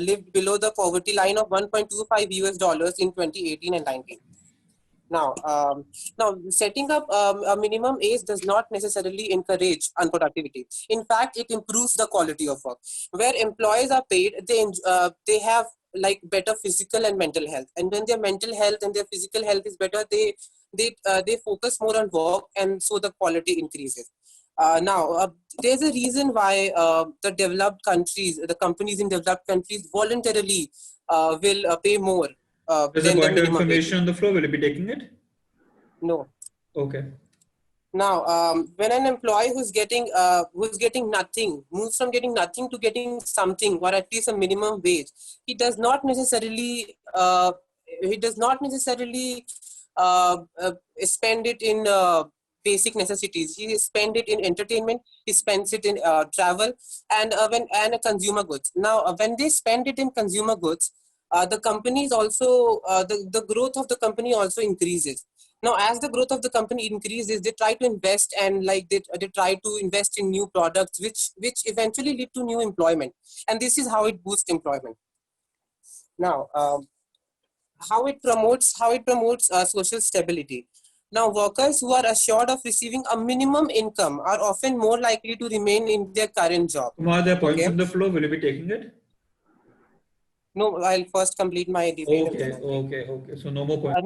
lived below the poverty line of $1.25 in 2018 and 19. Now, setting up a minimum age does not necessarily encourage unproductivity. In fact, it improves the quality of work. Where employees are paid, they have like better physical and mental health. And when their mental health and their physical health is better, they focus more on work, and so the quality increases. There's a reason why the developed countries, the companies in developed countries voluntarily will pay more There's a than the point of minimum wage. information on the floor. Will you be taking it? No. Okay. Now, when an employee who's getting nothing moves from getting nothing to getting something, or at least a minimum wage, he does not necessarily spend it in basic necessities. He spends it in entertainment, he spends it in travel, and consumer goods. Now, when they spend it in consumer goods, the companies also the growth of the company also increases. Now, as the growth of the company increases, they try to invest, and like they try to invest in new products, which eventually lead to new employment, and this is how it boosts employment. Now, how it promotes social stability. Now, workers who are assured of receiving a minimum income are often more likely to remain in their current job. Kumar, there are points Okay. on the floor. Will you be taking it? No, I'll first complete my debate. Okay. So no more points.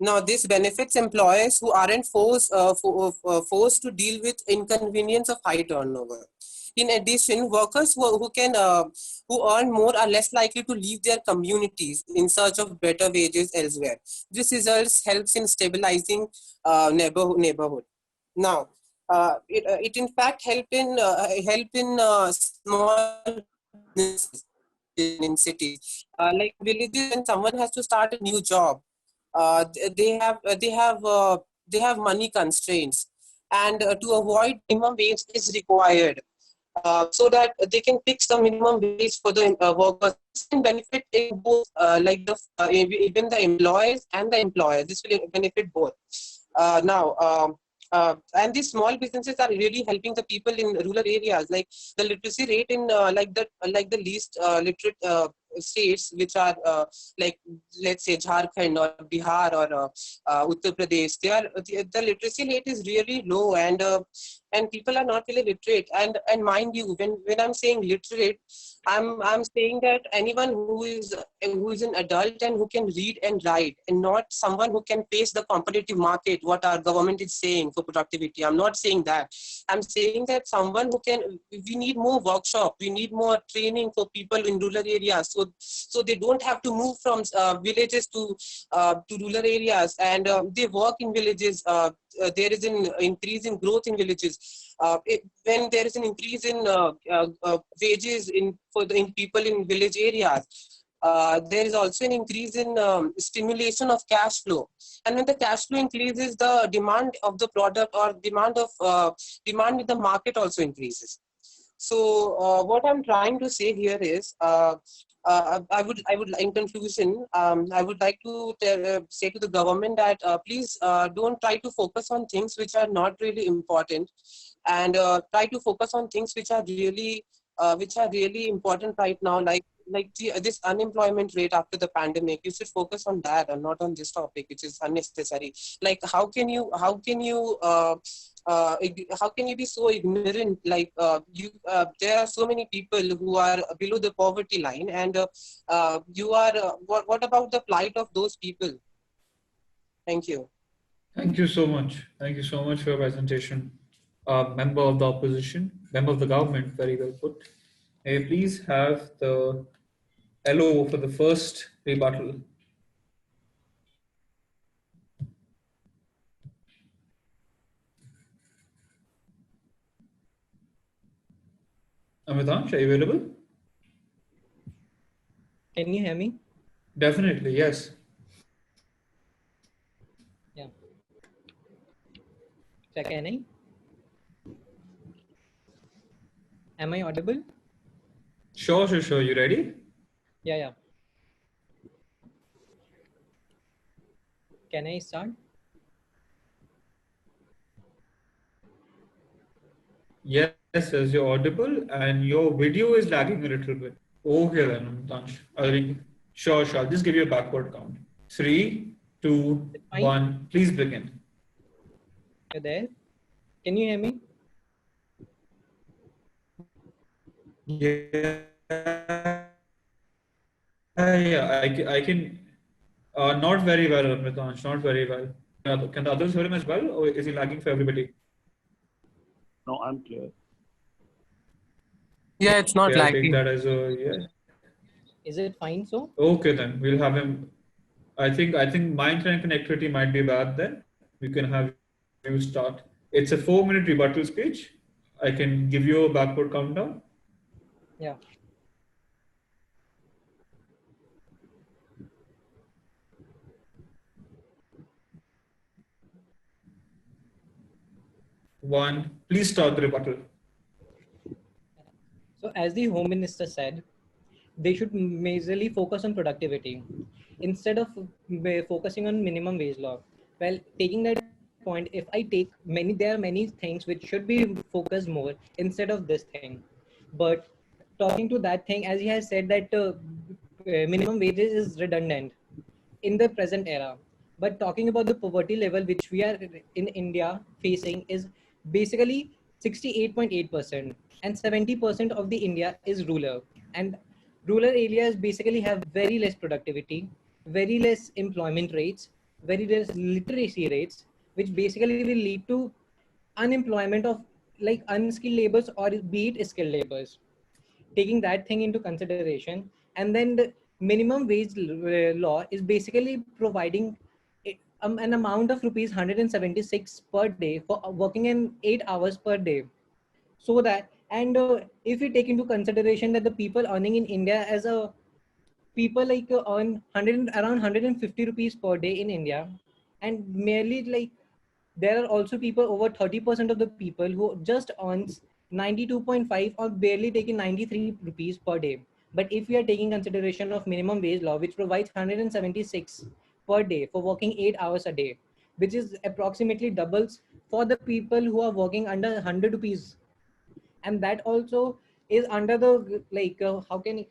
Now, this benefits employers who aren't forced to deal with inconvenience of high turnover. In addition, workers who earn more are less likely to leave their communities in search of better wages elsewhere. This helps in stabilizing neighborhood. Now, it in fact help in small businesses in cities, like villages. When someone has to start a new job, they have money constraints, and to avoid minimum wage is required, so that they can fix the minimum wage for the workers. This can benefit in both, even the employers and the employers. This will benefit both. And these small businesses are really helping the people in rural areas. Like the literacy rate in the least literate states, which are like, let's say, Jharkhand or Bihar or Uttar Pradesh, the literacy rate is really low, and people are not really literate. And mind you, when I'm saying literate, I'm saying that anyone who is an adult and who can read and write, and not someone who can face the competitive market, what our government is saying for productivity. I'm not saying that. I'm saying that someone who can. We need more workshop. We need more training for people in rural areas, so they don't have to move from villages to rural areas, and they work in villages. There is an increase in growth in villages. When there is an increase in wages in people in village areas, there is also an increase in stimulation of cash flow. And when the cash flow increases, the demand of the product or demand in the market also increases. So what I'm trying to say here is, I would, in conclusion, I would like to say to the government that please don't try to focus on things which are not really important, and try to focus on things which are really important right now, like this unemployment rate after the pandemic. You should focus on that and not on this topic, which is unnecessary. Like, how can you be so ignorant? Like, there are so many people who are below the poverty line, and what about the plight of those people? Thank you. Thank you so much. Thank you so much for your presentation. Member of the opposition, member of the government, very well put. May I please have the LO for the first rebuttal? Amitansh, are you available? Can you hear me? Definitely, yes. Yeah. Can I? Am I audible? Sure. You ready? Yeah. Can I start? Yes, as you're audible, and your video is lagging a little bit. Okay then, Amitansh. Sure. I'll just give you a backward count. 3, 2, 1. Please begin. You're there? Can you hear me? Yeah, I can. Not very well, Amitansh. Not very well. Can the others hear him as well, or is he lagging for everybody? No, I'm clear. Yeah, it's not Okay, I'll lagging. take that as a yeah. Is it fine so? Okay, then we'll have him. I think my internet connectivity might be bad. Then we can have you start. It's a 4-minute rebuttal speech. I can give you a backward countdown. Yeah. 1. Please start the rebuttal. So as the Home Minister said, they should majorly focus on productivity instead of focusing on minimum wage law. Well, taking that point, if I take there are many things which should be focused more instead of this thing. But talking to that thing, as he has said that minimum wages is redundant in the present era. But talking about the poverty level which we are in India facing is basically 68.8%, and 70% of the India is rural. And rural areas basically have very less productivity, very less employment rates, very less literacy rates, which basically will lead to unemployment of like unskilled laborers or be it skilled laborers. Taking that thing into consideration, and then the minimum wage law is basically providing an amount of rupees 176 per day for working in 8 hours per day. So that, and if we take into consideration that the people earning in India as a people like earn 100 around 150 rupees per day in India, and merely like there are also people over 30% of the people who just earns 92.5 or barely taking 93 rupees per day. But if we are taking consideration of minimum wage law, which provides 176 per day for working 8 hours a day, which is approximately doubles for the people who are working under 100 rupees, and that also is under the like how can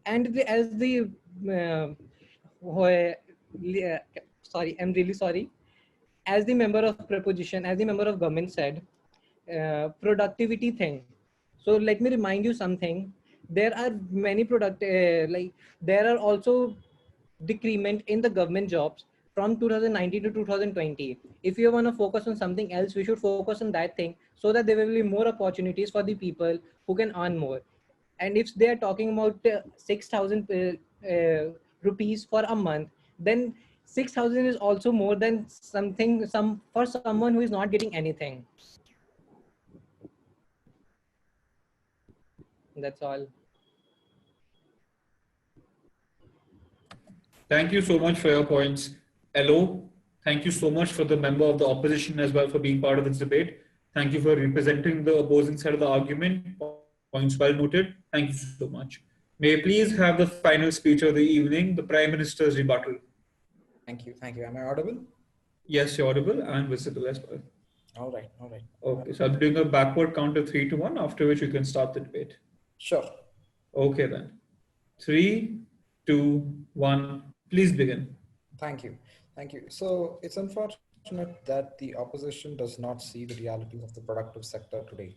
and as the uh, sorry, I'm really sorry, as the member of preposition, as the member of government said, productivity thing. So let me remind you something. There are many there are also decrement in the government jobs from 2019 to 2020. If you want to focus on something else, we should focus on that thing so that there will be more opportunities for the people who can earn more. And if they are talking about 6,000 rupees for a month, then 6,000 is also more than some for someone who is not getting anything. That's all. Thank you so much for your points. Hello. Thank you so much for the member of the opposition as well for being part of this debate. Thank you for representing the opposing side of the argument. Points well noted. Thank you so much. May I please have the final speech of the evening, the Prime Minister's rebuttal. Thank you. Thank you. Am I audible? Yes, you're audible and visible as well. All right. All right. Okay, so I'm doing a backward count of 3 to 1, after which we can start the debate. Sure. Okay then. 3, 2, 1. Please begin. Thank you. Thank you. So it's unfortunate that the opposition does not see the realities of the productive sector today.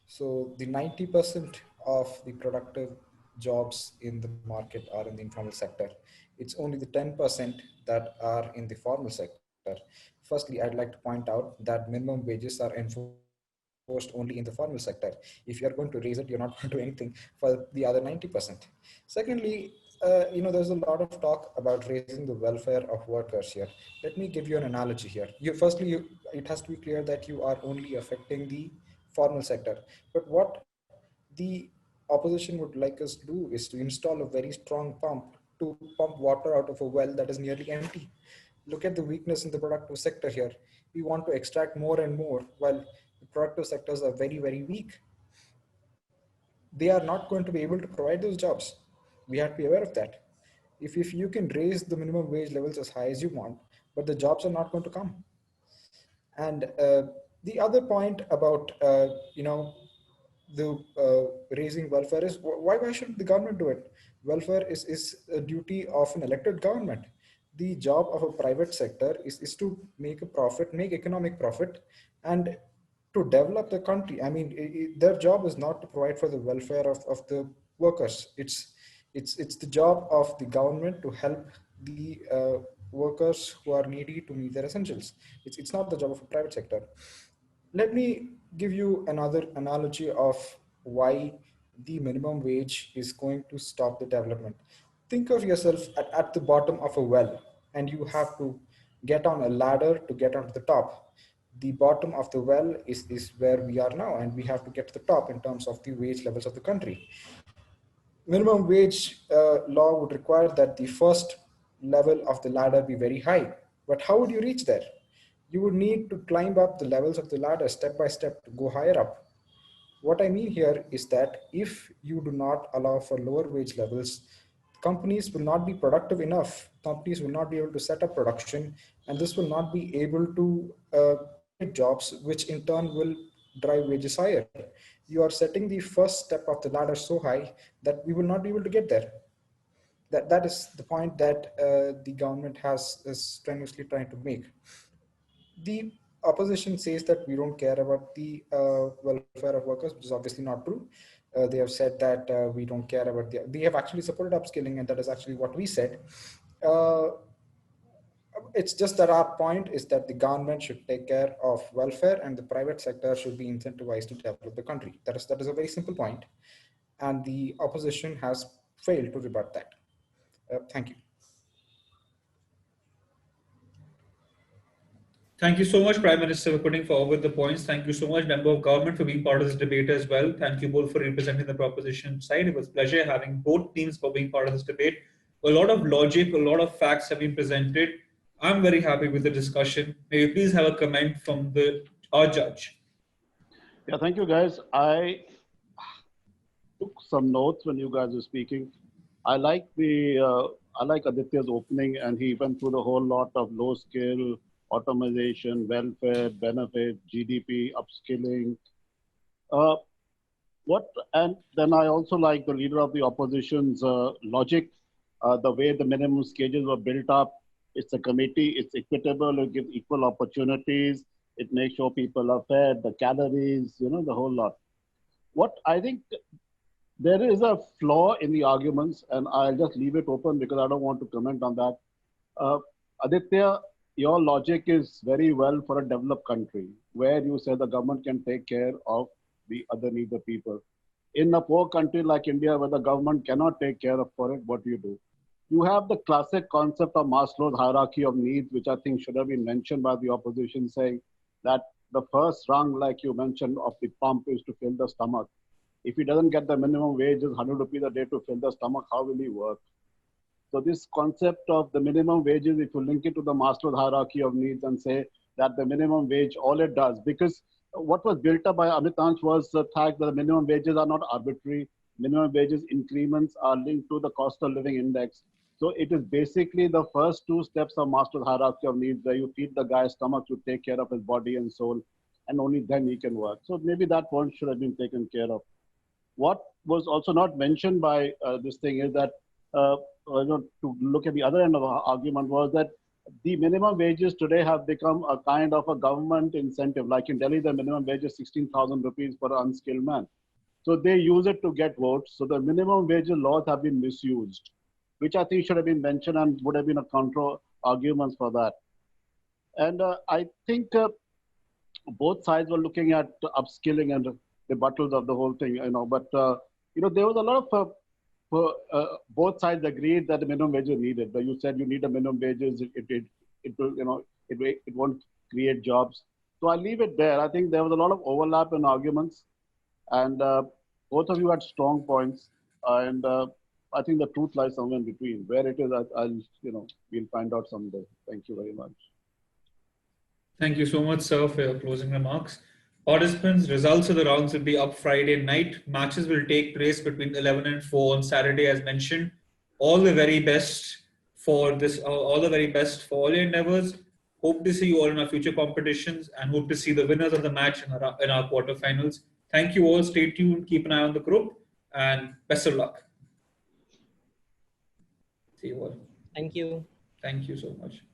So the 90% of the productive jobs in the market are in the informal sector. It's only the 10% that are in the formal sector. Firstly, I'd like to point out that minimum wages are enforced only in the formal sector. If you're going to raise it, you're not going to do anything for the other 90%. Secondly, there's a lot of talk about raising the welfare of workers here. Let me give you an analogy here. It has to be clear that you are only affecting the formal sector. But what the opposition would like us to do is to install a very strong pump to pump water out of a well that is nearly empty. Look at the weakness in the productive sector here. We want to extract more and more while the productive sectors are very, very weak. They are not going to be able to provide those jobs. We have to be aware of that. If you can raise the minimum wage levels as high as you want, but the jobs are not going to come. And the other point about the raising welfare is why shouldn't the government do it? Welfare is a duty of an elected government. The job of a private sector is to make a profit, make economic profit, and to develop the country. I mean, their job is not to provide for the welfare of the workers. It's the job of the government to help the workers who are needy to meet their essentials. It's not the job of a private sector. Let me give you another analogy of why the minimum wage is going to stop the development. Think of yourself at the bottom of a well, and you have to get on a ladder to get onto the top. The bottom of the well is where we are now, and we have to get to the top in terms of the wage levels of the country. Minimum wage law would require that the first level of the ladder be very high. But how would you reach there? you would need to climb up the levels of the ladder step by step to go higher up. What I mean here is that if you do not allow for lower wage levels, companies will not be productive enough. Companies will not be able to set up production, and this will not be able to create jobs, which in turn will drive wages higher. You are setting the first step of the ladder so high that we will not be able to get there. That is the point that the government is strenuously trying to make. The opposition says that we don't care about the welfare of workers, which is obviously not true. They have said that we don't care about they have actually supported upskilling, and that is actually what we said. Uh, it's just that our point is that the government should take care of welfare and the private sector should be incentivized to develop the country. That is a very simple point, and the opposition has failed to rebut that. Thank you. Thank you so much, Prime Minister, for putting forward the points. Thank you so much, Member of Government, for being part of this debate as well. Thank you both for representing the proposition side. It was a pleasure having both teams for being part of this debate. A lot of logic, a lot of facts have been presented. I'm very happy with the discussion. May you please have a comment from our judge. Yeah, thank you, guys. I took some notes when you guys were speaking. I like Aditya's opening, and he went through the whole lot of low skill, automation, welfare, benefit, GDP, upskilling. And then I also like the leader of the opposition's logic, the way the minimum wages were built up. It's a committee, it's equitable, it gives equal opportunities, it makes sure people are fed, the calories, the whole lot. What I think there is a flaw in the arguments, and I'll just leave it open because I don't want to comment on that. Aditya, your logic is very well for a developed country where you say the government can take care of the other needs of people. In a poor country like India, where the government cannot take care of for it, what do? You have the classic concept of Maslow's hierarchy of needs, which I think should have been mentioned by the opposition, saying that the first rung, like you mentioned, of the pump is to fill the stomach. If he doesn't get the minimum wage, 100 rupees a day to fill the stomach, how will he work? So this concept of the minimum wages, if you link it to the Maslow's hierarchy of needs and say that the minimum wage, all it does, because what was built up by Amitansh was the fact that the minimum wages are not arbitrary. Minimum wages increments are linked to the cost of living index. So it is basically the first two steps of Maslow's hierarchy of needs, where you feed the guy's stomach to take care of his body and soul, and only then he can work. So maybe that point should have been taken care of. What was also not mentioned by this thing is that, to look at the other end of the argument, was that the minimum wages today have become a kind of a government incentive. Like in Delhi, the minimum wage is 16,000 rupees for an unskilled man. So they use it to get votes. So the minimum wage laws have been misused, which I think should have been mentioned and would have been a counter arguments for that. And I think both sides were looking at upskilling and rebuttals of the whole thing, but there was a lot of both sides agreed that the minimum wage is needed. But you said you need a minimum wages, it won't create jobs. So I'll leave it there. I think there was a lot of overlap in arguments, and both of you had strong points, and I think the truth lies somewhere in between. Where it is, we'll find out someday. Thank you very much. Thank you so much, sir, for your closing remarks. Participants, results of the rounds will be up Friday night. Matches will take place between 11 and 4 on Saturday, as mentioned. All the very best for this. All the very best for all your endeavors. Hope to see you all in our future competitions, and hope to see the winners of the match in our quarterfinals. Thank you all. Stay tuned. Keep an eye on the group, and best of luck. See you all. Thank you. Thank you so much.